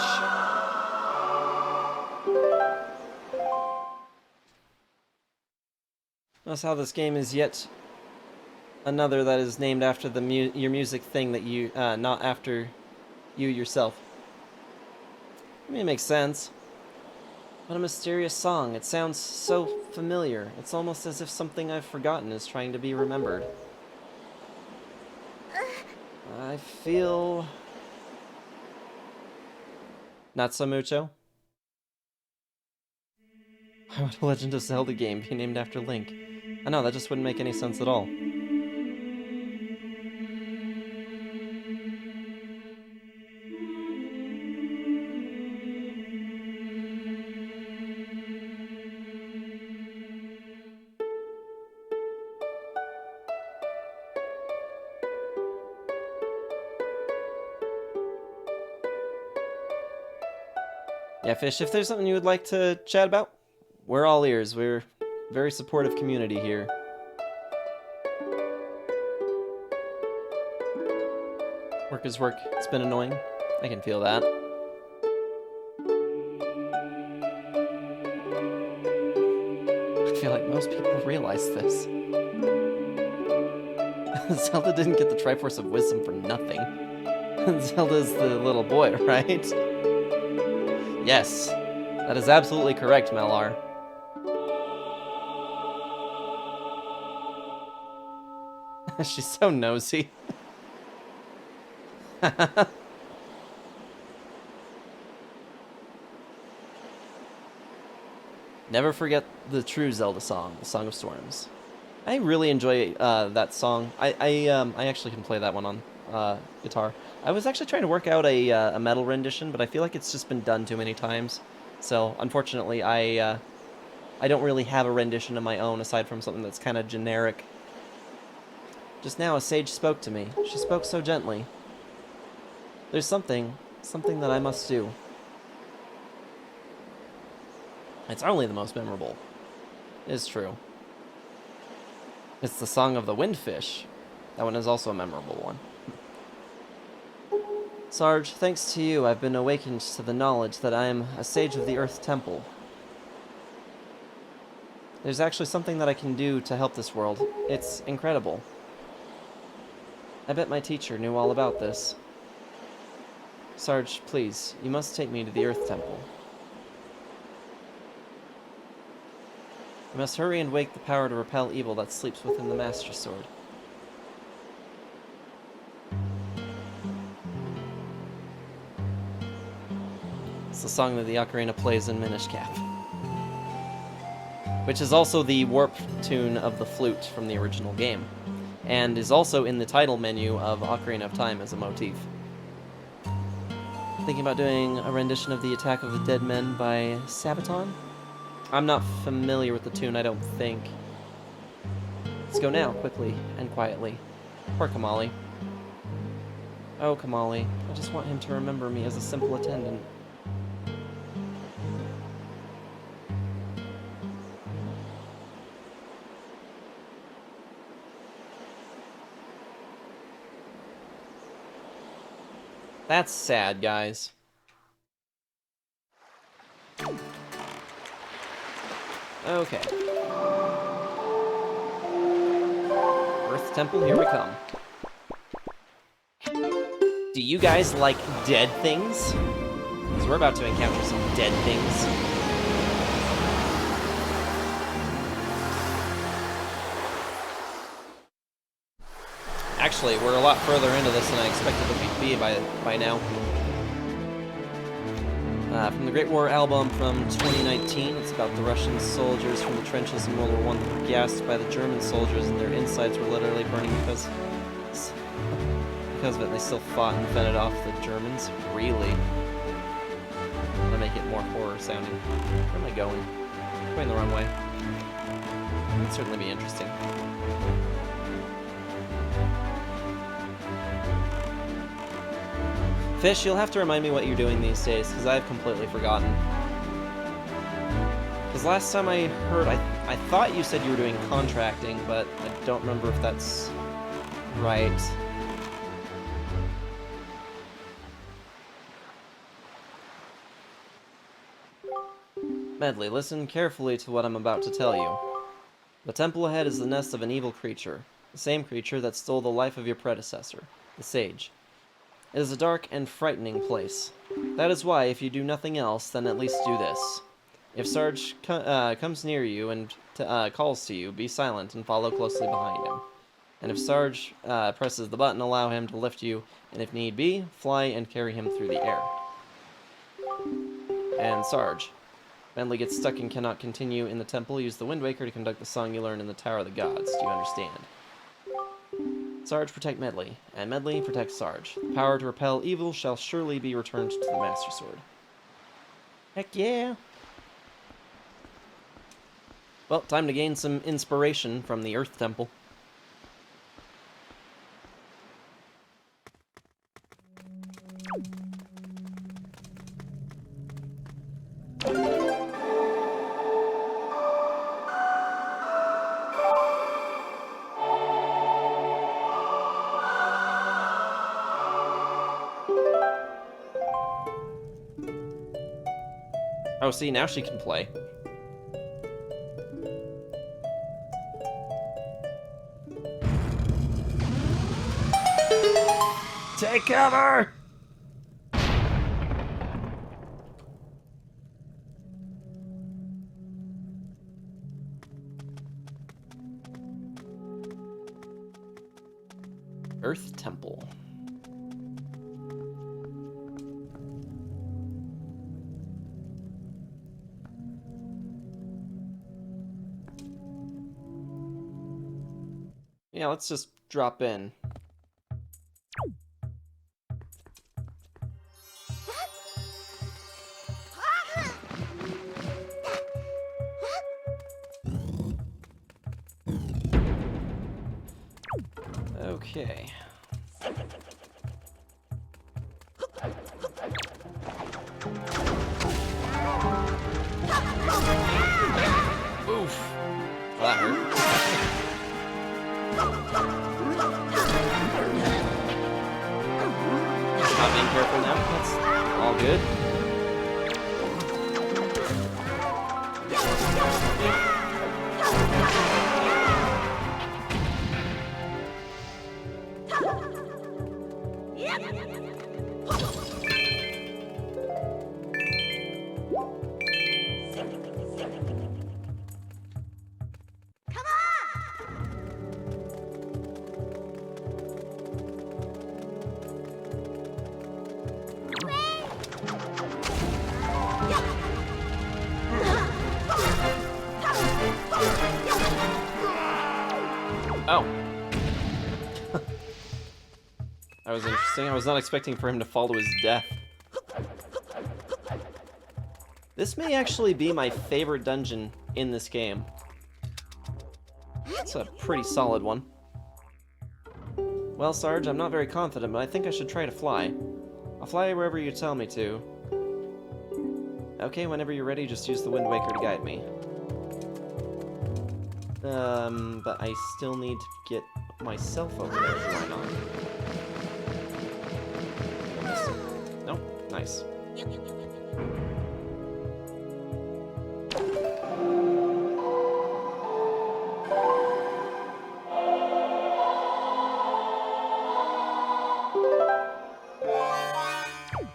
Notice how this game is yet another that is named after the your music thing that you, not after you yourself. I mean, it makes sense. What a mysterious song. It sounds so familiar. It's almost as if something I've forgotten is trying to be remembered. I feel... Not so mucho? Why would a Legend of Zelda game be named after Link? I know, that just wouldn't make any sense at all. Yeah, Fish, if there's something you would like to chat about, we're all ears. We're a very supportive community here. Work is work. It's been annoying. I can feel that. I feel like most people realize this. Zelda didn't get the Triforce of Wisdom for nothing. Zelda's the little boy, right? Yes, that is absolutely correct, Malar. She's so nosy. Never forget the true Zelda song, the Song of Storms. I really enjoy that song. I actually can play that one on guitar. I was actually trying to work out a metal rendition, but I feel like it's just been done too many times. So unfortunately, I don't really have a rendition of my own aside from something that's kind of generic. Just now, a sage spoke to me. She spoke so gently. There's something that I must do. It's only the most memorable. It is true. It's the Song of the Windfish. That one is also a memorable one. Sarge, thanks to you, I've been awakened to the knowledge that I am a sage of the Earth Temple. There's actually something that I can do to help this world. It's incredible. I bet my teacher knew all about this. Sarge, please, you must take me to the Earth Temple. I must hurry and wake the power to repel evil that sleeps within the Master Sword. It's the song that the ocarina plays in Minish Cap, which is also the warp tune of the flute from the original game, and is also in the title menu of Ocarina of Time as a motif. Thinking about doing a rendition of the Attack of the Dead Men by Sabaton? I'm not familiar with the tune, I don't think. Let's go now, quickly and quietly. Poor Kamali. Oh, Kamali, I just want him to remember me as a simple attendant. That's sad, guys. Okay. Earth Temple, here we come. Do you guys like dead things? Because we're about to encounter some dead things. Actually, we're a lot further into this than I expected to be by now. From the Great War album from 2019, it's about the Russian soldiers from the trenches in World War I that were gassed by the German soldiers and their insides were literally burning because of it. They still fought and fended off the Germans. Really? I'm gonna make it more horror sounding. Where am I going? Going the wrong way. That'd certainly be interesting. Fish, you'll have to remind me what you're doing these days, because I've completely forgotten. Because last time I heard, I thought you said you were doing contracting, but I don't remember if that's right. Medley, listen carefully to what I'm about to tell you. The temple ahead is the nest of an evil creature, the same creature that stole the life of your predecessor, the sage. It is a dark and frightening place. That is why, if you do nothing else, then at least do this. If Sarge comes near you and calls to you, be silent and follow closely behind him. And if Sarge presses the button, allow him to lift you, and if need be, fly and carry him through the air. And Sarge. Medley gets stuck and cannot continue in the temple. Use the Wind Waker to conduct the song you learn in the Tower of the Gods. Do you understand? Sarge, protect Medley, and Medley, protect Sarge. The power to repel evil shall surely be returned to the Master Sword. Heck yeah! Well, time to gain some inspiration from the Earth Temple. Oh, see, now she can play. Take cover! Earth Temple. Yeah, let's just drop in. Okay. Oof. Well, that hurt. Not being careful now. That's all good. Oh. That was interesting. I was not expecting for him to fall to his death. This may actually be my favorite dungeon in this game. It's a pretty solid one. Well, Sarge, I'm not very confident, but I think I should try to fly. I'll fly wherever you tell me to. Okay, whenever you're ready, just use the Wind Waker to guide me. But I still need to get myself over there, do I not? No? Nice.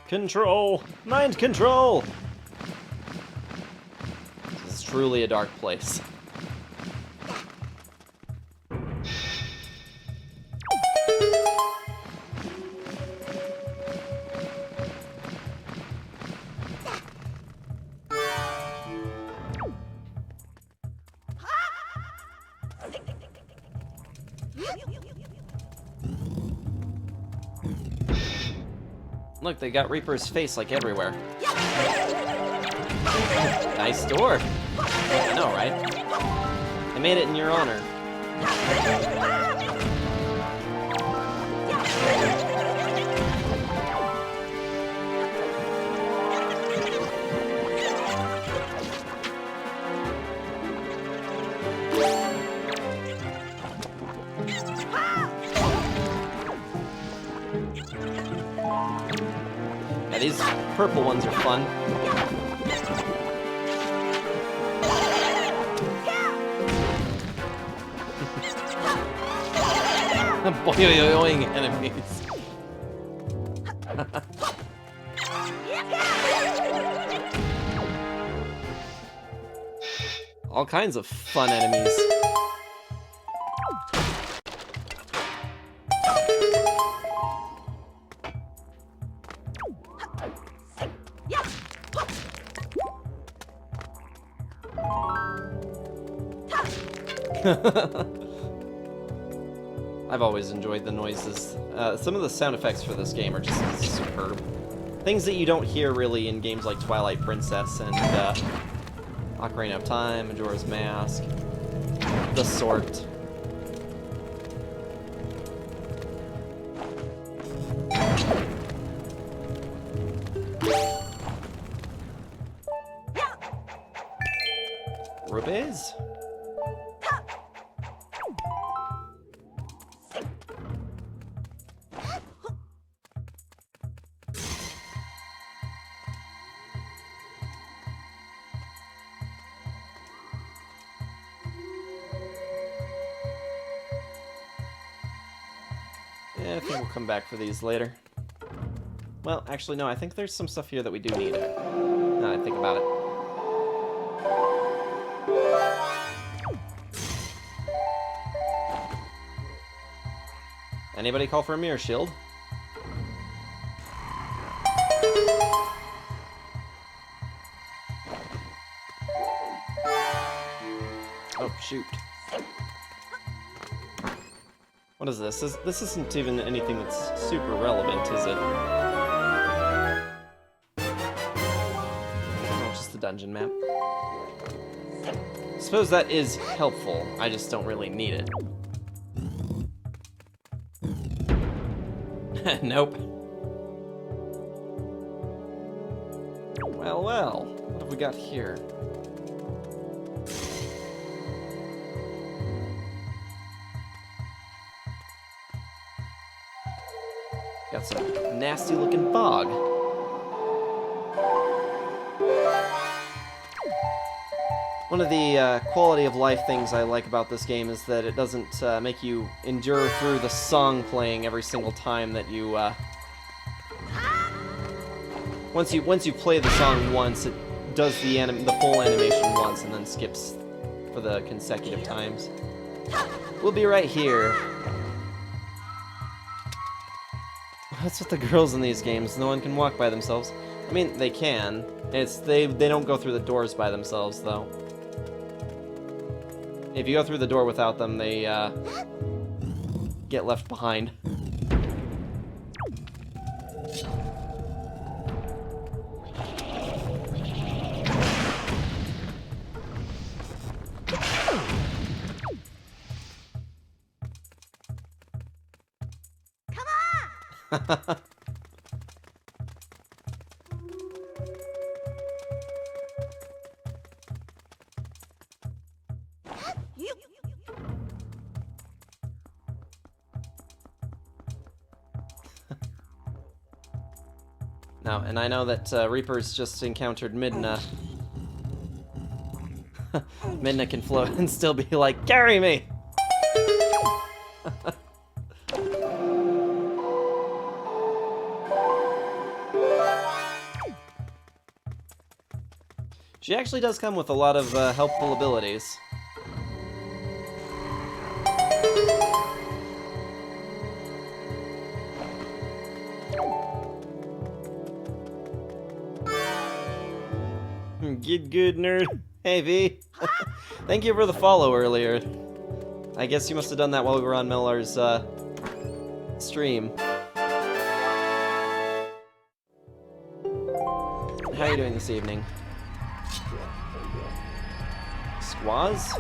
Control! Mind control! This is truly a dark place. Look, they got Reaper's face, like, everywhere. Nice door. I know, right? I made it in your honor. Yeah, these purple ones are fun. Boing enemies. All kinds of fun enemies. I've always enjoyed the noises. Some of the sound effects for this game are just superb. Things that you don't hear really in games like Twilight Princess and Ocarina of Time, Majora's Mask, the sort. Rubies? Yeah, I think we'll come back for these later. Well, actually, no, I think there's some stuff here that we do need. Now that I think about it. Anybody call for a mirror shield? Oh, shoot. What is this? This isn't even anything that's super relevant, is it? Oh, just the dungeon map. Suppose that is helpful. I just don't really need it. Nope. Well, well. What have we got here? Got some nasty looking bog. One of the quality of life things I like about this game is that it doesn't make you endure through the song playing every single time that you once you play the song once, it does the full animation once and then skips for the consecutive times. We'll be right here. That's what the girls in these games. No one can walk by themselves. I mean, they can. They don't go through the doors by themselves, though. If you go through the door without them, they get left behind. Now, and I know that Reaper's just encountered Midna. Midna can float and still be like, carry me! She actually does come with a lot of helpful abilities. Get good, nerd. Hey, V. Thank you for the follow earlier. I guess you must have done that while we were on Mellar's stream. How are you doing this evening? Squaws?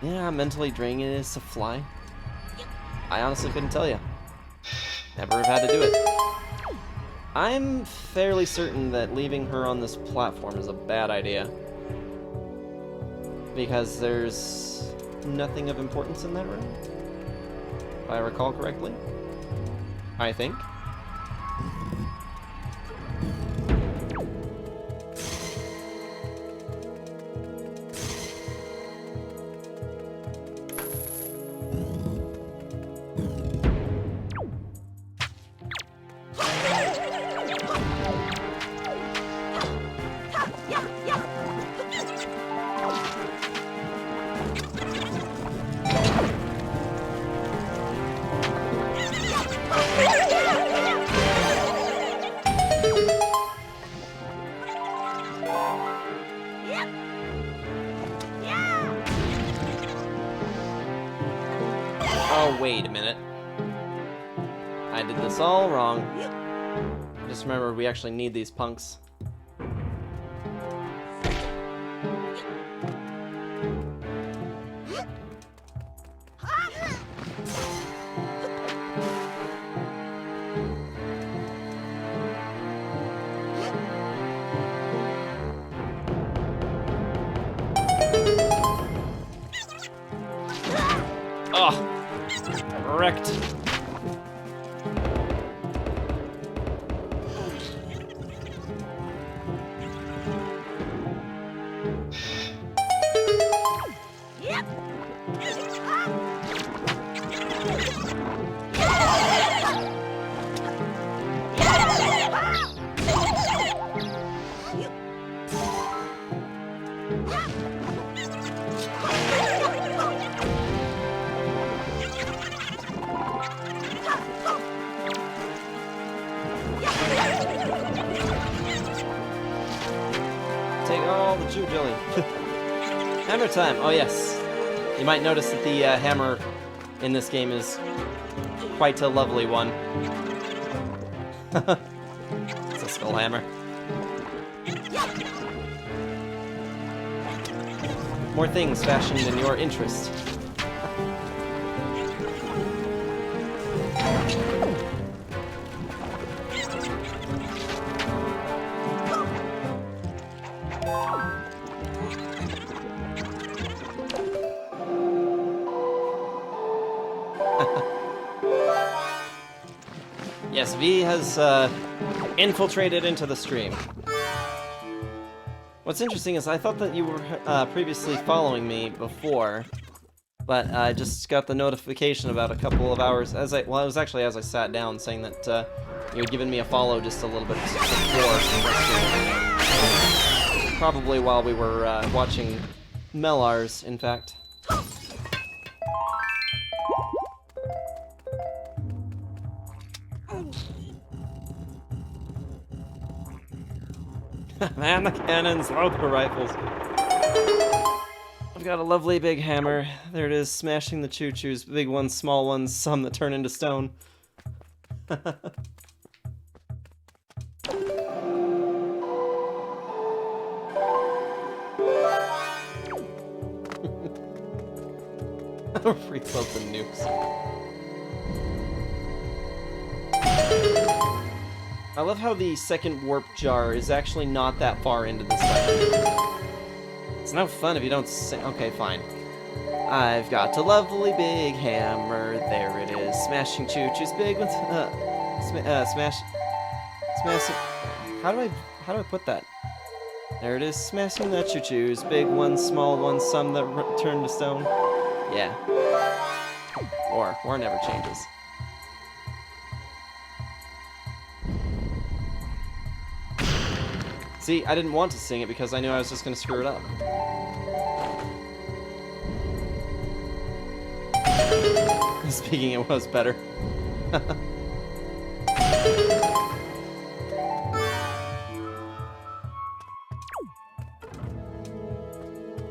You know how mentally draining it is to fly? I honestly couldn't tell you. Never have had to do it. I'm fairly certain that leaving her on this platform is a bad idea. Because there's nothing of importance in that room. If I recall correctly. I think. Oh, wait a minute. I did this all wrong. Just remember, we actually need these punks. Oh! Wrecked. Hammer time! Oh yes. You might notice that the hammer in this game is quite a lovely one. It's a skull hammer. More things fashioned in your interest. Yes, V has infiltrated into the stream. What's interesting is I thought that you were previously following me before, but I just got the notification about a couple of hours it was actually as I sat down saying that you had given me a follow just a little bit before. Probably while we were watching Melars, in fact. Man, the cannons, load the rifles. I've got a lovely big hammer. There it is, smashing the choo-choos. Big ones, small ones, some that turn into stone. Free float the nukes. I love how the second warp jar is actually not that far into this dungeon. It's no fun if you don't sing. Okay, fine. I've got a lovely big hammer. There it is. Smashing choo-choos. Big ones. Smash. How do I put that? There it is. Smashing the choo-choos. Big ones, small ones, some that turn to stone. Yeah. War never changes. See, I didn't want to sing it because I knew I was just going to screw it up. Speaking, it was better.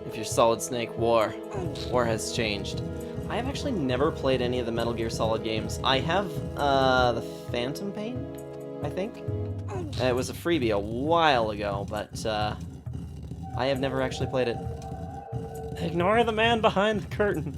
If you're Solid Snake, War has changed. I have actually never played any of the Metal Gear Solid games. I have the Phantom Pain, I think. It was a freebie a while ago, but I have never actually played it. Ignore the man behind the curtain.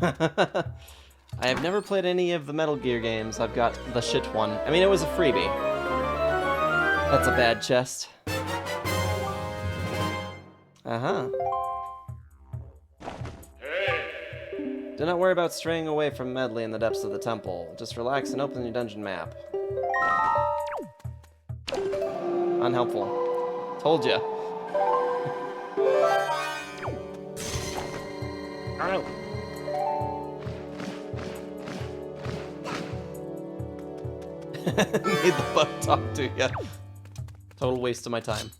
I have never played any of the Metal Gear games. I've got the shit one. I mean, it was a freebie. That's a bad chest. Uh-huh. Do not worry about straying away from Medley in the depths of the temple. Just relax and open your dungeon map. Unhelpful. Told ya. Ow. Made the bug talk to ya. Total waste of my time.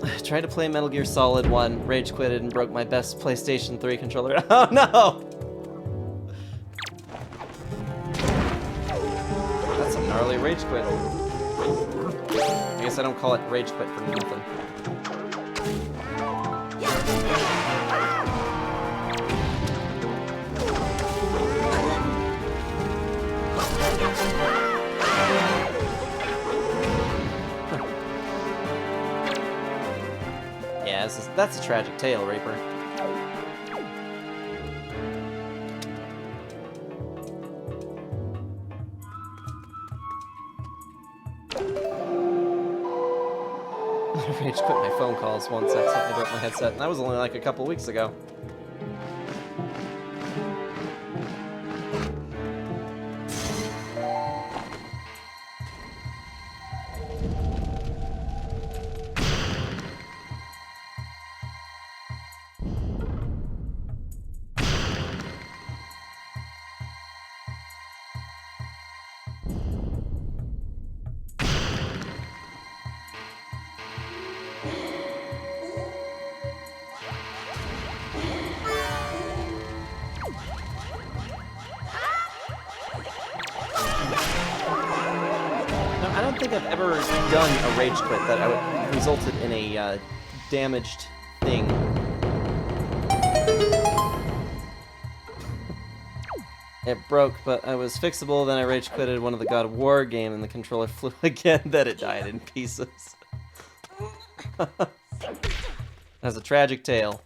I tried to play Metal Gear Solid 1, rage quitted, and broke my best PlayStation 3 controller. Oh no! That's a gnarly rage quit. I guess I don't call it rage quit for nothing. Yeah, that's a tragic tale, Reaper. I rage quit my phone calls once, accidentally broke my headset, and that was only like a couple weeks ago. think I've ever done a rage quit that resulted in a damaged thing. It broke, but I was fixable, then I rage quitted one of the God of War game and the controller flew again, then it died in pieces. That's a tragic tale.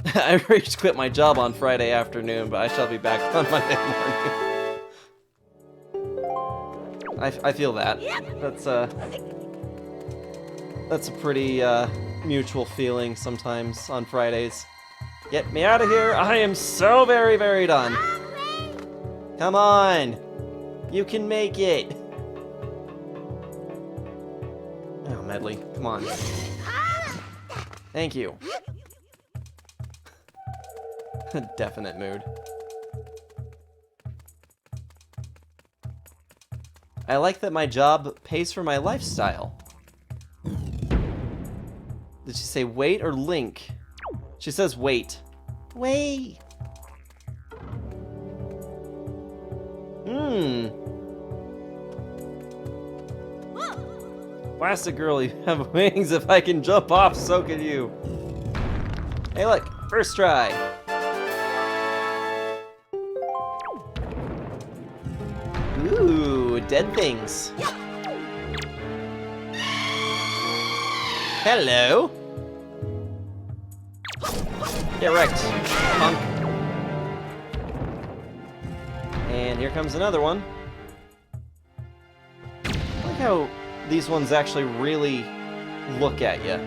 I rage quit my job on Friday afternoon, but I shall be back on Monday morning. I feel that. That's a pretty mutual feeling sometimes on Fridays. Get me out of here! I am so very, very done. Come on! You can make it! Oh, Medley, come on. Thank you. Definite mood. I like that my job pays for my lifestyle. Did she say wait or link? She says wait. Wait! Plastic girl, you have wings. If I can jump off, so can you. Hey look, first try. Ooh, dead things. Hello. Get wrecked, punk. And here comes another one. I like how these ones actually really look at you.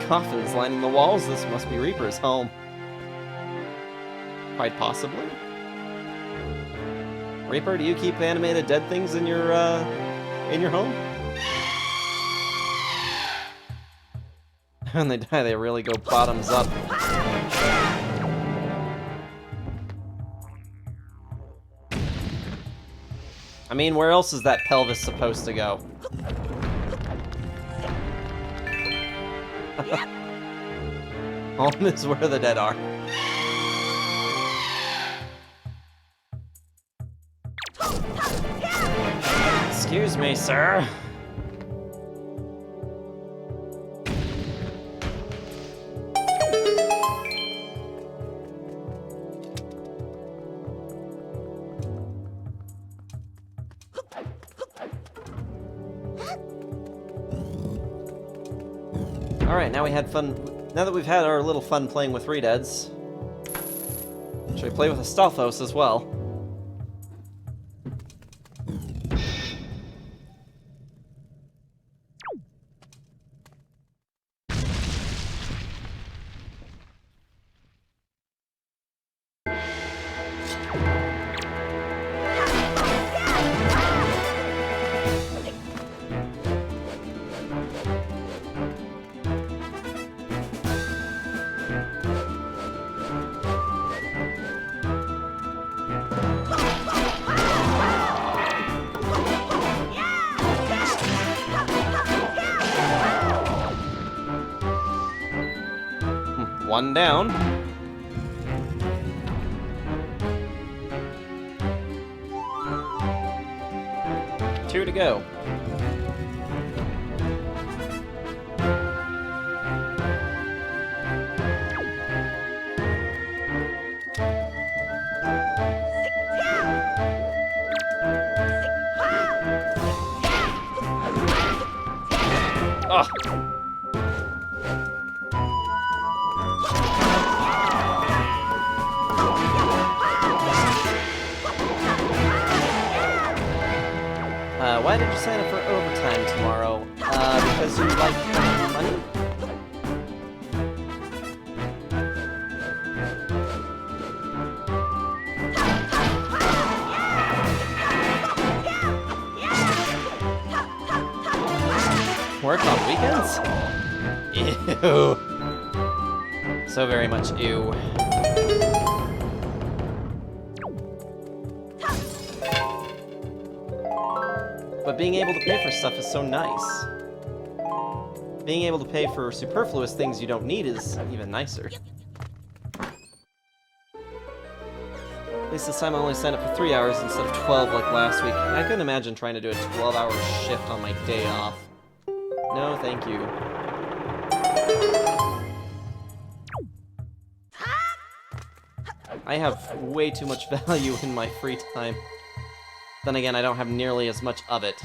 Coffins lining the walls. This must be Reaper's home. Quite possibly. Reaper, do you keep animated dead things in your home? When they die, they really go bottoms up. I mean, where else is that pelvis supposed to go? Home is where the dead are. Excuse me, sir. Alright, now we had fun. Now that we've had our little fun playing with Redeads, should we play with a Stalfos as well? One down. Two to go. Oh. Why did you sign up for overtime tomorrow? Because you like money? Work on weekends? Ew. So very much ew. But being able to pay for stuff is so nice. Being able to pay for superfluous things you don't need is even nicer. least this time I only signed up for 3 hours instead of 12 like last week. I couldn't imagine trying to do a 12-hour shift on my day off. No, thank you. I have way too much value in my free time. Then again, I don't have nearly as much of it.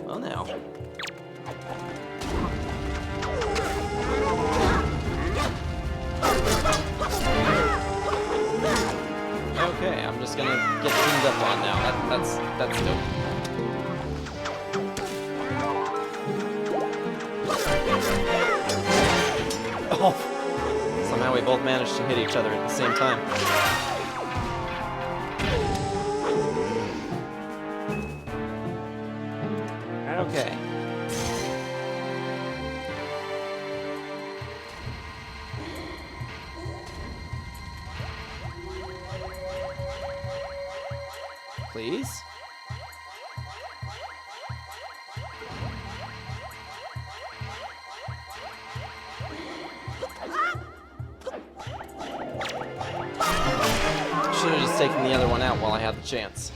Well, now. Okay, I'm just gonna get teamed up on now. That's dope. Oh! Somehow we both managed to hit each other at the same time. Okay. Please? Should have just taken the other one out while I had the chance.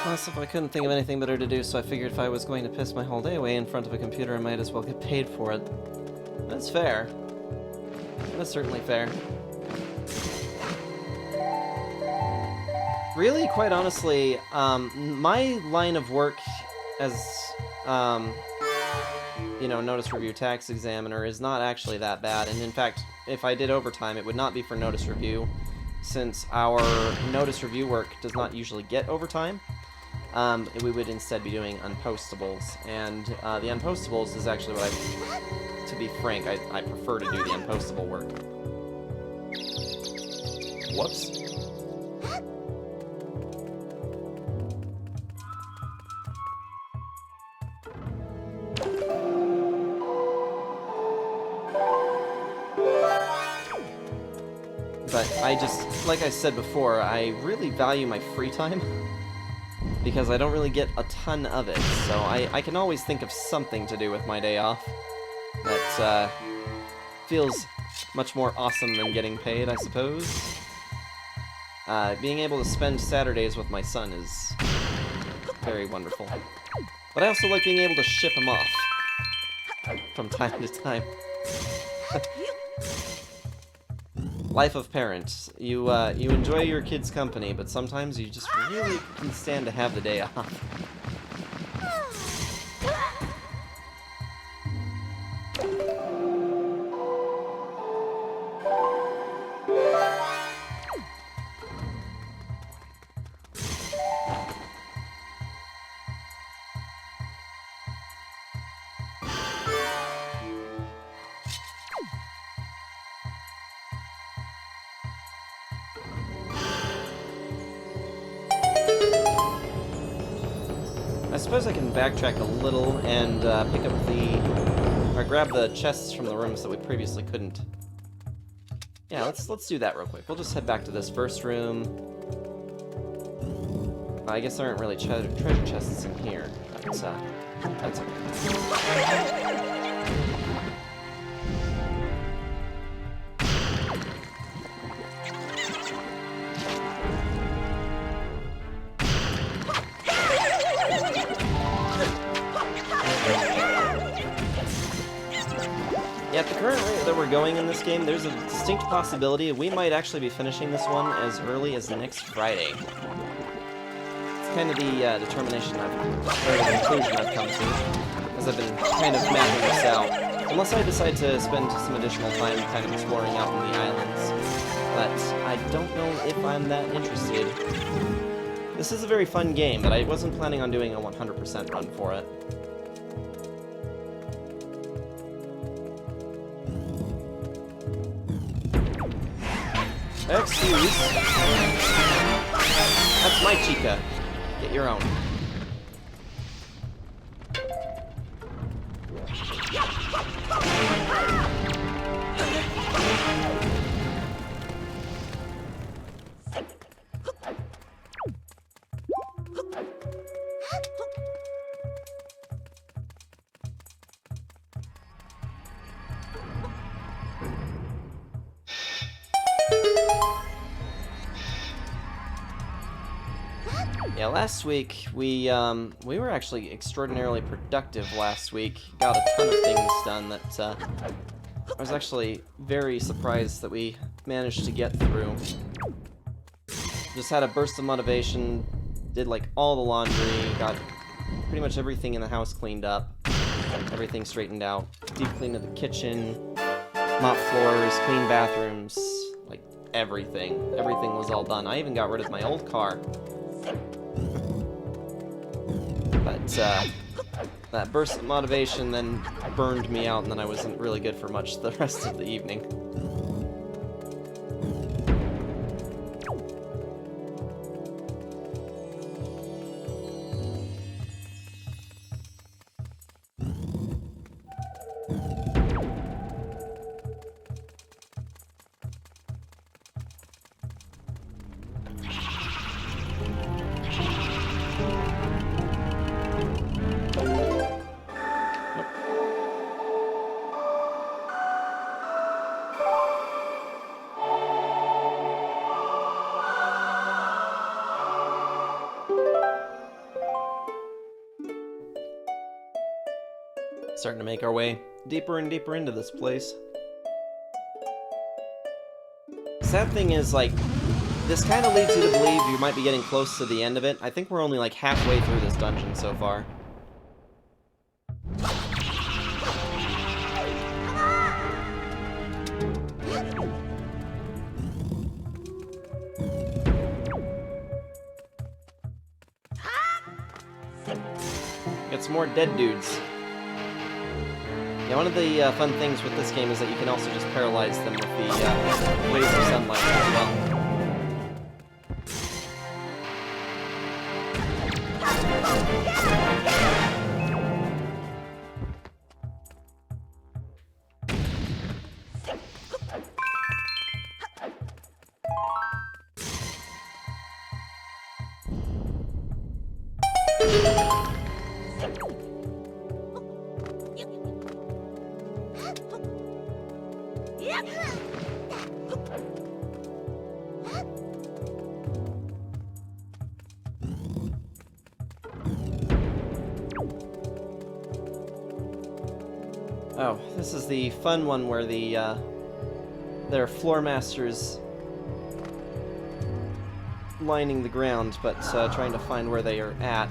Plus, if I couldn't think of anything better to do, so I figured if I was going to piss my whole day away in front of a computer, I might as well get paid for it. That's fair. That's certainly fair. Really, quite honestly, my line of work as, you know, notice review tax examiner is not actually that bad, and in fact, if I did overtime, it would not be for notice review, since our notice review work does not usually get overtime. We would instead be doing unpostables, and the unpostables is actually what to be frank, I prefer to do the unpostable work. Whoops. But I just, like I said before, I really value my free time because I don't really get a ton of it, so I can always think of something to do with my day off that feels much more awesome than getting paid, I suppose. Being able to spend Saturdays with my son is very wonderful. But I also like being able to ship him off from time to time. Life of parents. You enjoy your kids' company, but sometimes you just really can stand to have the day off. I suppose I can backtrack a little and pick up or grab the chests from the rooms that we previously couldn't. Yeah, let's do that real quick. We'll just head back to this first room. I guess there aren't really treasure chests in here, but that's okay. At the current rate that we're going in this game, there's a distinct possibility we might actually be finishing this one as early as next Friday. It's kind of the determination or the conclusion I've come to, as I've been kind of mapping this out. Unless I decide to spend some additional time kind of exploring out in the islands. But I don't know if I'm that interested. This is a very fun game, but I wasn't planning on doing a 100% run for it. Excuse. That's my Chica. Get your own. Yeah, last week we were actually extraordinarily productive last week. Got a ton of things done that I was actually very surprised that we managed to get through. Just had a burst of motivation, did like all the laundry, got pretty much everything in the house cleaned up, everything straightened out, deep cleaned the kitchen, mop floors, clean bathrooms, like everything. Everything was all done. I even got rid of my old car. But that burst of motivation then burned me out, and then I wasn't really good for much the rest of the evening. Starting to make our way deeper and deeper into this place. Sad thing is, like, this kind of leads you to believe you might be getting close to the end of it. I think we're only like halfway through this dungeon so far. Get some more dead dudes. Yeah, one of the fun things with this game is that you can also just paralyze them with the laser sunlight as well. Oh, this is the fun one where there are floor masters lining the ground, but trying to find where they are at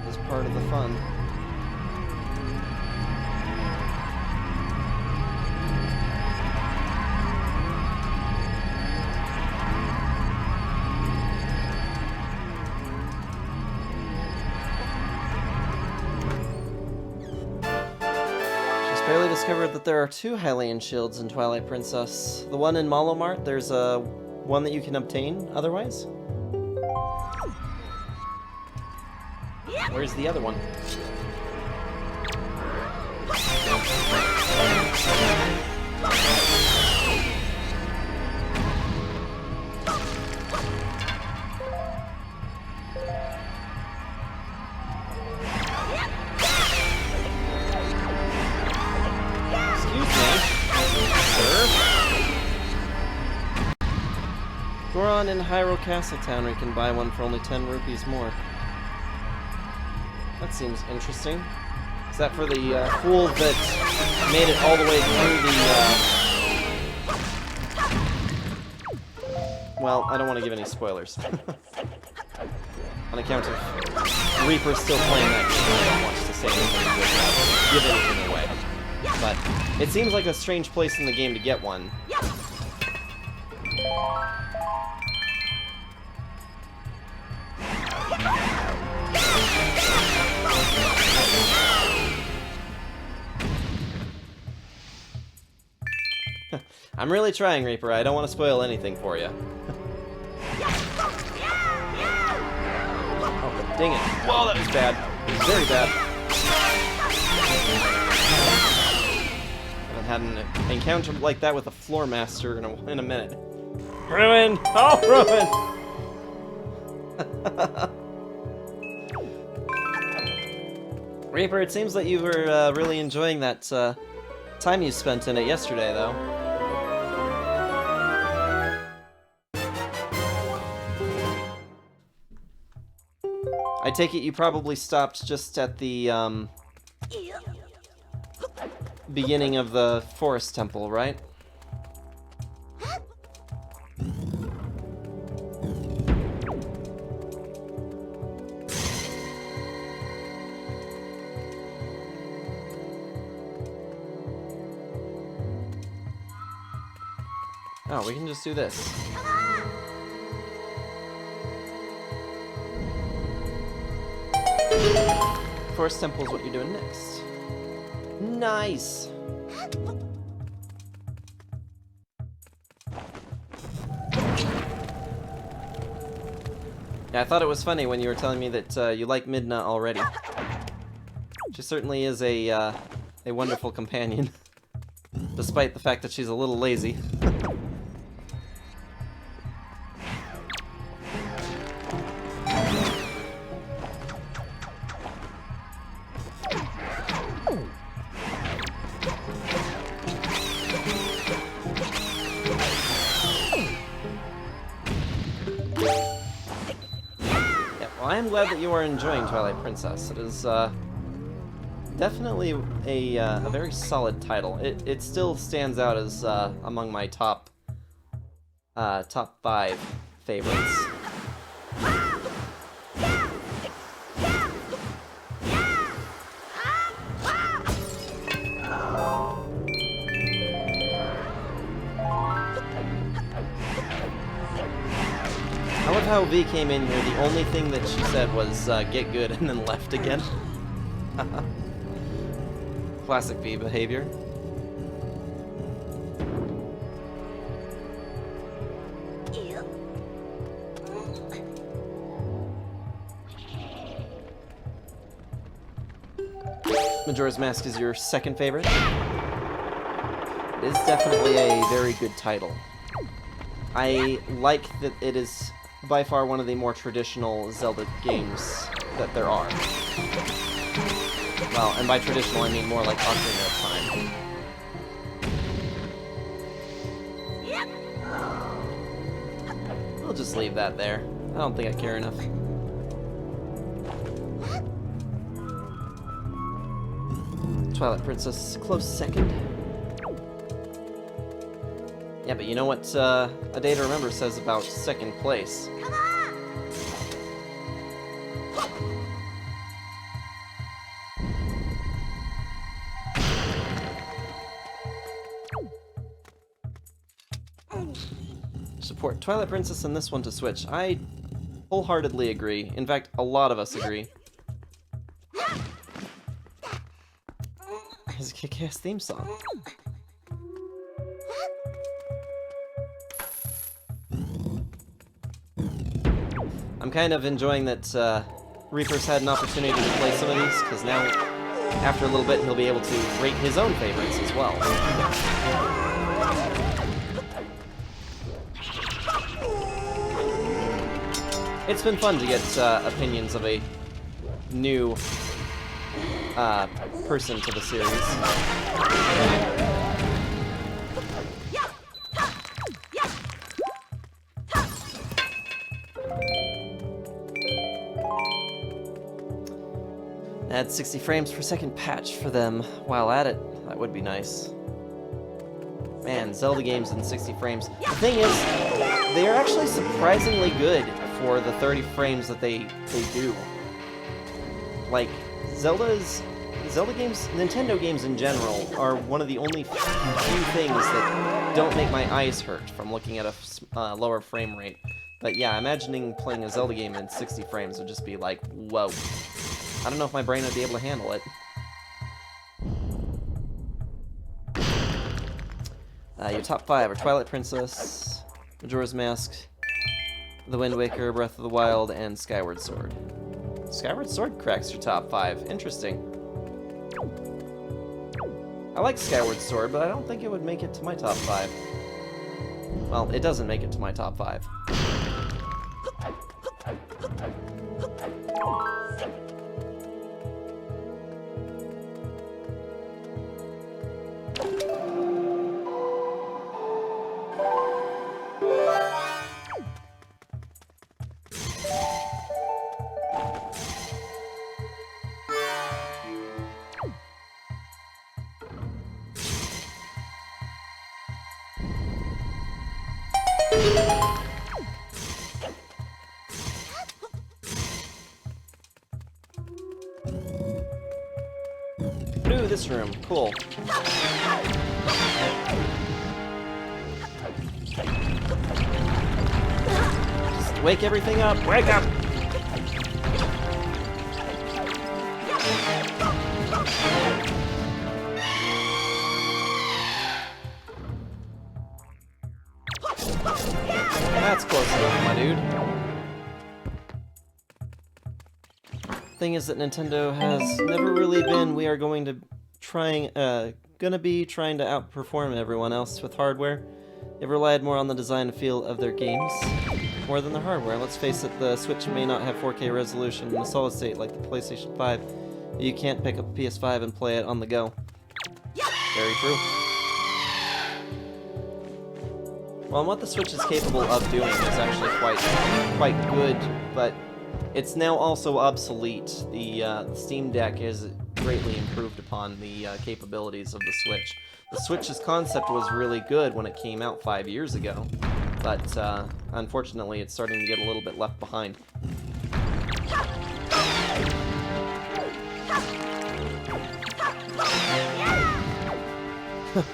is part of the fun. Barely discovered that there are two Hylian shields in Twilight Princess. The one in Malomart, there's one that you can obtain otherwise. Where's the other one? Goron in Hyrule Castle Town, where you can buy one for only 10 rupees more. That seems interesting. Is that for the fool that made it all the way through the... Well, I don't want to give any spoilers. On account of Reaper still playing that game, I don't want to say anything good about it. Give anything away. but it seems like a strange place in the game to get one. I'm really trying, Reaper. I don't want to spoil anything for you. Oh, dang it. Whoa, that was bad. It was very bad. I haven't had an encounter like that with a Floor Master in a minute. Ruin! Oh, ruin! Reaper, it seems that you were really enjoying that time you spent in it yesterday, though. I take it you probably stopped just at the beginning of the Forest Temple, right? Oh, we can just do this. Forest Temple is what you're doing next. Nice! Yeah, I thought it was funny when you were telling me that you like Midna already. She certainly is a wonderful companion, despite the fact that she's a little lazy. I'm glad that you are enjoying Twilight Princess. It is definitely a very solid title. It still stands out as among my top 5 favorites. I love how V came in here, the only thing that she said was, get good, and then left again. Classic V behavior. Majora's Mask is your second favorite? It is definitely a very good title. I like that it is by far one of the more traditional Zelda games that there are. Well, and by traditional I mean more like Ocarina of Time. We'll just leave that there. I don't think I care enough. Twilight Princess, close second. Yeah, but you know what A Day to Remember says about second place? Support Twilight Princess and this one to Switch. I wholeheartedly agree. In fact, a lot of us agree. It's a kick-ass theme song. I'm kind of enjoying that Reaper's had an opportunity to play some of these, because now, after a little bit, he'll be able to rate his own favorites as well. It's been fun to get opinions of a new person to the series. Add 60 frames per second patch for them while at it. That would be nice. Man, Zelda games in 60 frames. The thing is, they are actually surprisingly good for the 30 frames that they do. Like, Zelda's Zelda games, Nintendo games in general, are one of the only few things that don't make my eyes hurt from looking at a lower frame rate. But yeah, imagining playing a Zelda game in 60 frames would just be like, whoa. I don't know if my brain would be able to handle it. Your top 5 are Twilight Princess, Majora's Mask, The Wind Waker, Breath of the Wild, and Skyward Sword. Skyward Sword cracks your top 5. Interesting. I like Skyward Sword, but I don't think it would make it to my top 5. Well, it doesn't make it to my top 5. Ooh, this room. Cool. Just wake everything up. Wake up! That's close enough, my dude. Thing is that Nintendo has never really been, we are going to gonna be trying to outperform everyone else with hardware. They've relied more on the design and feel of their games more than their hardware. Let's face it, the Switch may not have 4K resolution in a solid state like the PlayStation 5. You can't pick up a PS5 and play it on the go. Very true. Well, and what the Switch is capable of doing is actually quite good, but it's now also obsolete. The Steam Deck is greatly improved upon the capabilities of the Switch. The Switch's concept was really good when it came out 5 years ago, but unfortunately it's starting to get a little bit left behind.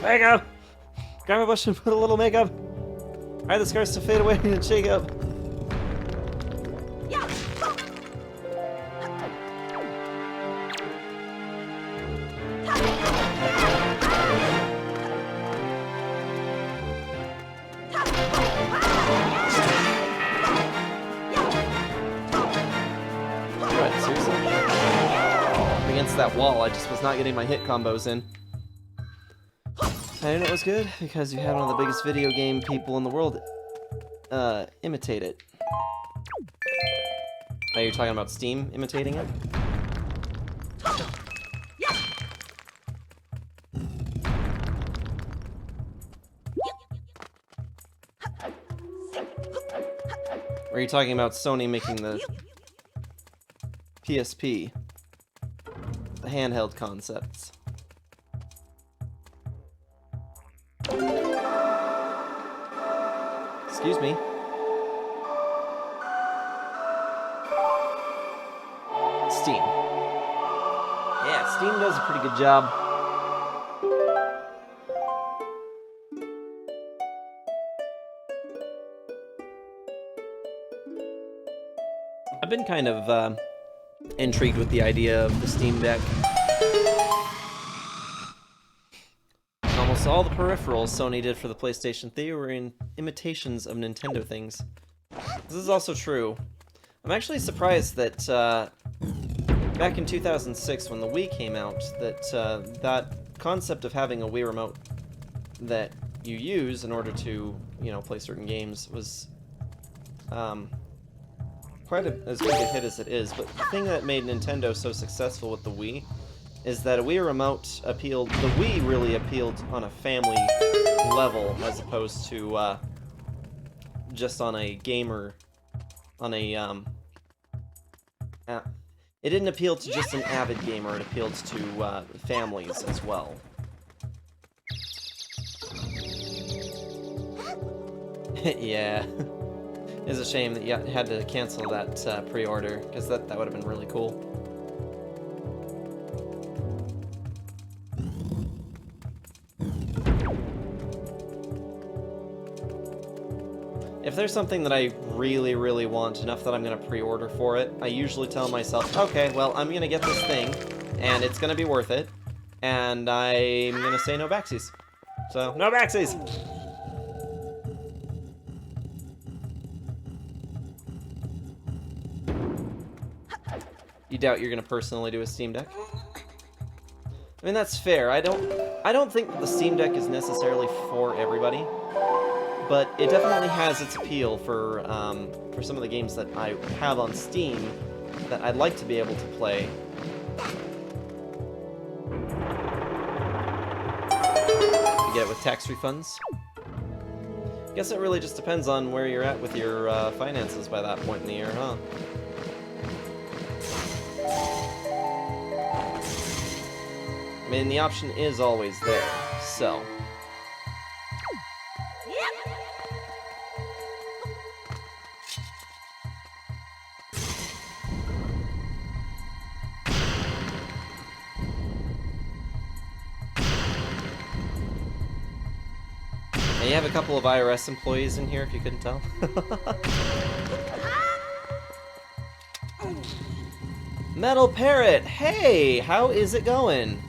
Makeup! Grab a bush and put a little makeup! Hide the scars to fade away and shake up. That wall, I just was not getting my hit combos in. And it was good because you had one of the biggest video game people in the world imitate it. Are you talking about Steam imitating it? Or are you talking about Sony making the PSP? The handheld concepts. Excuse me. Steam. Yeah, Steam does a pretty good job. I've been kind of intrigued with the idea of the Steam Deck. Almost all the peripherals Sony did for the PlayStation 3 were in imitations of Nintendo things. This is also true. I'm actually surprised that back in 2006 when the Wii came out, that that concept of having a Wii remote that you use in order to, you know, play certain games was quite as big a hit as it is, but the thing that made Nintendo so successful with the Wii is that a Wii remote appealed, the Wii really appealed on a family level as opposed to just on a gamer, on a, it didn't appeal to just an avid gamer, it appealed to families as well. Yeah. It's a shame that you had to cancel that pre-order, because that would have been really cool. if there's something that I really, really want enough that I'm going to pre-order for it, I usually tell myself, okay, well, I'm going to get this thing, and it's going to be worth it, and I'm going to say no backsies. So, no backsies! You doubt you're going to personally do a Steam Deck? I mean, that's fair. I don't think the Steam Deck is necessarily for everybody, but it definitely has its appeal for some of the games that I have on Steam that I'd like to be able to play. You get it with tax refunds. Guess it really just depends on where you're at with your finances by that point in the year, huh? I mean, the option is always there, so... Now, you have a couple of IRS employees in here, if you couldn't tell. Metal Parrot! Hey! How is it going?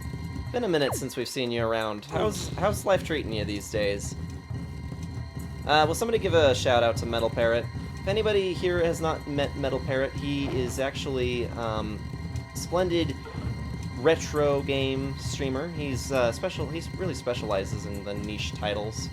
Been a minute since we've seen you around. How's life treating you these days? Will somebody give a shout out to Metal Parrot? If anybody here has not met Metal Parrot, he is actually splendid retro game streamer. He's he really specializes in the niche titles.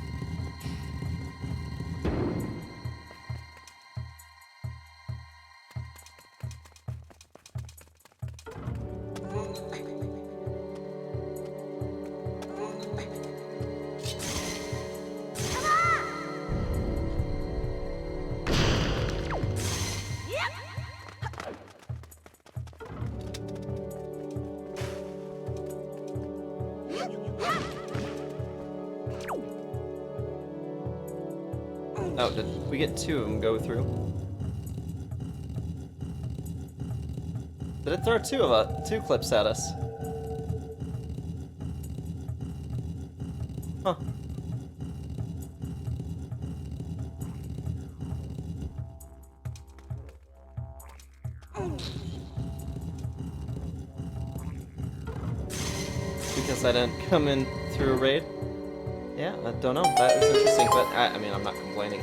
Oh, did we get two of them go through? Did it throw two clips at us? Huh. Because I didn't come in through a raid? Yeah, I don't know. That is interesting, but I mean, I'm not complaining.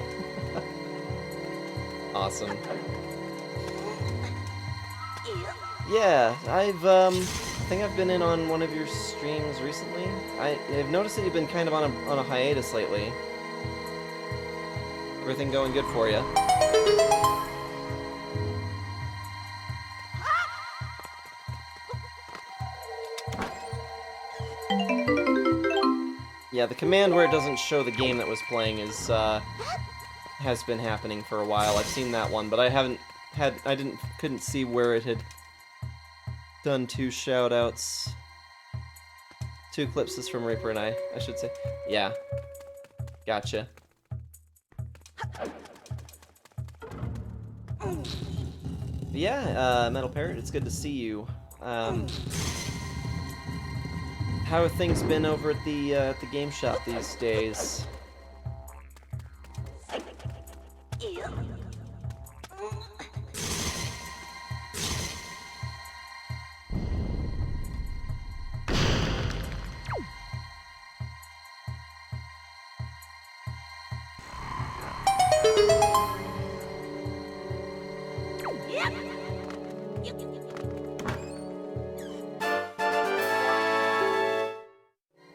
Awesome. Yeah, I think I've been in on one of your streams recently. I've noticed that you've been kind of on a hiatus lately. Everything going good for you? Yeah, the command where it doesn't show the game that was playing is has been happening for a while. I've seen that one, but I couldn't see where it had done two shoutouts. Two clips is from Reaper and I should say. Yeah. Gotcha. Yeah, Metal Parrot, it's good to see you. How have things been over at the game shop these days?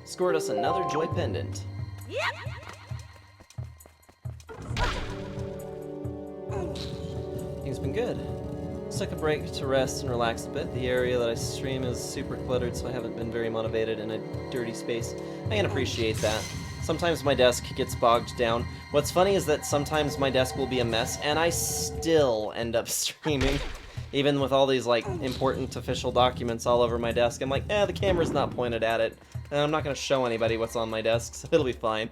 Scored us another Joy Pendant. Things been good. Just took a break to rest and relax a bit. The area that I stream is super cluttered, so I haven't been very motivated in a dirty space. I can appreciate that. Sometimes my desk gets bogged down. What's funny is that sometimes my desk will be a mess, and I still end up streaming. Even with all these, like, important official documents all over my desk, I'm like, the camera's not pointed at it. And I'm not going to show anybody what's on my desk, so it'll be fine.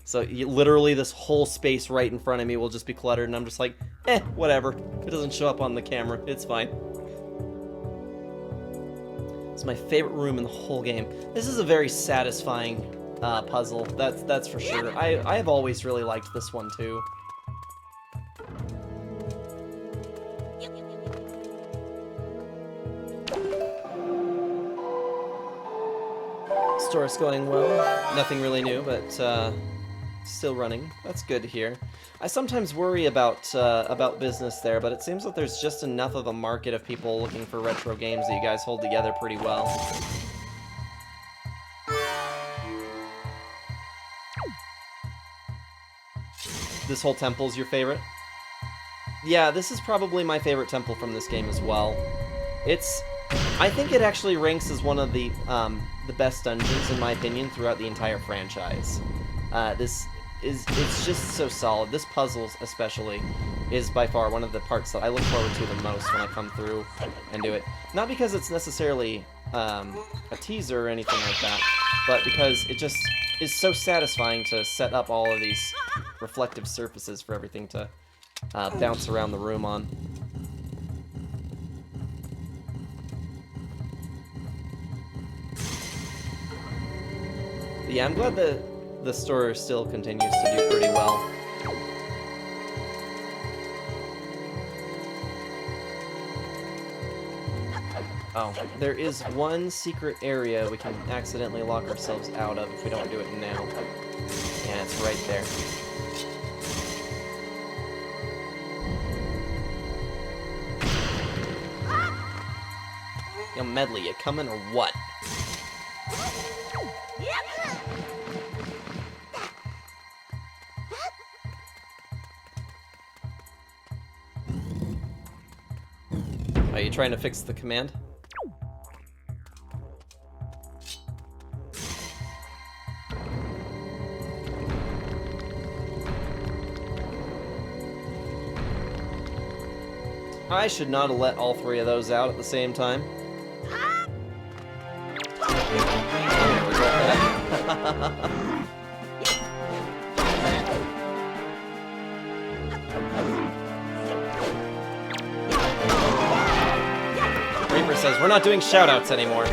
So literally this whole space right in front of me will just be cluttered, and I'm just like, whatever. It doesn't show up on the camera. It's fine. It's my favorite room in the whole game. This is a very satisfying puzzle. That's for sure. I have always really liked this one too. Store's going well. Nothing really new, but still running. That's good to hear. I sometimes worry about business there, but it seems that there's just enough of a market of people looking for retro games that you guys hold together pretty well. This whole temple's your favorite? Yeah, this is probably my favorite temple from this game as well. I think it actually ranks as one of the best dungeons, in my opinion, throughout the entire franchise. It's just so solid. This puzzle, especially, is by far one of the parts that I look forward to the most when I come through and do it. Not because it's necessarily a teaser or anything like that, but because it just is so satisfying to set up all of these reflective surfaces for everything to bounce around the room on. But yeah, I'm glad that the store still continues to do pretty well. Oh, there is one secret area we can accidentally lock ourselves out of if we don't do it now. Yeah, it's right there. Yo, Medley, you coming or what? Are you trying to fix the command? I should not have let all three of those out at the same time. Reaper says, we're not doing shoutouts anymore.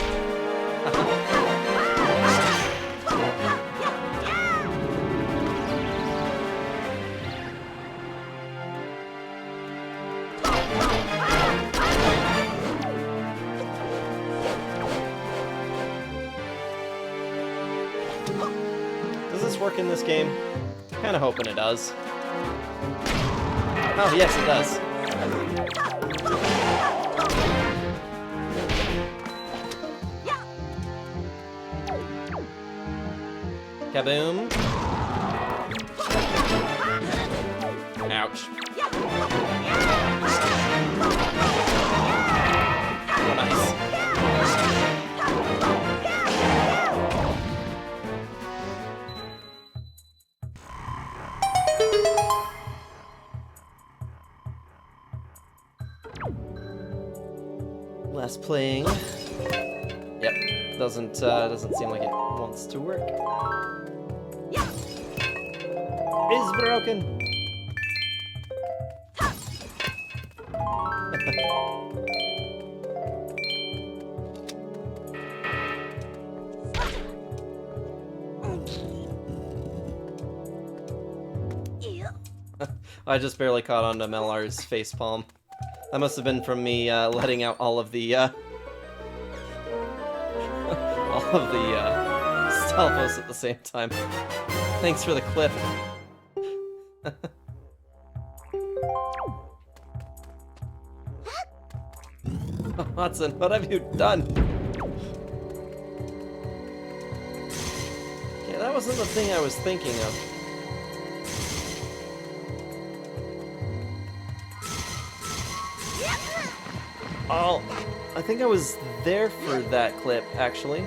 Does this work in this game? Kinda hoping it does. Oh, yes, it does. Kaboom. Ouch. Oh, nice. Last playing. Yep, doesn't seem like it wants to work. Is broken. I just barely caught on to Melar's facepalm. That must have been from me letting out all of the Stalfos at the same time. Thanks for the clip. Watson, what have you done? Yeah, that wasn't the thing I was thinking of. Oh, I think I was there for that clip, actually.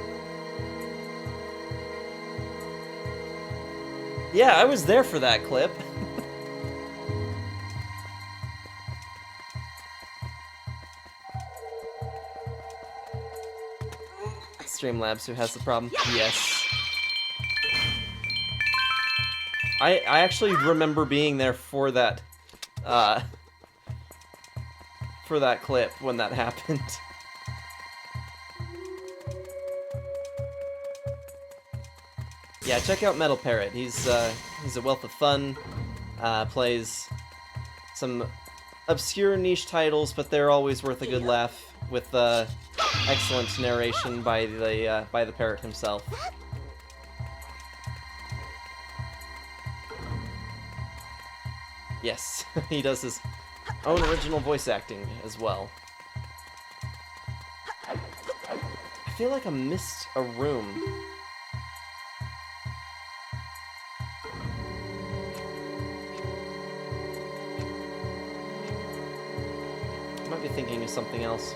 Yeah, I was there for that clip. Streamlabs, who has the problem? Yes. I actually remember being there for that clip when that happened. Yeah, check out Metal Parrot. He's a wealth of fun. Plays some obscure niche titles, but they're always worth a good laugh with excellent narration by the parrot himself. Yes, he does his own original voice acting as well. I feel like I missed a room. I might be thinking of something else.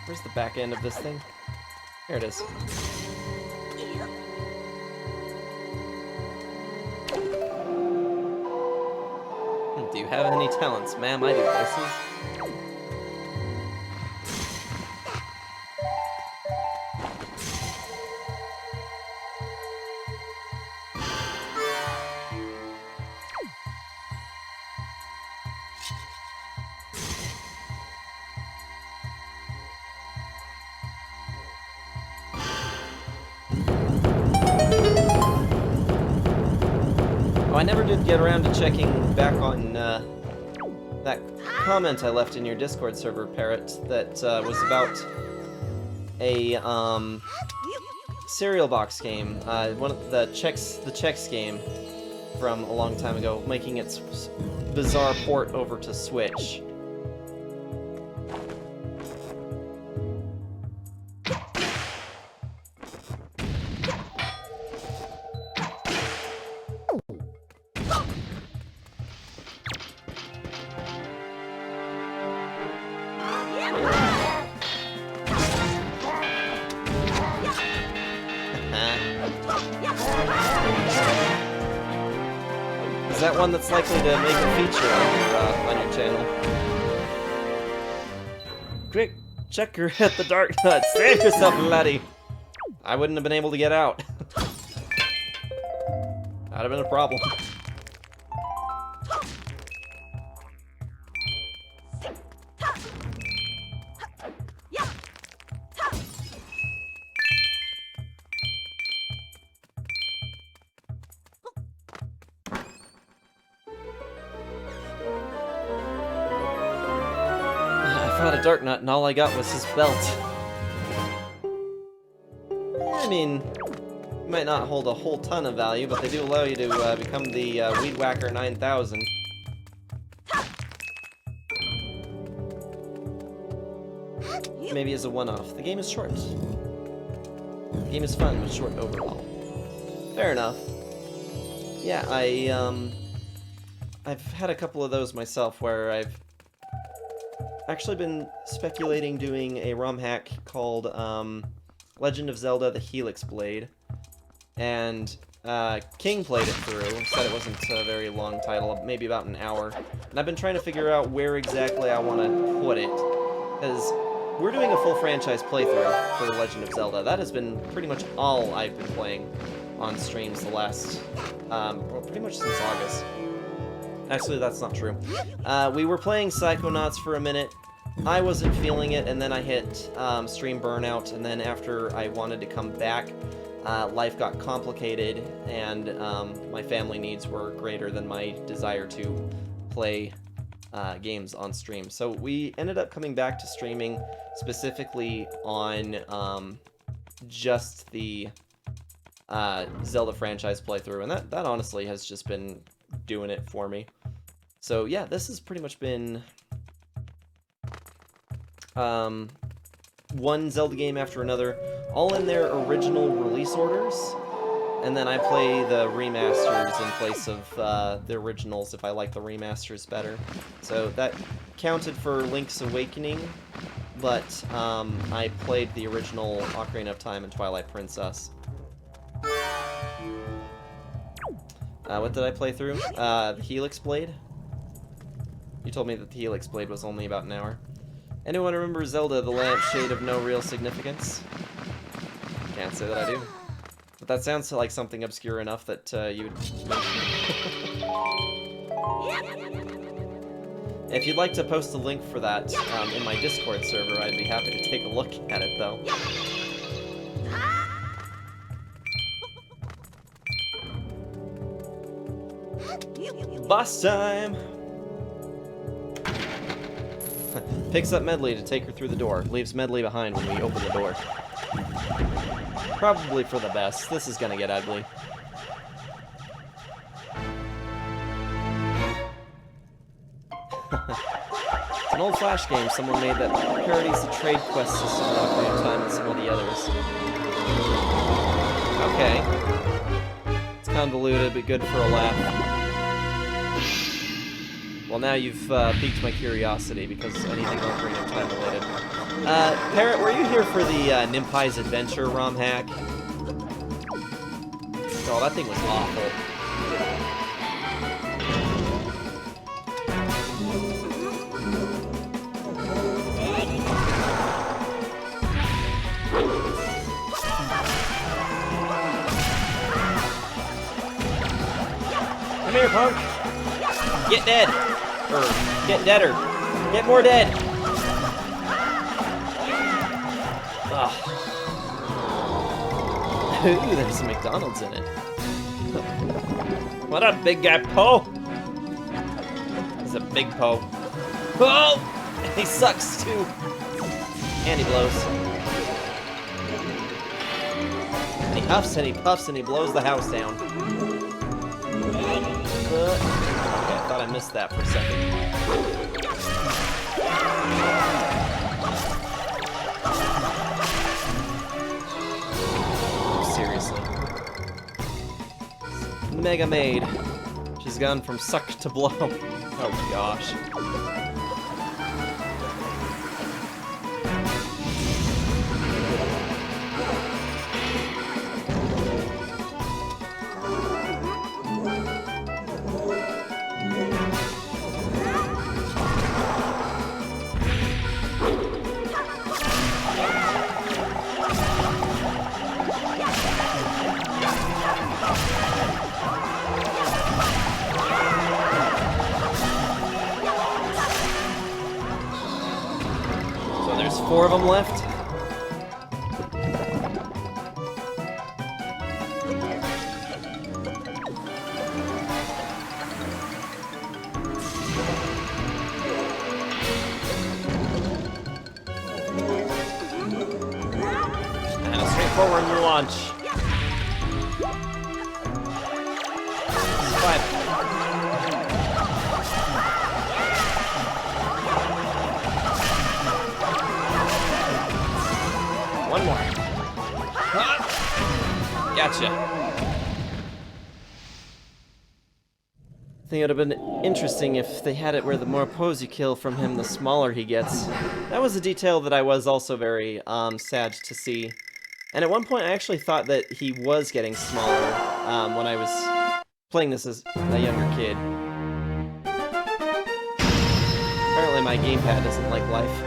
Where's the back end of this thing? Here it is. Do you have any talents, ma'am? I do voices. I never did get around to checking back on that comment I left in your Discord server, Parrot, that was about a cereal box game, one of the Chex game from a long time ago, making its bizarre port over to Switch. Is that one that's likely to make a feature on your channel? Quick, checker at the Dark Nut. Save yourself, laddie. I wouldn't have been able to get out. That'd have been a problem. I fought a Dark Nut and all I got was his belt. I mean, might not hold a whole ton of value, but they do allow you to become the Weed Whacker 9000. Maybe as a one-off. The game is short. The game is fun, but short overall. Fair enough. Yeah, I've had a couple of those myself where I've actually been speculating doing a ROM hack called Legend of Zelda: The Helix Blade, and King played it through, said it wasn't a very long title, maybe about an hour, and I've been trying to figure out where exactly I want to put it, because we're doing a full franchise playthrough for Legend of Zelda. That has been pretty much all I've been playing on streams the last, well, pretty much since August. Actually, that's not true. We were playing Psychonauts for a minute. I wasn't feeling it, and then I hit stream burnout, and then after I wanted to come back, life got complicated, and my family needs were greater than my desire to play games on stream. So we ended up coming back to streaming specifically on just the Zelda franchise playthrough, and that honestly has just been doing it for me. So yeah, this has pretty much been one Zelda game after another, all in their original release orders, and then I play the remasters in place of the originals if I like the remasters better. So that counted for Link's Awakening, but I played the original Ocarina of Time and Twilight Princess. What did I play through? The Helix Blade? You told me that the Helix Blade was only about an hour. Anyone remember Zelda, the Lampshade of No Real Significance? Can't say that I do. But that sounds like something obscure enough that you would mention. If you'd like to post a link for that in my Discord server, I'd be happy to take a look at it, though. Boss time! Picks up Medley to take her through the door. Leaves Medley behind when we open the door. Probably for the best. This is gonna get ugly. It's an old Flash game someone made that parodies the trade quest system at Ocarina of Time and some of the others. Okay. It's convoluted, but good for a laugh. Well, now you've piqued my curiosity, because anything Ocarina of Time related. Parrot, were you here for the Nimpai's Adventure ROM hack? Oh, that thing was awful. Come here, punk! Get dead! Or, get deader. Get more dead! Ugh. Ooh, there's some McDonald's in it. What up, big guy Poe? He's a big Poe. Oh! He sucks, too. And he blows. And he huffs and he puffs and he blows the house down. Okay, I thought I missed that for a second. Seriously. Mega Maid. She's gone from suck to blow. Oh gosh. There's 4 of them left. And a straightforward launch. 5. One more. Gotcha. I think it would have been interesting if they had it where the more pose you kill from him, the smaller he gets. That was a detail that I was also very sad to see. And at one point I actually thought that he was getting smaller when I was playing this as a younger kid. Apparently my gamepad doesn't like life.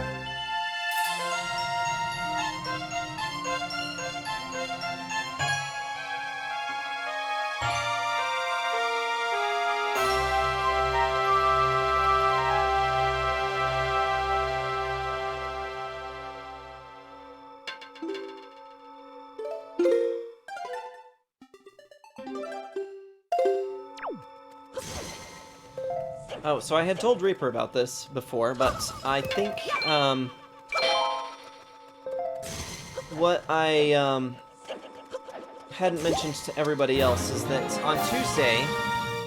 Oh, so I had told Reaper about this before, but I think, what I, hadn't mentioned to everybody else is that on Tuesday,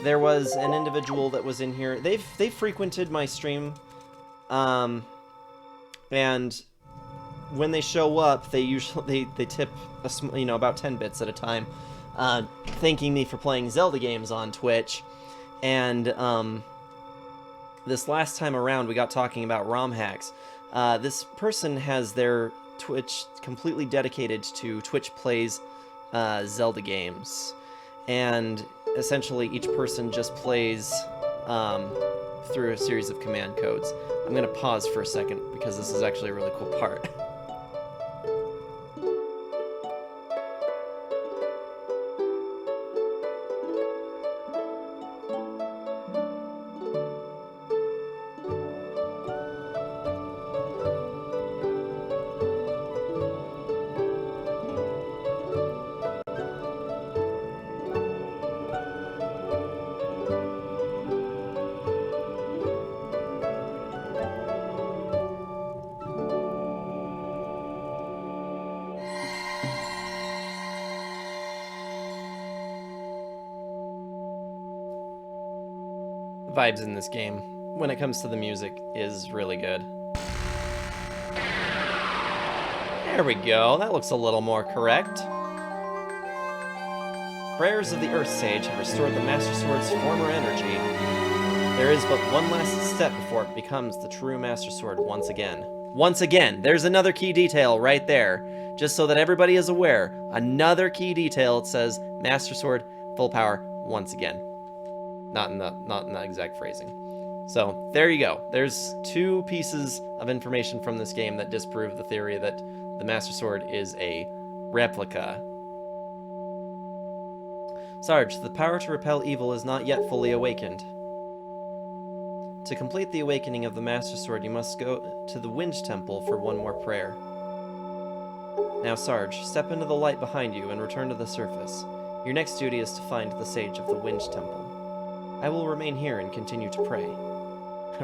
there was an individual that was in here. They frequented my stream, and when they show up, they usually, they tip, about 10 bits at a time, thanking me for playing Zelda games on Twitch, and, this last time around, we got talking about ROM hacks. This person has their Twitch completely dedicated to Twitch Plays Zelda games. And essentially, each person just plays through a series of command codes. I'm going to pause for a second, because this is actually a really cool part. vibes in this game, when it comes to the music, is really good. There we go. That looks a little more correct. Prayers of the Earth Sage have restored the Master Sword's former energy. There is but one last step before it becomes the true Master Sword once again. Once again, there's another key detail right there. Just so that everybody is aware, another key detail. It says Master Sword, full power, once again. Not in the exact phrasing. So there you go. There's 2 pieces of information from this game that disprove the theory that the Master Sword is a replica. Sarge, the power to repel evil is not yet fully awakened. To complete the awakening of the Master Sword, you must go to the Wind Temple for one more prayer. Now, Sarge, step into the light behind you and return to the surface. Your next duty is to find the Sage of the Wind Temple. I will remain here and continue to pray.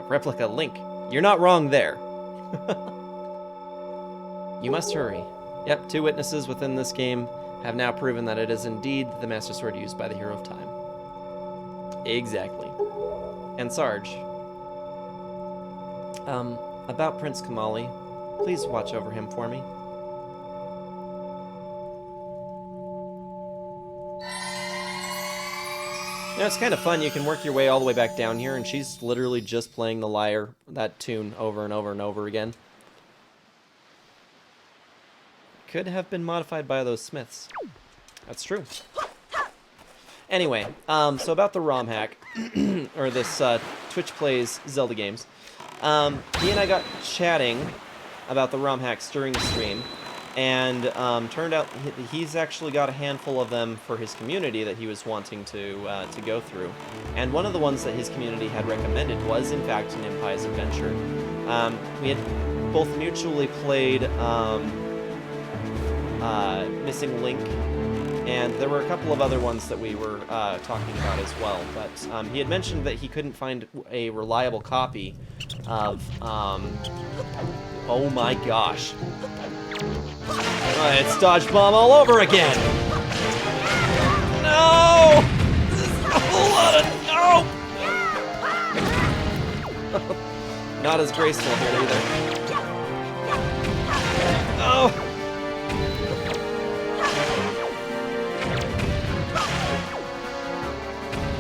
Replica Link, you're not wrong there. You must hurry. Yep, 2 witnesses within this game have now proven that it is indeed the Master Sword used by the Hero of Time. Exactly. And Sarge, about Prince Kamali, please watch over him for me. You know, it's kind of fun. You can work your way all the way back down here, and she's literally just playing the lyre, that tune, over and over and over again. Could have been modified by those smiths. That's true. Anyway, so about the ROM hack, or this Twitch Plays Zelda games. He and I got chatting about the ROM hacks during the stream, and turned out he's actually got a handful of them for his community that he was wanting to go through. And one of the ones that his community had recommended was, in fact, Nimpai's Adventure. We had both mutually played Missing Link, and there were a couple of other ones that we were talking about as well. But he had mentioned that he couldn't find a reliable copy of... oh my gosh. It's Dodge Bomb all over again! No! This is a whole lot of... No! Not as graceful here either. Oh!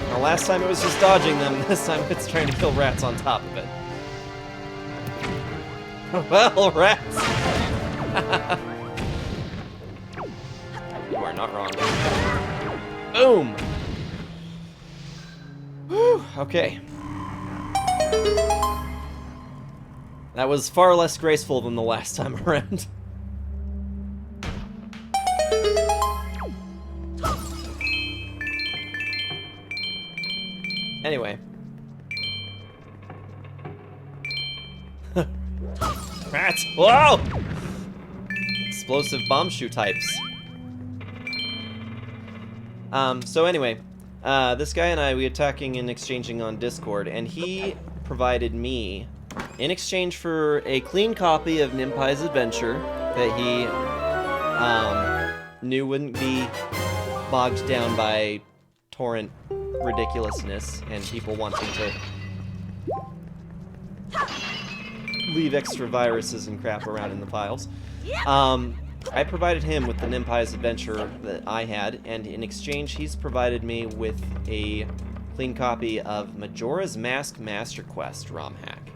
Now, last time it was just dodging them, this time it's trying to kill rats on top of it. Well, rats! You are not wrong. Boom! Whew, okay. That was far less graceful than the last time around. Anyway. Rats! Whoa! Explosive bomb shoe types. So anyway, this guy and I, we were talking and exchanging on Discord, and he provided me, in exchange for a clean copy of Nimpai's Adventure that he knew wouldn't be bogged down by torrent ridiculousness and people wanting to leave extra viruses and crap around in the files. I provided him with the Nimpai's Adventure that I had, and in exchange he's provided me with a clean copy of Majora's Mask Master Quest ROM hack,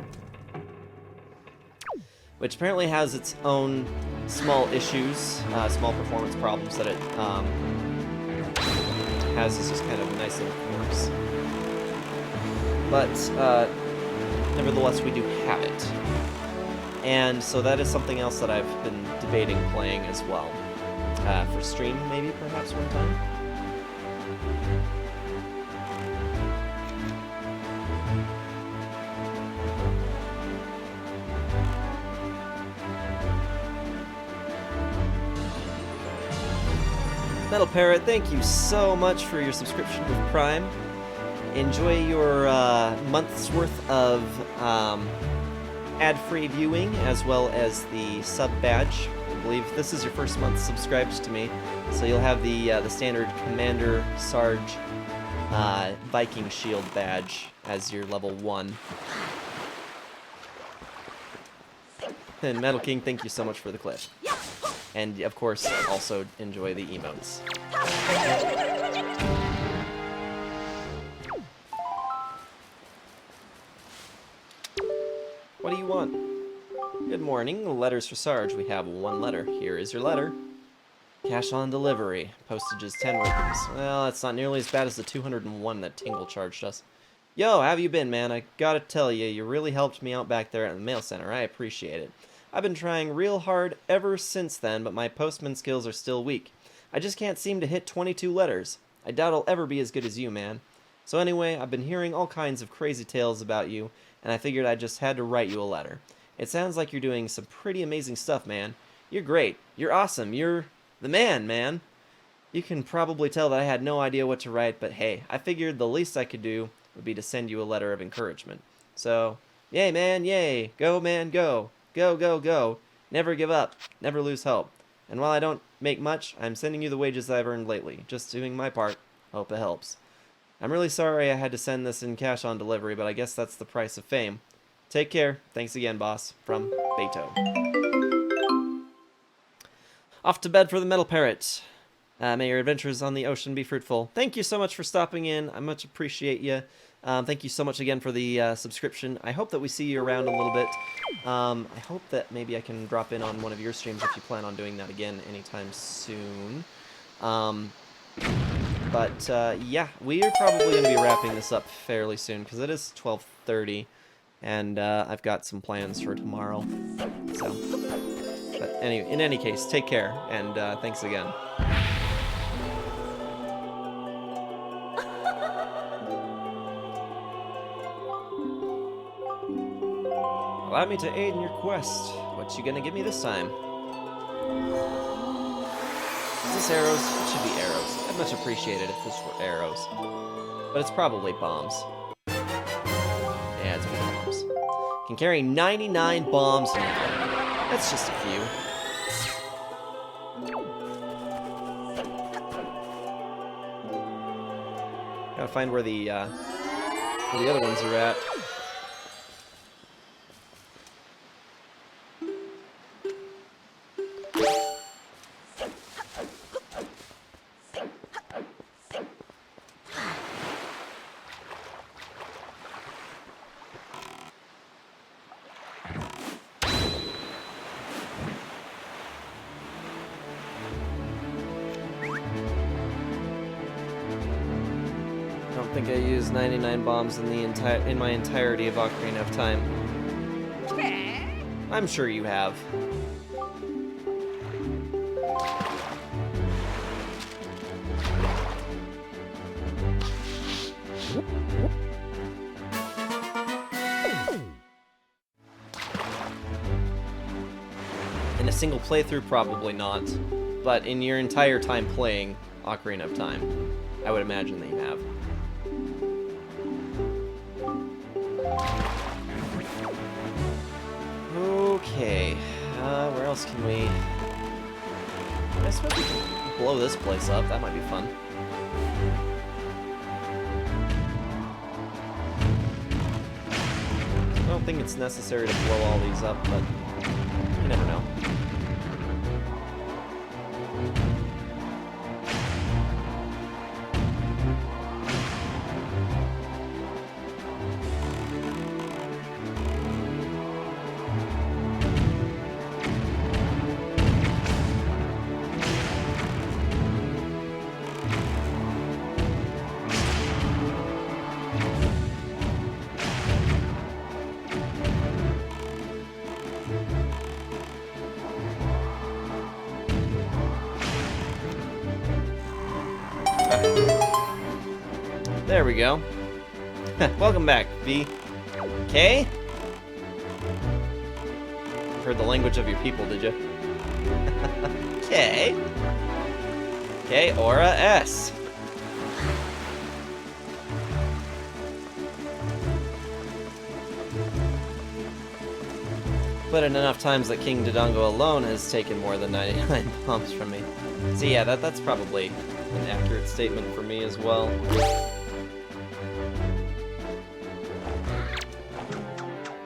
which apparently has its own small issues, small performance problems that it has as just kind of nice little quirks. But nevertheless, we do have it. And so that is something else that I've been debating playing as well. For stream, maybe, perhaps, one time. Metal Parrot, thank you so much for your subscription with Prime. Enjoy your month's worth of ad-free viewing, as well as the sub badge. I believe this is your first month subscribed to me, so you'll have the standard Commander Sarge Viking shield badge as your level 1. And Metal King, thank you so much for the clip. And of course, also enjoy the emotes. What do you want? Good morning. Letters for Sarge. We have 1 letter. Here is your letter. Cash on delivery. Postage is 10 rupees. Well, that's not nearly as bad as the 201 that Tingle charged us. Yo, how have you been, man? I gotta tell you, you really helped me out back there at the mail center. I appreciate it. I've been trying real hard ever since then, but my postman skills are still weak. I just can't seem to hit 22 letters. I doubt I'll ever be as good as you, man. So anyway, I've been hearing all kinds of crazy tales about you, and I figured I just had to write you a letter. It sounds like you're doing some pretty amazing stuff, man. You're great. You're awesome. You're the man. You can probably tell that I had no idea what to write, but hey, I figured the least I could do would be to send you a letter of encouragement. So, yay, man, yay. Go, man, go. Go, go, go. Never give up. Never lose hope. And while I don't make much, I'm sending you the wages I've earned lately. Just doing my part. Hope it helps. I'm really sorry I had to send this in cash on delivery, but I guess that's the price of fame. Take care. Thanks again, boss. From Beto. Off to bed for the Metal Parrot. May your adventures on the ocean be fruitful. Thank you so much for stopping in. I much appreciate you. Thank you so much again for the subscription. I hope that we see you around a little bit. I hope that maybe I can drop in on one of your streams if you plan on doing that again anytime soon. Yeah, we are probably going to be wrapping this up fairly soon because it is 12:30, and I've got some plans for tomorrow. So, but anyway, in any case, take care, and thanks again. Allow me to aid in your quest. What you gonna give me this time? Is this arrows? It should be arrows. I'd much appreciate it if this were arrows. But it's probably bombs. Yeah, it's bombs. Can carry 99 bombs now. That's just a few. Gotta find where the other ones are at. I think I used 99 bombs in my entirety of Ocarina of Time. I'm sure you have. In a single playthrough, probably not. But in your entire time playing Ocarina of Time, I would imagine that you have. Okay, where else can we... I suppose we can blow this place up, that might be fun. I don't think it's necessary to blow all these up, but you never know. There we go. Welcome back, V. K? Heard the language of your people, did you? K? K, Aura, S. But in enough times that King Dodongo alone has taken more than 99 bombs from me. So yeah, that's probably an accurate statement for me as well.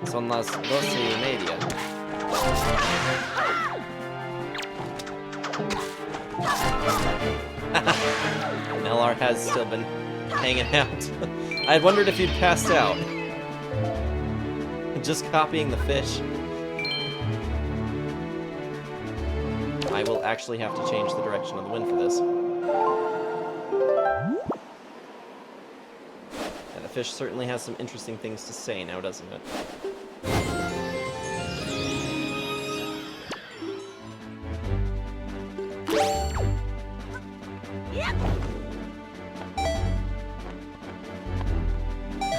Son las 12:30. Nellar has still been hanging out. I had wondered if you'd passed out. Just copying the fish. I will actually have to change the direction of the wind for this. Yeah, the fish certainly has some interesting things to say now, doesn't it?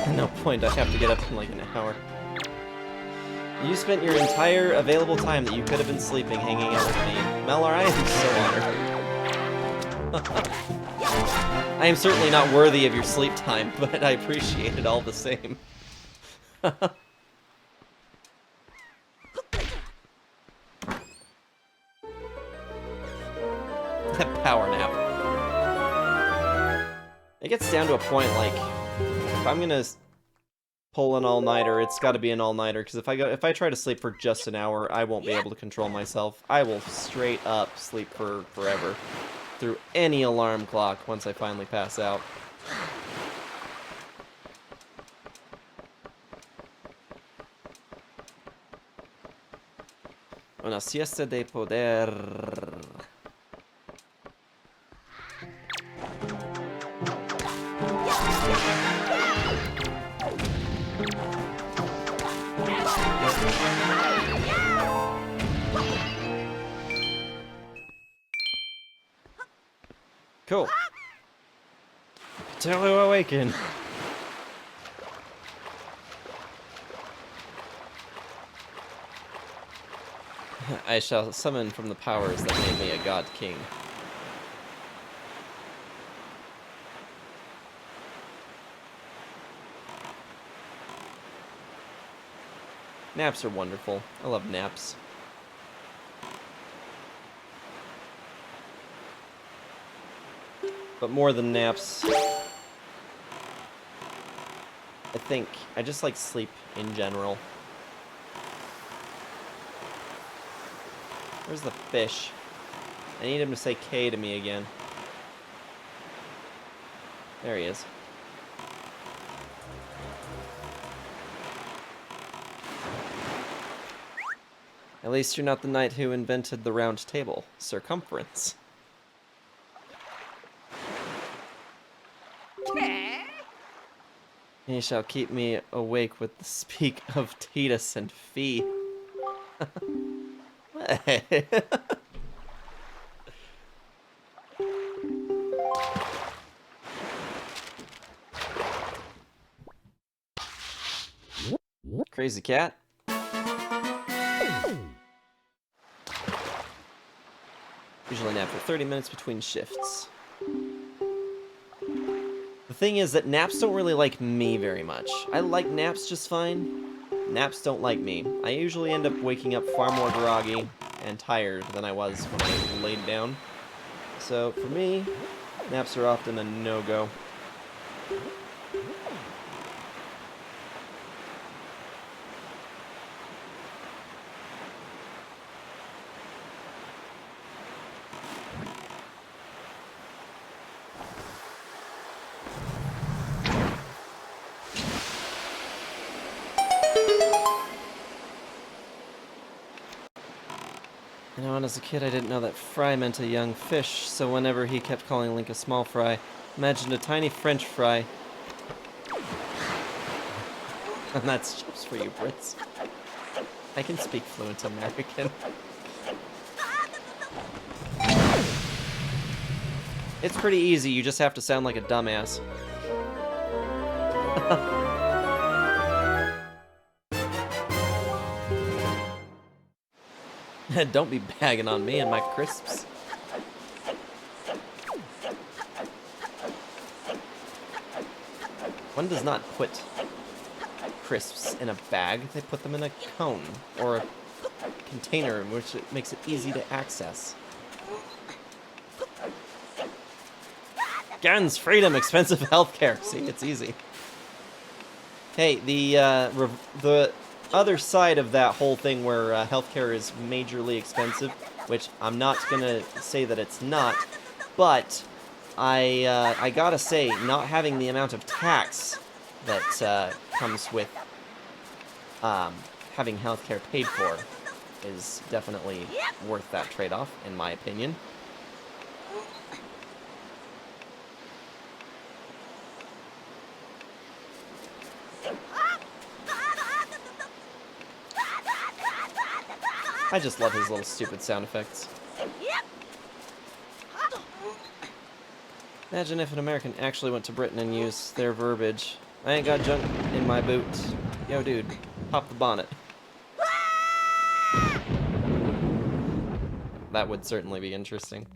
At no point I have to get up in like an hour. You spent your entire available time that you could have been sleeping hanging out with me. Mellar, I am so honored. I am certainly not worthy of your sleep time, but I appreciate it all the same. That power nap. It gets down to a point, like, if I'm gonna pull an all-nighter, it's gotta be an all-nighter, because if I try to sleep for just an hour, I won't be able to control myself. I will straight up sleep for forever. Through any alarm clock once I finally pass out. Una siesta de poder. Cool. Patello awaken. I shall summon from the powers that made me a god king. Naps are wonderful. I love naps. But more than naps, I think I just like sleep in general. Where's the fish? I need him to say K to me again. There he is. At least you're not the knight who invented the round table. Circumference. He shall keep me awake with the speak of Titus and Fee. Crazy cat. Usually nap for 30 minutes between shifts. The thing is that naps don't really like me very much. I like naps just fine. Naps don't like me. I usually end up waking up far more groggy and tired than I was when I laid down. So for me, naps are often a no-go. You know, and as a kid, I didn't know that fry meant a young fish, so whenever he kept calling Link a small fry, imagined a tiny French fry. And that's chips for you, Brits. I can speak fluent American. It's pretty easy, you just have to sound like a dumbass. Don't be bagging on me and my crisps. One does not put crisps in a bag, they put them in a cone or a container in which it makes it easy to access. Guns, freedom, expensive healthcare. See, it's easy. Hey, the other side of that whole thing where healthcare is majorly expensive, which I'm not gonna say that it's not, but I gotta say, not having the amount of tax that comes with having healthcare paid for is definitely worth that trade-off, in my opinion. I just love his little stupid sound effects. Imagine if an American actually went to Britain and used their verbiage. I ain't got junk in my boot. Yo, dude, pop the bonnet. That would certainly be interesting.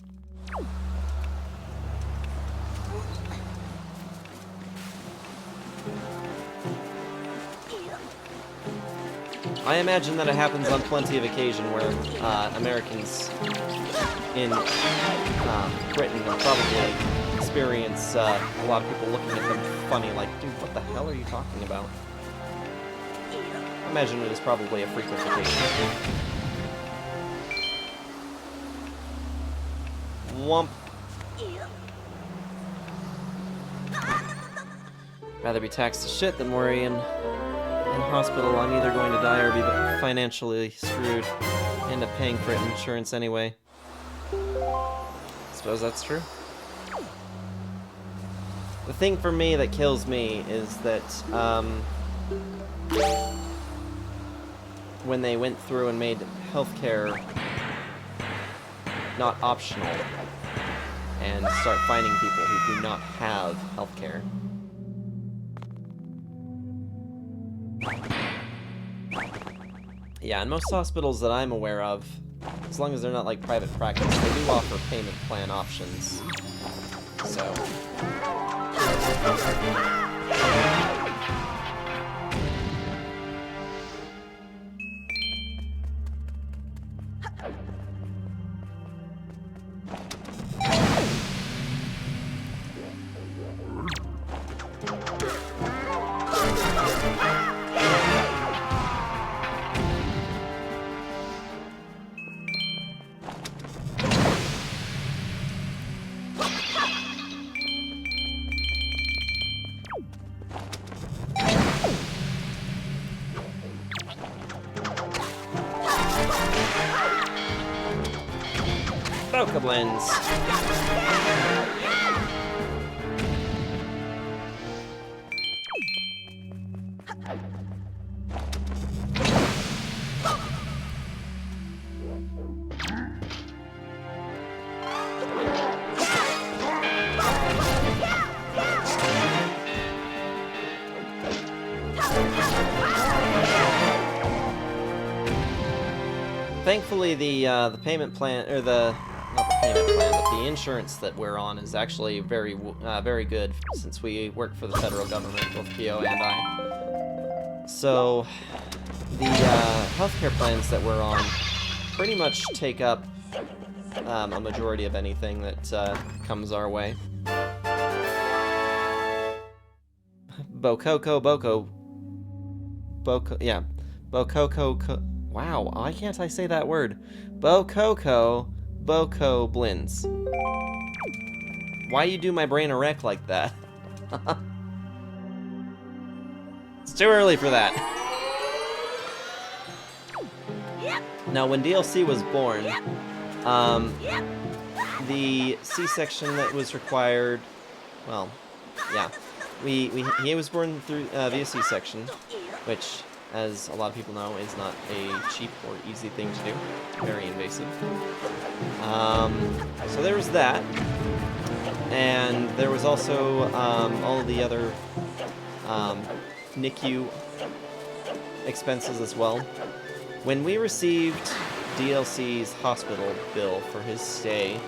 I imagine that it happens on plenty of occasion where Americans in Britain will probably experience a lot of people looking at them funny, like, dude, what the hell are you talking about? I imagine it is probably a frequent occasion. Wump. Rather be taxed to shit than worry in hospital. I'm either going to die or be financially screwed. End up paying for it in insurance anyway. Suppose that's true. The thing for me that kills me is that when they went through and made healthcare not optional and start finding people who do not have healthcare. Yeah, and most hospitals that I'm aware of, as long as they're not like private practice, they do offer payment plan options. So. Bokoblins. Thankfully, the payment plan, or not the payment plan, but the insurance that we're on is actually very good, since we work for the federal government, both Pio and I. So, the healthcare plans that we're on pretty much take up a majority of anything that comes our way. Bokoko, yeah. Wow, why can't I say that word? Bokoblins. Why you do my brain a wreck like that? It's too early for that. Now, when DLC was born, the C-section that was required, well, yeah, he was born through via C-section, which, as a lot of people know, is not a cheap or easy thing to do. Very invasive. So there was that. And there was also all the other NICU expenses as well. When we received DLC's hospital bill for his stay,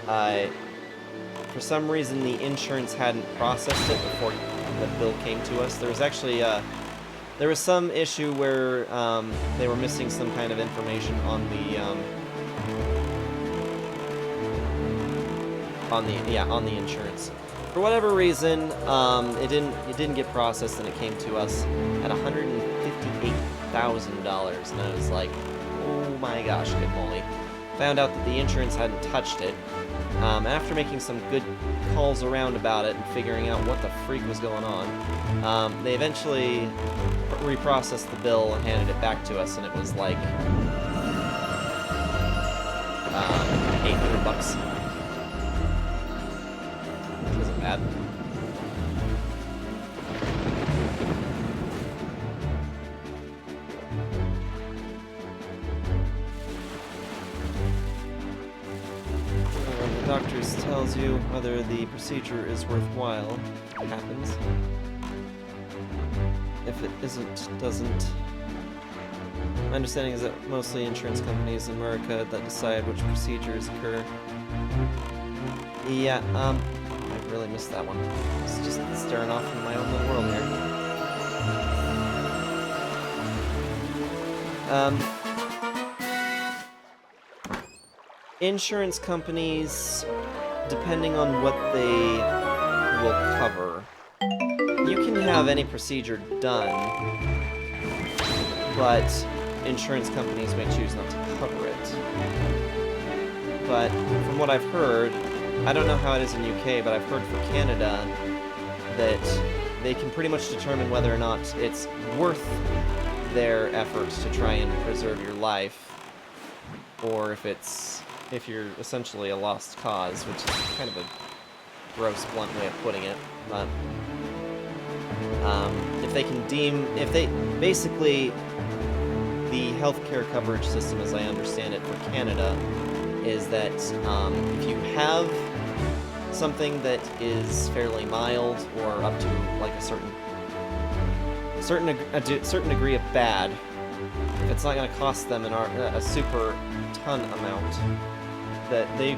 for some reason the insurance hadn't processed it before the bill came to us. There was actually there was some issue where they were missing some kind of information on the insurance. For whatever reason, it didn't get processed, and it came to us at $158. $1,000, and I was like, oh my gosh, good moly. Found out that the insurance hadn't touched it. After making some good calls around about it and figuring out what the freak was going on, they eventually reprocessed the bill and handed it back to us, and it was like 800 bucks. It wasn't bad. The doctor tells you whether the procedure is worthwhile. It happens. If it isn't, doesn't. My understanding is that mostly insurance companies in America that decide which procedures occur. Yeah, I really missed that one. It's just staring off in my own little world here. Insurance companies, depending on what they will cover, you can have any procedure done, but insurance companies may choose not to cover it. But from what I've heard, I don't know how it is in UK, but I've heard for Canada that they can pretty much determine whether or not it's worth their efforts to try and preserve your life, or if you're essentially a lost cause, which is kind of a gross, blunt way of putting it, but basically, the healthcare coverage system, as I understand it, for Canada, is that if you have something that is fairly mild or up to like a certain degree of bad, if it's not going to cost them a super ton amount, that they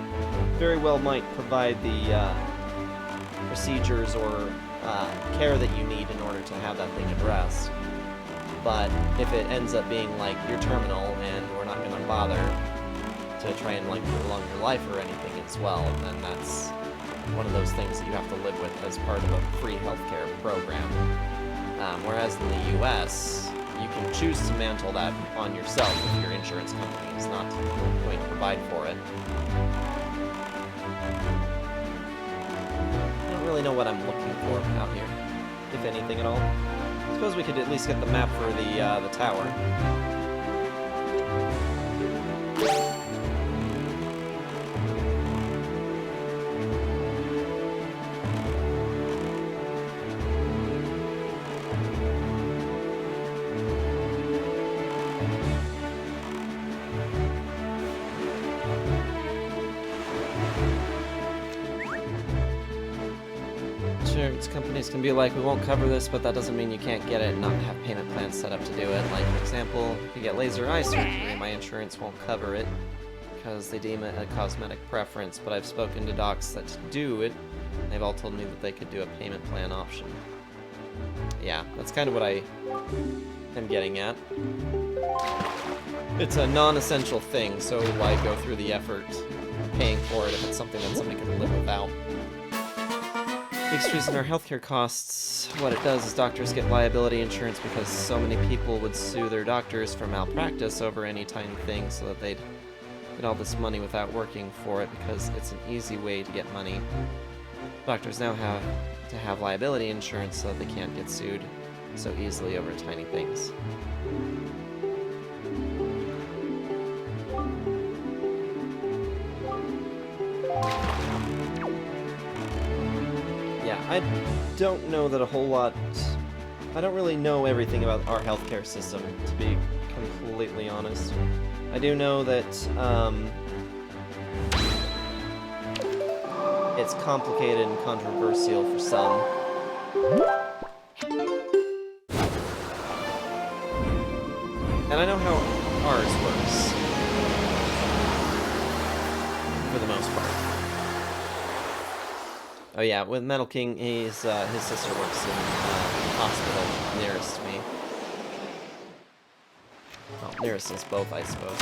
very well might provide the procedures or care that you need in order to have that thing addressed. But if it ends up being like you're terminal and we're not going to bother to try and like prolong your life or anything as well, then that's one of those things that you have to live with as part of a free healthcare program. Whereas in the US, you can choose to mantle that on yourself if your insurance company is not going to provide for it. I don't really know what I'm looking for out here, if anything at all. I suppose we could at least get the map for the tower. Insurance companies can be like, we won't cover this, but that doesn't mean you can't get it and not have payment plans set up to do it. Like, for example, if you get laser eye surgery, my insurance won't cover it because they deem it a cosmetic preference, but I've spoken to docs that do it, and they've all told me that they could do a payment plan option. Yeah, that's kind of what I am getting at. It's a non-essential thing, so why go through the effort of paying for it if it's something that somebody could live without? The increase in our healthcare costs, what it does is doctors get liability insurance because so many people would sue their doctors for malpractice over any tiny thing so that they'd get all this money without working for it because it's an easy way to get money. Doctors now have to have liability insurance so that they can't get sued so easily over tiny things. I don't know that a whole lot... I don't really know everything about our healthcare system, to be completely honest. I do know that, it's complicated and controversial for some. And I know how ours works. For the most part. Oh yeah, with Metal King, his sister works in the hospital nearest to me. Well, nearest is both, I suppose.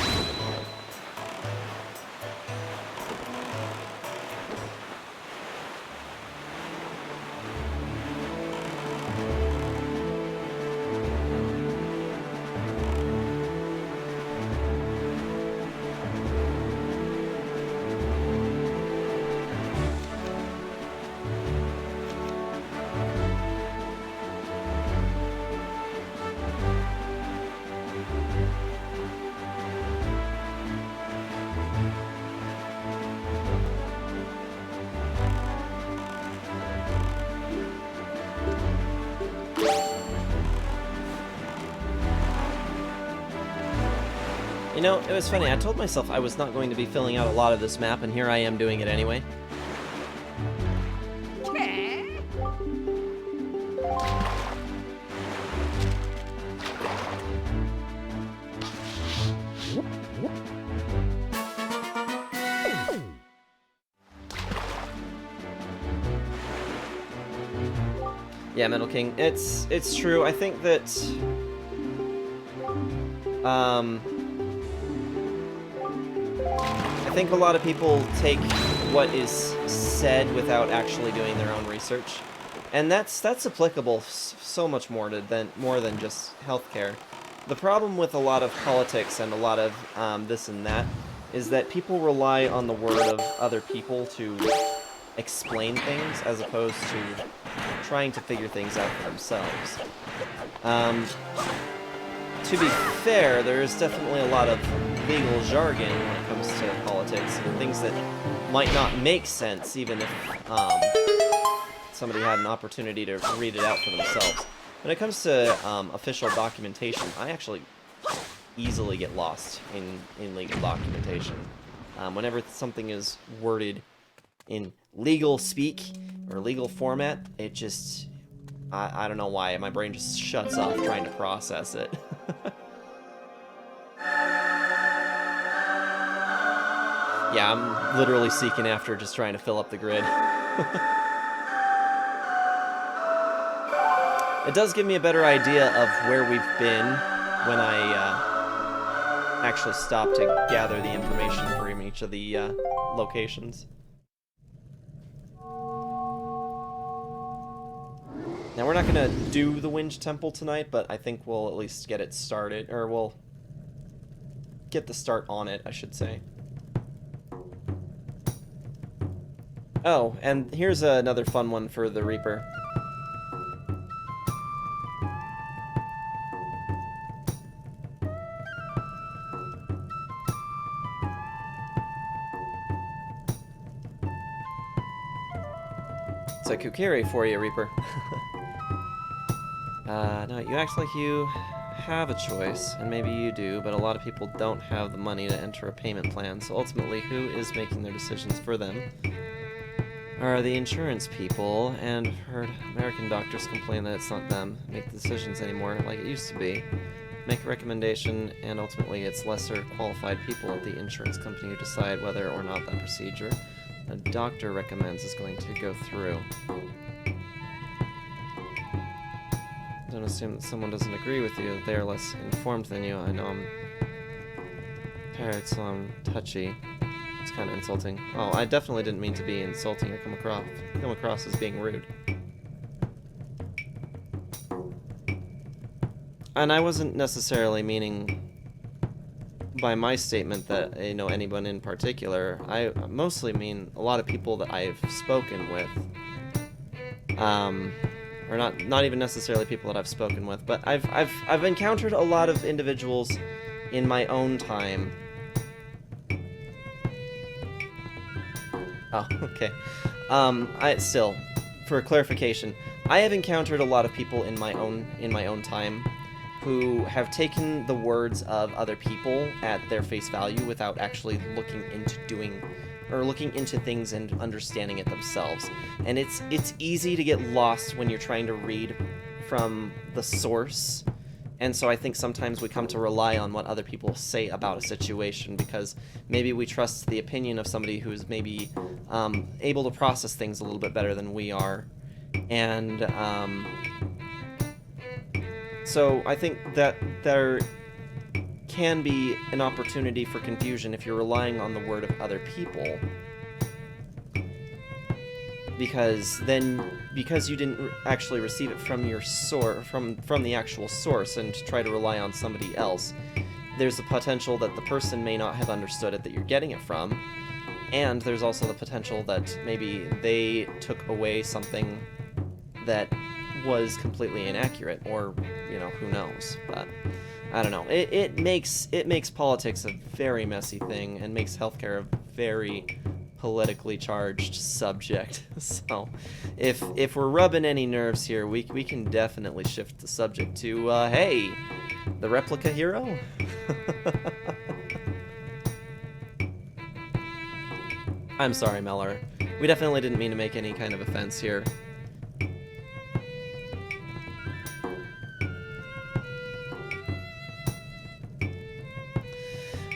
know, it was funny. I told myself I was not going to be filling out a lot of this map, and here I am doing it anyway. Yeah, Metal King. It's true. I think that I think a lot of people take what is said without actually doing their own research, and that's applicable so much more than just healthcare. The problem with a lot of politics and a lot of this and that is that people rely on the word of other people to explain things as opposed to trying to figure things out for themselves. To be fair, there is definitely a lot of legal jargon when it comes to politics and things that might not make sense even if somebody had an opportunity to read it out for themselves. When it comes to official documentation, I actually easily get lost in legal documentation. Whenever something is worded in legal speak or legal format, it just, I don't know why, my brain just shuts off trying to process it. Yeah, I'm literally seeking after just trying to fill up the grid. It does give me a better idea of where we've been when I actually stop to gather the information from each of the locations. Now, we're not going to do the Wind Temple tonight, but I think we'll at least get it started, or we'll get the start on it, I should say. Oh, and here's another fun one for the Reaper. It's a Kukiri for you, Reaper. No, you act like you have a choice, and maybe you do, but a lot of people don't have the money to enter a payment plan, so ultimately, who is making their decisions for them are the insurance people, and I've heard American doctors complain that it's not them make the decisions anymore like it used to be. Make a recommendation, and ultimately it's lesser qualified people at the insurance company who decide whether or not that procedure a doctor recommends is going to go through. Don't assume that someone doesn't agree with you, that they are less informed than you. I know I'm paired, so I'm touchy. It's kind of insulting. Oh, I definitely didn't mean to be insulting or come across as being rude. And I wasn't necessarily meaning by my statement that, you know, anyone in particular. I mostly mean a lot of people that I've spoken with. Or not even necessarily people that I've spoken with, but I've encountered a lot of individuals in my own time. Oh, okay. Still, for clarification, I have encountered a lot of people in my own time who have taken the words of other people at their face value without actually looking into things and understanding it themselves. And it's easy to get lost when you're trying to read from the source. And so I think sometimes we come to rely on what other people say about a situation because maybe we trust the opinion of somebody who's maybe able to process things a little bit better than we are. And so I think that there can be an opportunity for confusion if you're relying on the word of other people. Because you didn't actually receive it from your source, from the actual source, and try to rely on somebody else, there's the potential that the person may not have understood it that you're getting it from, and there's also the potential that maybe they took away something that was completely inaccurate, or, you know, who knows, but I don't know. It makes politics a very messy thing, and makes healthcare a very politically charged subject. So, if we're rubbing any nerves here, we can definitely shift the subject to, hey, the replica hero? I'm sorry, Mellor. We definitely didn't mean to make any kind of offense here.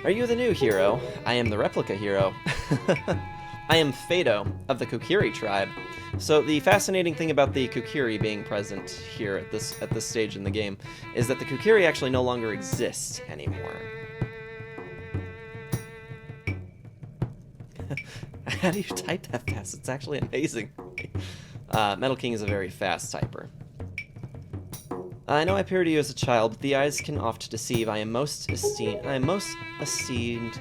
Are you the new hero? I am the replica hero. I am Fado, of the Kokiri tribe. So the fascinating thing about the Kokiri being present here at this stage in the game is that the Kokiri actually no longer exist anymore. How do you type that fast? It's actually amazing. Metal King is a very fast typer. I know I appear to you as a child, but the eyes can oft deceive. I am most esteemed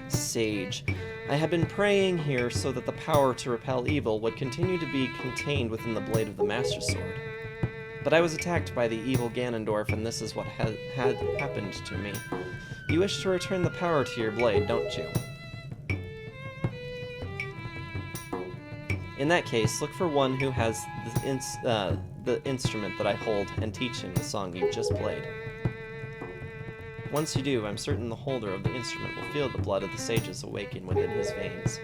sage. I have been praying here so that the power to repel evil would continue to be contained within the blade of the Master Sword. But I was attacked by the evil Ganondorf, and this is what had happened to me. You wish to return the power to your blade, don't you? In that case, look for one who has the instrument that I hold and teach him the song you just played. Once you do, I'm certain the holder of the instrument will feel the blood of the sages awaken within his veins.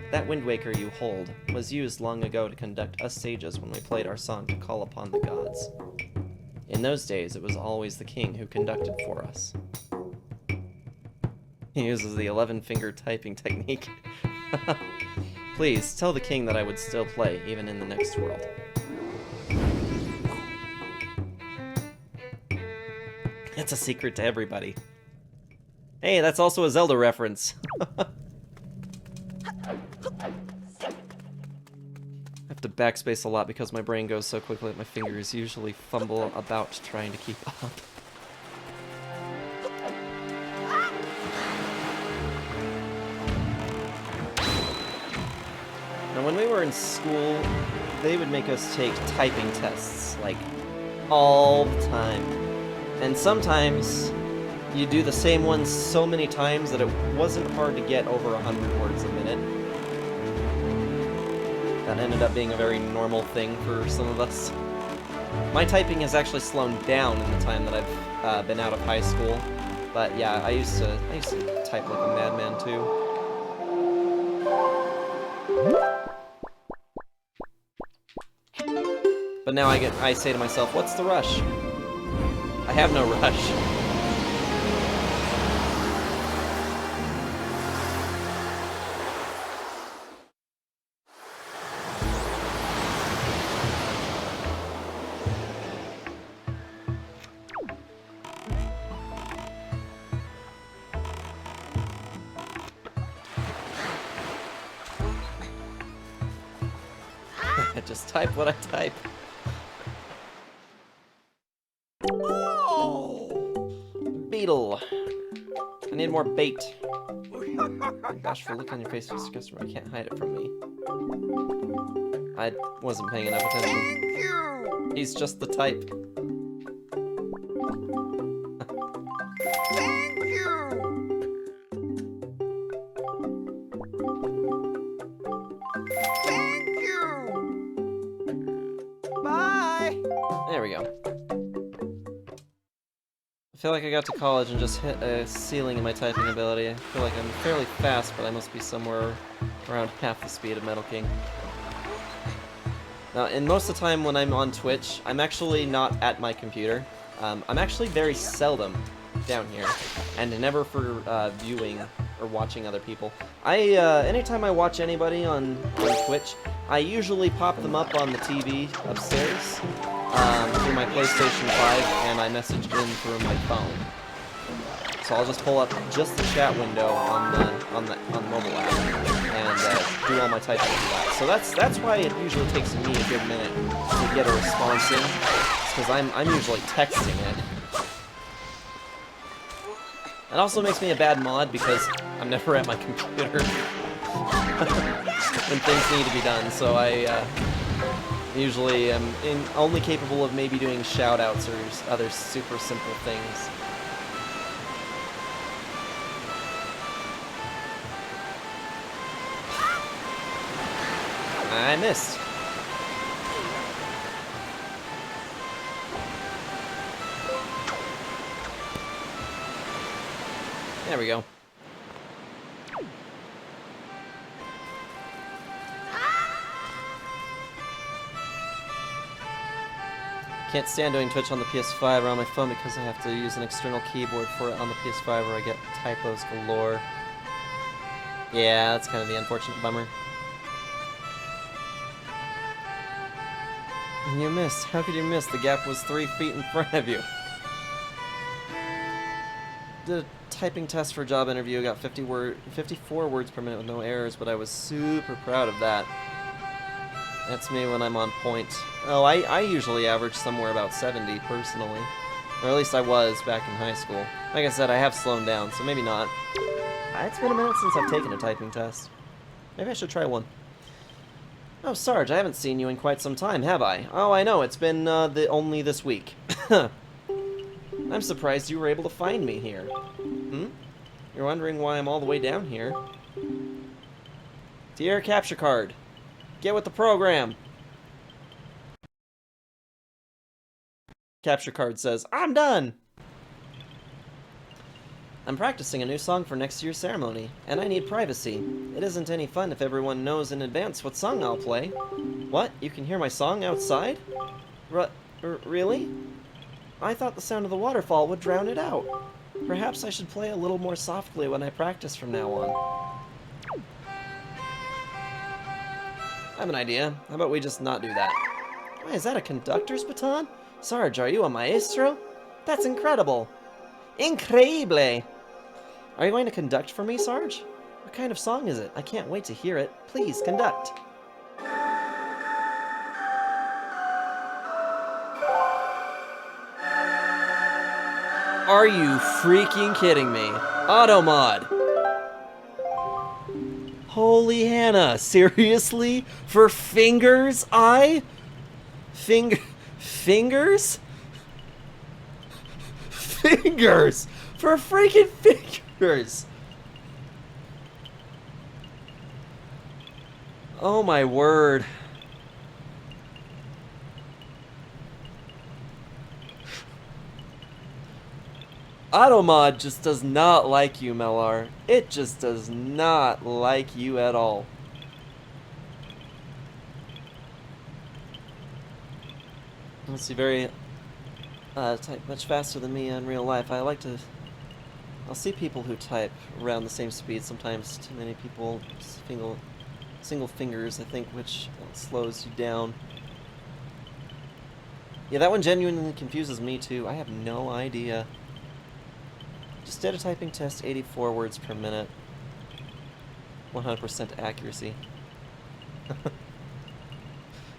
That Wind Waker you hold was used long ago to conduct us sages when we played our song to call upon the gods. In those days, it was always the king who conducted for us. He uses the 11-finger typing technique. Please, tell the king that I would still play, even in the next world. It's a secret to everybody. Hey, that's also a Zelda reference. I have to backspace a lot because my brain goes so quickly that my fingers usually fumble about trying to keep up. Now, when we were in school, they would make us take typing tests, like, all the time. And sometimes you do the same ones so many times that it wasn't hard to get over 100 words a minute. That ended up being a very normal thing for some of us. My typing has actually slowed down in the time that I've been out of high school. But yeah, I used to type like a madman too. But now I say to myself, what's the rush? I have no rush. I just type what I type. Beetle. I need more bait. Bashful look on your face, Mr. Customer. You can't hide it from me. I wasn't paying enough attention. He's just the type.
Bye!
There we go. I feel like I got to college and just hit a ceiling in my typing ability. I feel like I'm fairly fast, but I must be somewhere around half the speed of Metal King. Now, and most of the time when I'm on Twitch, I'm actually not at my computer. I'm actually very seldom down here, and never for viewing or watching other people. Anytime I watch anybody on Twitch, I usually pop them up on the TV upstairs through my PlayStation 5, and I message in through my phone. So I'll just pull up just the chat window on the mobile app and do all my typing through that. So that's why it usually takes me a good minute to get a response in, because I'm usually texting it. It also makes me a bad mod because I'm never at my computer when things need to be done. So I usually am only capable of maybe doing shoutouts or other super simple things. I missed. There we go. Can't stand doing Twitch on the PS5 or on my phone because I have to use an external keyboard for it on the PS5 or I get typos galore. Yeah, that's kind of the unfortunate bummer. You missed. How could you miss? The gap was 3 feet in front of you. Did a typing test for a job interview, got 54 words per minute with no errors, but I was super proud of that. That's me when I'm on point. Oh, I usually average somewhere about 70, personally. Or at least I was back in high school. Like I said, I have slowed down, so maybe not. It's been a minute since I've taken a typing test. Maybe I should try one. Oh, Sarge, I haven't seen you in quite some time, have I? Oh, I know, it's been only this week. I'm surprised you were able to find me here. Hmm? You're wondering why I'm all the way down here? Dear capture card, get with the program. Capture card says, I'm done! I'm practicing a new song for next year's ceremony, and I need privacy. It isn't any fun if everyone knows in advance what song I'll play. What? You can hear my song outside? Really? I thought the sound of the waterfall would drown it out. Perhaps I should play a little more softly when I practice from now on. I have an idea. How about we just not do that? Wait, is that a conductor's baton? Sarge, are you a maestro? That's incredible. Increíble! Are you going to conduct for me, Sarge? What kind of song is it? I can't wait to hear it. Please, conduct. Are you freaking kidding me? Automod! Holy Hannah, seriously? For fingers, fingers? Fingers! For freaking fingers! Oh my word. Automod just does not like you, Melar. It just does not like you at all. Let's see, very type much faster than me in real life. I'll see people who type around the same speed. Sometimes too many people, single fingers, I think, which slows you down. Yeah, that one genuinely confuses me too. I have no idea. Just did a typing test, 84 words per minute. 100% accuracy. Yeah,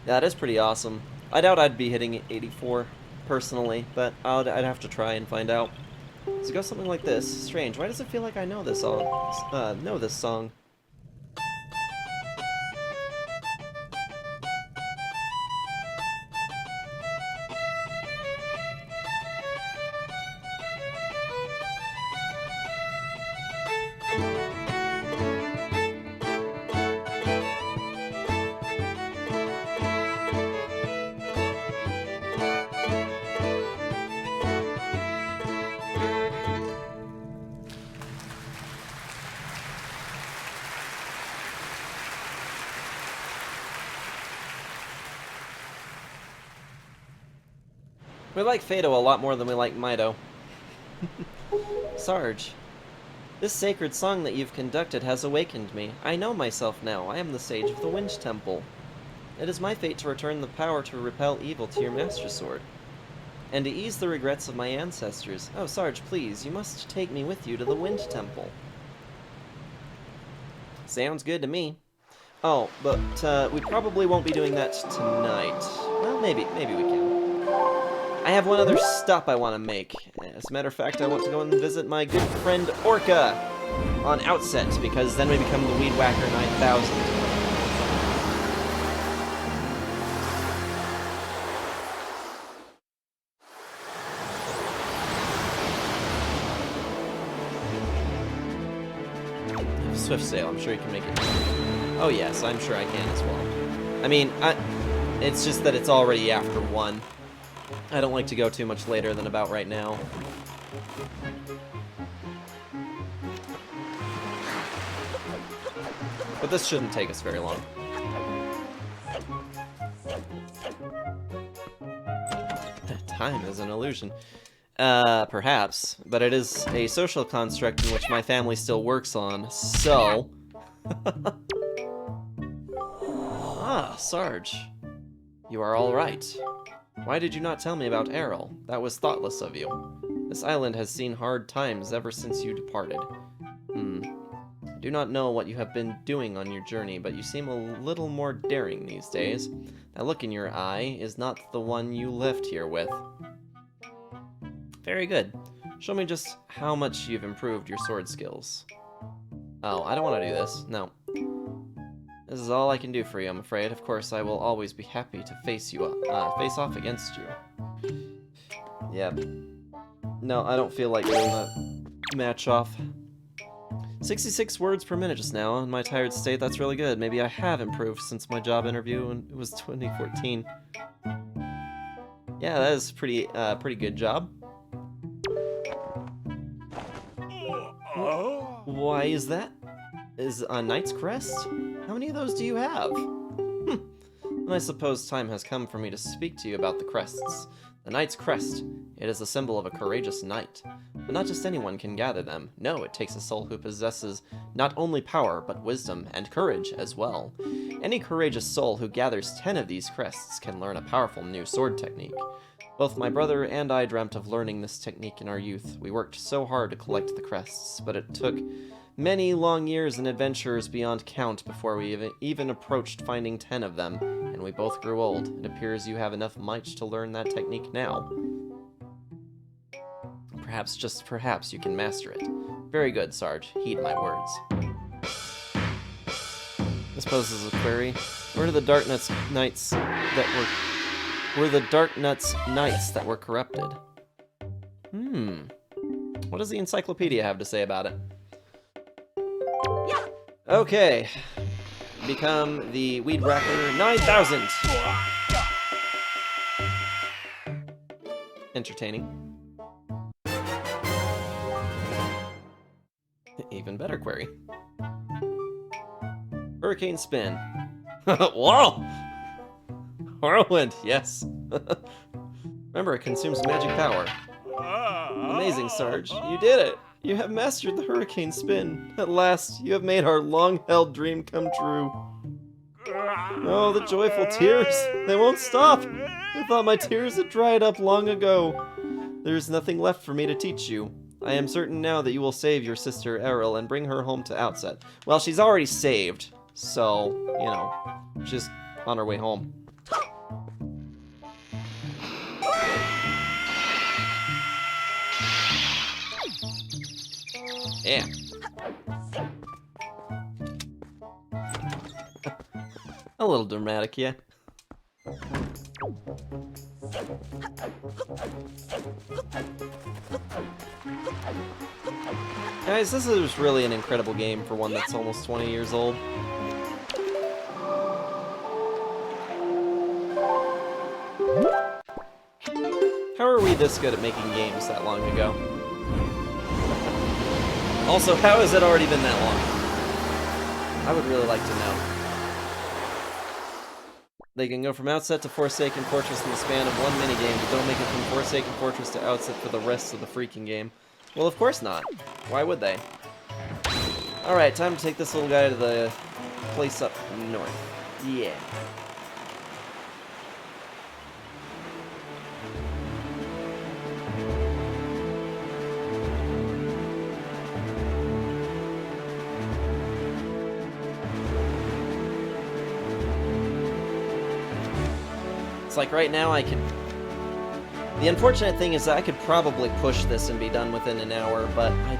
that is pretty awesome. I doubt I'd be hitting 84 personally, but I'd have to try and find out. So go something like this. Strange. Why does it feel like I know this song? We like Fado a lot more than we like Mido. Sarge, this sacred song that you've conducted has awakened me. I know myself now. I am the Sage of the Wind Temple. It is my fate to return the power to repel evil to your Master Sword, and to ease the regrets of my ancestors. Oh, Sarge, please, you must take me with you to the Wind Temple. Sounds good to me. Oh, but we probably won't be doing that tonight. Well, maybe we can. I have one other stop I want to make. As a matter of fact, I want to go and visit my good friend Orca on Outset, because then we become the Weed Whacker 9000. Swift Sail, I'm sure you can make it. Oh yes, I'm sure I can as well. I mean, it's just that it's already after 1. I don't like to go too much later than about right now. But this shouldn't take us very long. Time is an illusion. Perhaps, but it is a social construct in which my family still works on, so... Ah, Sarge. You are all right. Why did you not tell me about Errol? That was thoughtless of you. This island has seen hard times ever since you departed. I do not know what you have been doing on your journey, but you seem a little more daring these days. That look in your eye is not the one you left here with. Very good. Show me just how much you've improved your sword skills. Oh, I don't want to do this. No. This is all I can do for you, I'm afraid. Of course, I will always be happy to face off against you. Yep. No, I don't feel like doing that match off. 66 words per minute just now. In my tired state, that's really good. Maybe I have improved since my job interview, and it was 2014. Yeah, that is pretty good job. Why is that? Is a Knight's Crest? How many of those do you have? And I suppose time has come for me to speak to you about the crests. The Knight's Crest. It is a symbol of a courageous knight. But not just anyone can gather them. No, it takes a soul who possesses not only power, but wisdom and courage as well. Any courageous soul who gathers 10 of these crests can learn a powerful new sword technique. Both my brother and I dreamt of learning this technique in our youth. We worked so hard to collect the crests, but it took many long years and adventures beyond count before we even approached finding 10 of them, and we both grew old. It appears you have enough might to learn that technique now. Perhaps, just perhaps, you can master it. Very good, Sarge. Heed my words. This poses a query. Where are the Darknuts Knights that were corrupted? What does the encyclopedia have to say about it? Okay. Become the Weed Whacker 9000. Entertaining. Even better query. Hurricane Spin. Whoa! Whirlwind, yes. Remember, it consumes magic power. Amazing, Sarge. You did it! You have mastered the Hurricane Spin. At last, you have made our long-held dream come true. Oh, the joyful tears! They won't stop! I thought my tears had dried up long ago. There is nothing left for me to teach you. I am certain now that you will save your sister Errol and bring her home to Outset. Well, she's already saved, so, you know, she's on her way home. Yeah. A little dramatic, yeah. Guys, this is really an incredible game for one that's almost 20 years old. How are we this good at making games that long ago? Also, how has it already been that long? I would really like to know. They can go from Outset to Forsaken Fortress in the span of one minigame, but don't make it from Forsaken Fortress to Outset for the rest of the freaking game. Well, of course not. Why would they? Alright, time to take this little guy to the place up north. Yeah. It's like right now I could... The unfortunate thing is that I could probably push this and be done within an hour, but I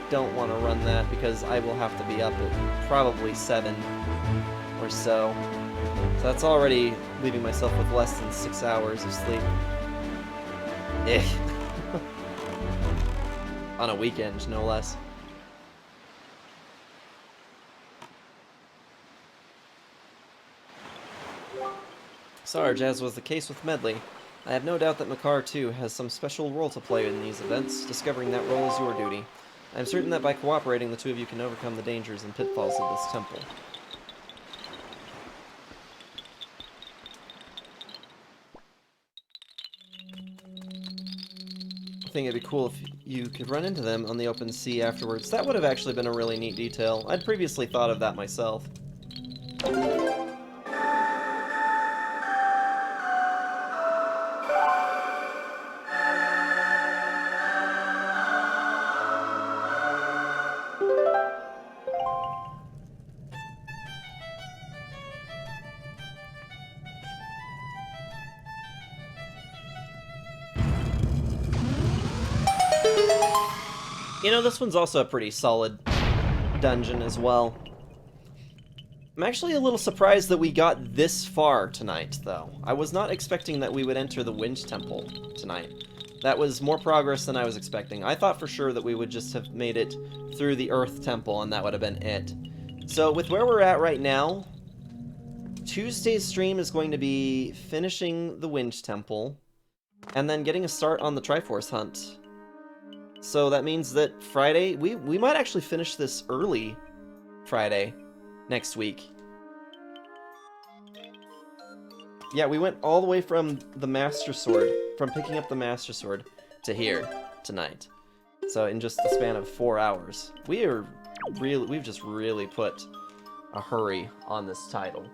don't want to run that because I will have to be up at probably 7 or so. So that's already leaving myself with less than 6 hours of sleep. Eh. On a weekend, no less. Sarge, as was the case with Medley, I have no doubt that Makar, too, has some special role to play in these events. Discovering that role is your duty. I am certain that by cooperating, the two of you can overcome the dangers and pitfalls of this temple. think it'd be cool if you could run into them on the open sea afterwards. That would have actually been a really neat detail. I'd previously thought of that myself. You know, this one's also a pretty solid dungeon as well. I'm actually a little surprised that we got this far tonight, though. I was not expecting that we would enter the Wind Temple tonight. That was more progress than I was expecting. I thought for sure that we would just have made it through the Earth Temple, and that would have been it. So, with where we're at right now, Tuesday's stream is going to be finishing the Wind Temple, and then getting a start on the Triforce Hunt. So that means that Friday, we might actually finish this early Friday next week. Yeah, we went all the way from the Master Sword, from picking up the Master Sword to here tonight. So in just the span of 4 hours. We've just really put a hurry on this title.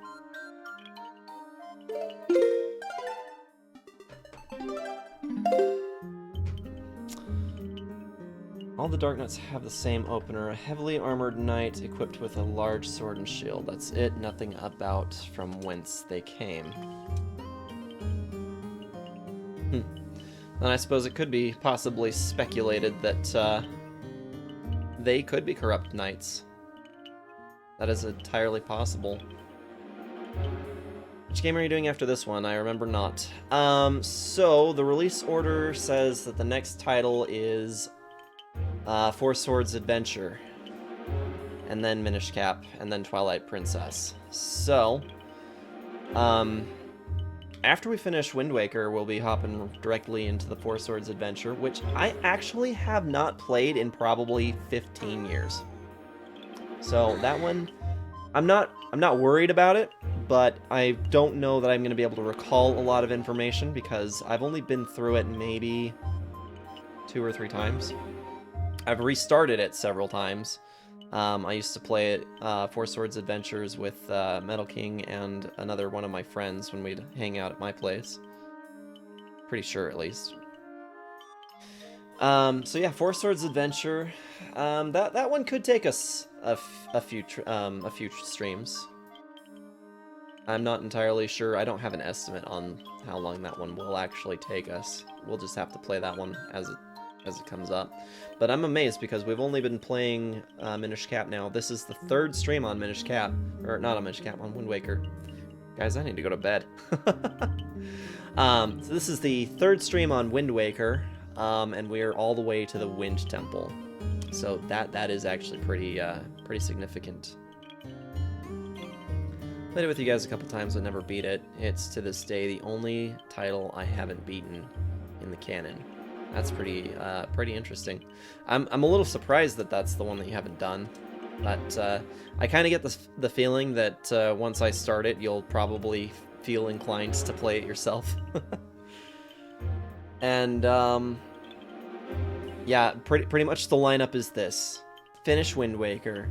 All the Darknuts have the same opener, a heavily armored knight equipped with a large sword and shield. That's it, nothing about from whence they came. Then I suppose it could be possibly speculated that they could be corrupt knights. That is entirely possible. Which game are you doing after this one? I remember not. So the release order says that the next title is Four Swords Adventure, and then Minish Cap, and then Twilight Princess. So, after we finish Wind Waker, we'll be hopping directly into the Four Swords Adventure, which I actually have not played in probably 15 years. So that one, I'm not worried about it, but I don't know that I'm going to be able to recall a lot of information because I've only been through it maybe 2 or 3 times. I've restarted it several times. I used to play it, Four Swords Adventures with Metal King and another one of my friends when we'd hang out at my place. Pretty sure, at least. So yeah, Four Swords Adventure. That one could take us a few streams. I'm not entirely sure. I don't have an estimate on how long that one will actually take us. We'll just have to play that one as it comes up. But I'm amazed because we've only been playing Minish Cap now. This is the 3rd stream on Minish Cap. Or not on Minish Cap, on Wind Waker. Guys, I need to go to bed. So this is the 3rd stream on Wind Waker. And we're all the way to the Wind Temple. So that is actually pretty significant. Played it with you guys a couple times, but never beat it. It's, to this day, the only title I haven't beaten in the canon. That's pretty interesting. I'm a little surprised that that's the one that you haven't done, but I kind of get the feeling that once I start it, you'll probably feel inclined to play it yourself. And yeah, pretty much the lineup is this: finish Wind Waker,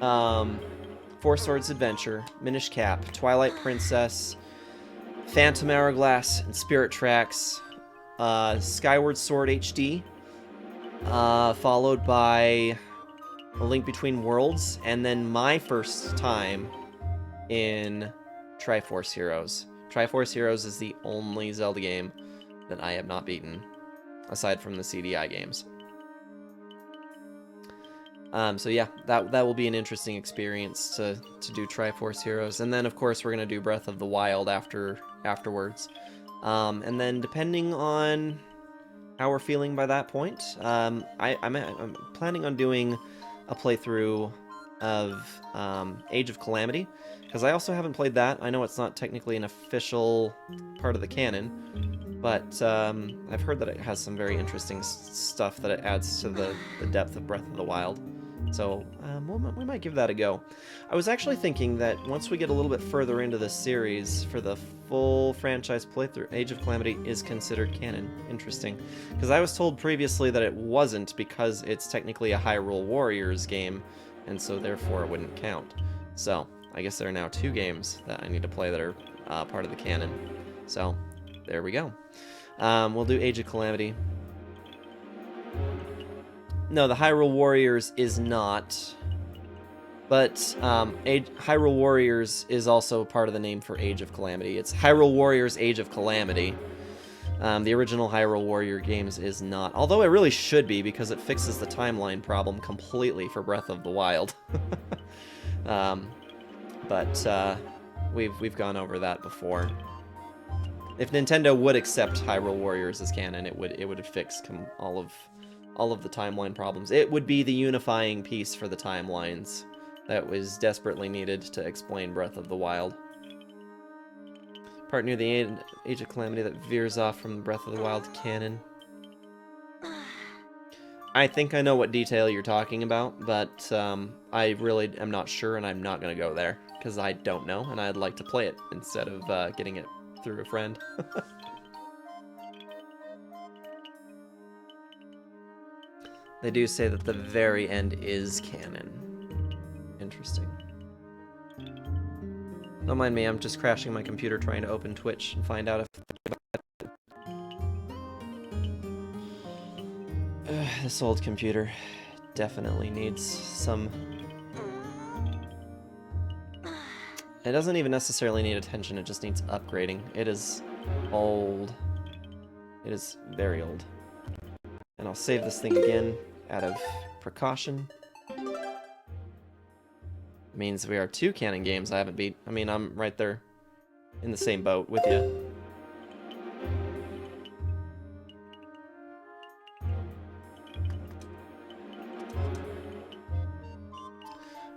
Four Swords Adventure, Minish Cap, Twilight Princess, Phantom Hourglass, and Spirit Tracks. Skyward Sword HD, followed by A Link Between Worlds, and then my first time in Triforce Heroes. Triforce Heroes is the only Zelda game that I have not beaten, aside from the CDI games. So yeah, that will be an interesting experience to do Triforce Heroes, and then of course we're gonna do Breath of the Wild afterwards. And then depending on how we're feeling by that point, I'm planning on doing a playthrough of Age of Calamity, because I also haven't played that. I know it's not technically an official part of the canon, but I've heard that it has some very interesting stuff that it adds to the depth of Breath of the Wild. So we might give that a go. I was actually thinking that once we get a little bit further into this series, for the full franchise playthrough, Age of Calamity is considered canon. Interesting. Because I was told previously that it wasn't because it's technically a Hyrule Warriors game, and so therefore it wouldn't count. So, I guess there are now 2 games that I need to play that are part of the canon. So, there we go. We'll do Age of Calamity. No, the Hyrule Warriors is not. But Hyrule Warriors is also part of the name for Age of Calamity. It's Hyrule Warriors Age of Calamity. The original Hyrule Warrior games is not. Although it really should be, because it fixes the timeline problem completely for Breath of the Wild. But we've gone over that before. If Nintendo would accept Hyrule Warriors as canon, it would fix all of the timeline problems. It would be the unifying piece for the timelines that was desperately needed to explain Breath of the Wild. Part near the Age of Calamity that veers off from Breath of the Wild canon. I think I know what detail you're talking about, but I really am not sure, and I'm not going to go there, because I don't know, and I'd like to play it instead of getting it through a friend. They do say that the very end is canon. Interesting. Don't mind me, I'm just crashing my computer trying to open Twitch and find out if... This old computer definitely needs some... It doesn't even necessarily need attention, it just needs upgrading. It is old. It is very old. And I'll save this thing again out of precaution. It means we are 2 canon games I haven't beat. I mean, I'm right there in the same boat with you.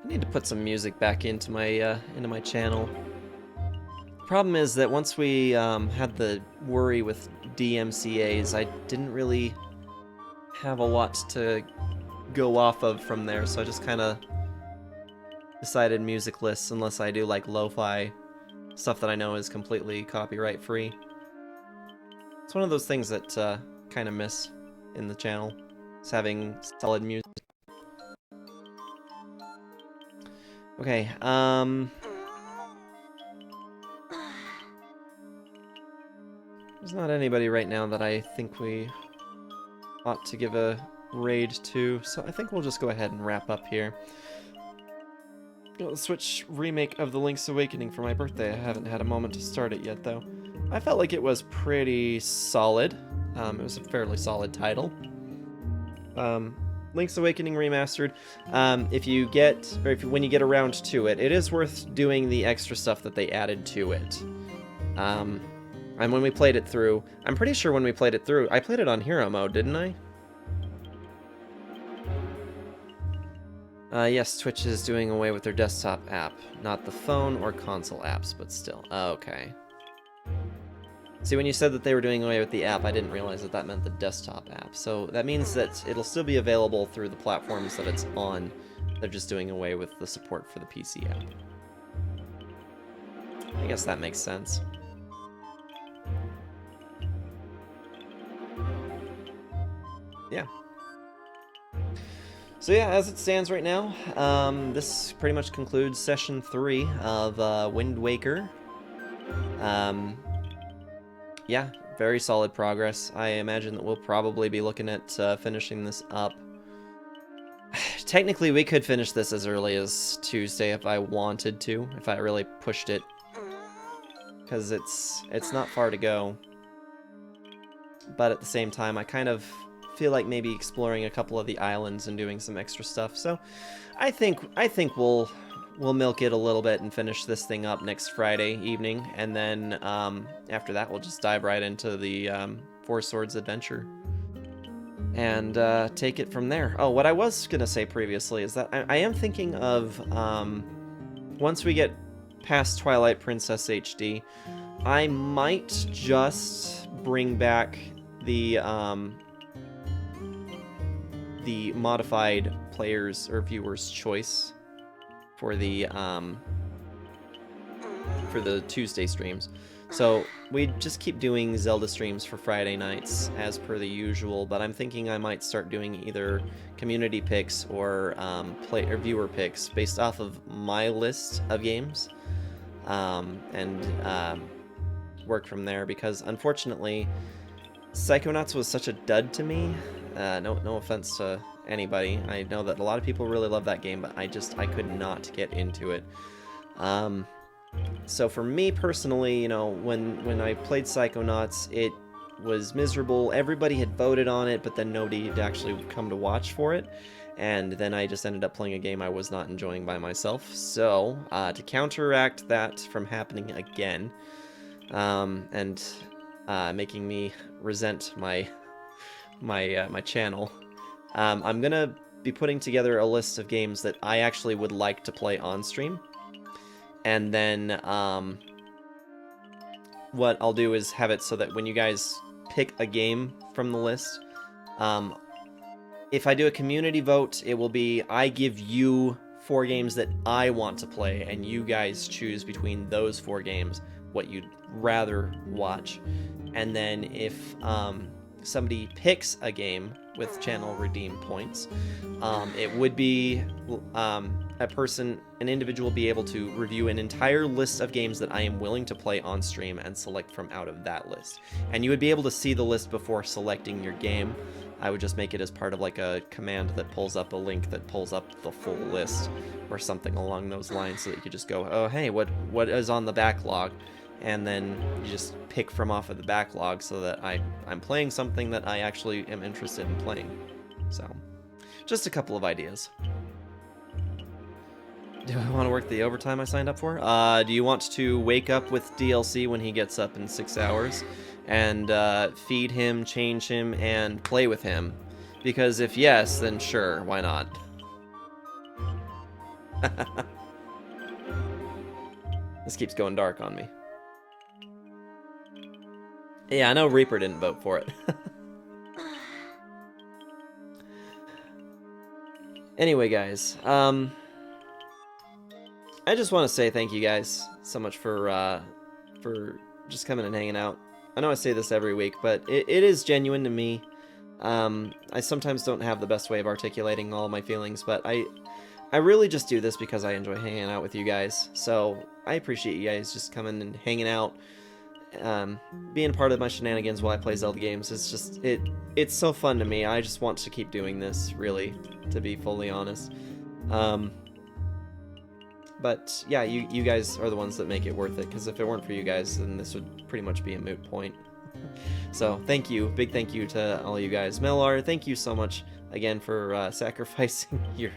I need to put some music back into my channel. The problem is that once we had the worry with DMCAs, I didn't really have a lot to go off of from there, so I just kind of decided musicless, unless I do like lo-fi stuff that I know is completely copyright free. It's one of those things that kind of miss in the channel, is having solid music. Okay, there's not anybody right now that I think we ought to give a raid to, so I think we'll just go ahead and wrap up here. Got the Switch remake of The Link's Awakening for my birthday. I haven't had a moment to start it yet, though. I felt like it was pretty solid. It was a fairly solid title. Link's Awakening Remastered. When you get around to it, it is worth doing the extra stuff that they added to it. And when we played it through, I'm pretty sure when we played it through, I played it on Hero Mode, didn't I? Yes, Twitch is doing away with their desktop app. Not the phone or console apps, but still. Okay. See, when you said that they were doing away with the app, I didn't realize that that meant the desktop app. So that means that it'll still be available through the platforms that it's on. They're just doing away with the support for the PC app. I guess that makes sense. Yeah. So yeah, as it stands right now, this pretty much concludes session 3 of Wind Waker. Yeah, very solid progress. I imagine that we'll probably be looking at finishing this up. Technically, we could finish this as early as Tuesday if I wanted to, if I really pushed it. Because it's not far to go. But at the same time, I kind of feel like maybe exploring a couple of the islands and doing some extra stuff. So I think we'll milk it a little bit and finish this thing up next Friday evening, and then after that we'll just dive right into the Four Swords adventure and take it from there. Oh, what I was gonna say previously is that I am thinking of once we get past Twilight Princess HD, I might just bring back the modified players or viewers' choice for the Tuesday streams. So we just keep doing Zelda streams for Friday nights as per the usual, but I'm thinking I might start doing either community picks or viewer picks based off of my list of games, and work from there, because unfortunately Psychonauts was such a dud to me. No offense to anybody. I know that a lot of people really love that game, but I could not get into it. So for me personally, you know, when I played Psychonauts, it was miserable. Everybody had voted on it, but then nobody had actually come to watch for it. And then I just ended up playing a game I was not enjoying by myself. So, to counteract that from happening again, and making me resent my channel, I'm gonna be putting together a list of games that I actually would like to play on stream. And then what I'll do is have it so that when you guys pick a game from the list, if I do a community vote, it will be I give you 4 games that I want to play, and you guys choose between those 4 games what you'd rather watch. And then if somebody picks a game with channel redeem points, it would be an individual be able to review an entire list of games that I am willing to play on stream and select from out of that list. And you would be able to see the list before selecting your game. I would just make it as part of like a command that pulls up a link that pulls up the full list or something along those lines, so that you could just go, oh hey, what is on the backlog? And then you just pick from off of the backlog, so that I'm playing something that I actually am interested in playing. So, just a couple of ideas. Do I want to work the overtime I signed up for? Do you want to wake up with DLC when he gets up in 6 hours, and feed him, change him, and play with him? Because if yes, then sure, why not? This keeps going dark on me. Yeah, I know Reaper didn't vote for it. Anyway, guys, I just want to say thank you guys so much for just coming and hanging out. I know I say this every week, but it is genuine to me. I sometimes don't have the best way of articulating all my feelings, but I really just do this because I enjoy hanging out with you guys. So I appreciate you guys just coming and hanging out, being part of my shenanigans while I play Zelda games. It's just it's so fun to me. I just want to keep doing this, really, to be fully honest. But yeah, you guys are the ones that make it worth it, because if it weren't for you guys, then this would pretty much be a moot point. So thank you, big thank you to all you guys. Melar, thank you so much again for sacrificing your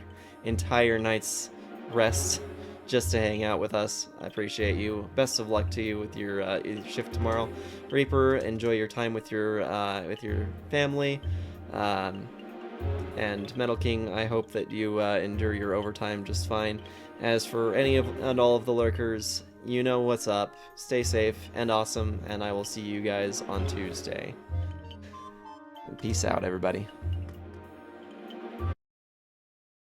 entire night's rest just to hang out with us. I appreciate you. Best of luck to you with your shift tomorrow. Reaper, enjoy your time with your family. And Metal King, I hope that you endure your overtime just fine. As for any of and all of the lurkers, you know what's up. Stay safe and awesome, and I will see you guys on Tuesday. Peace out, everybody.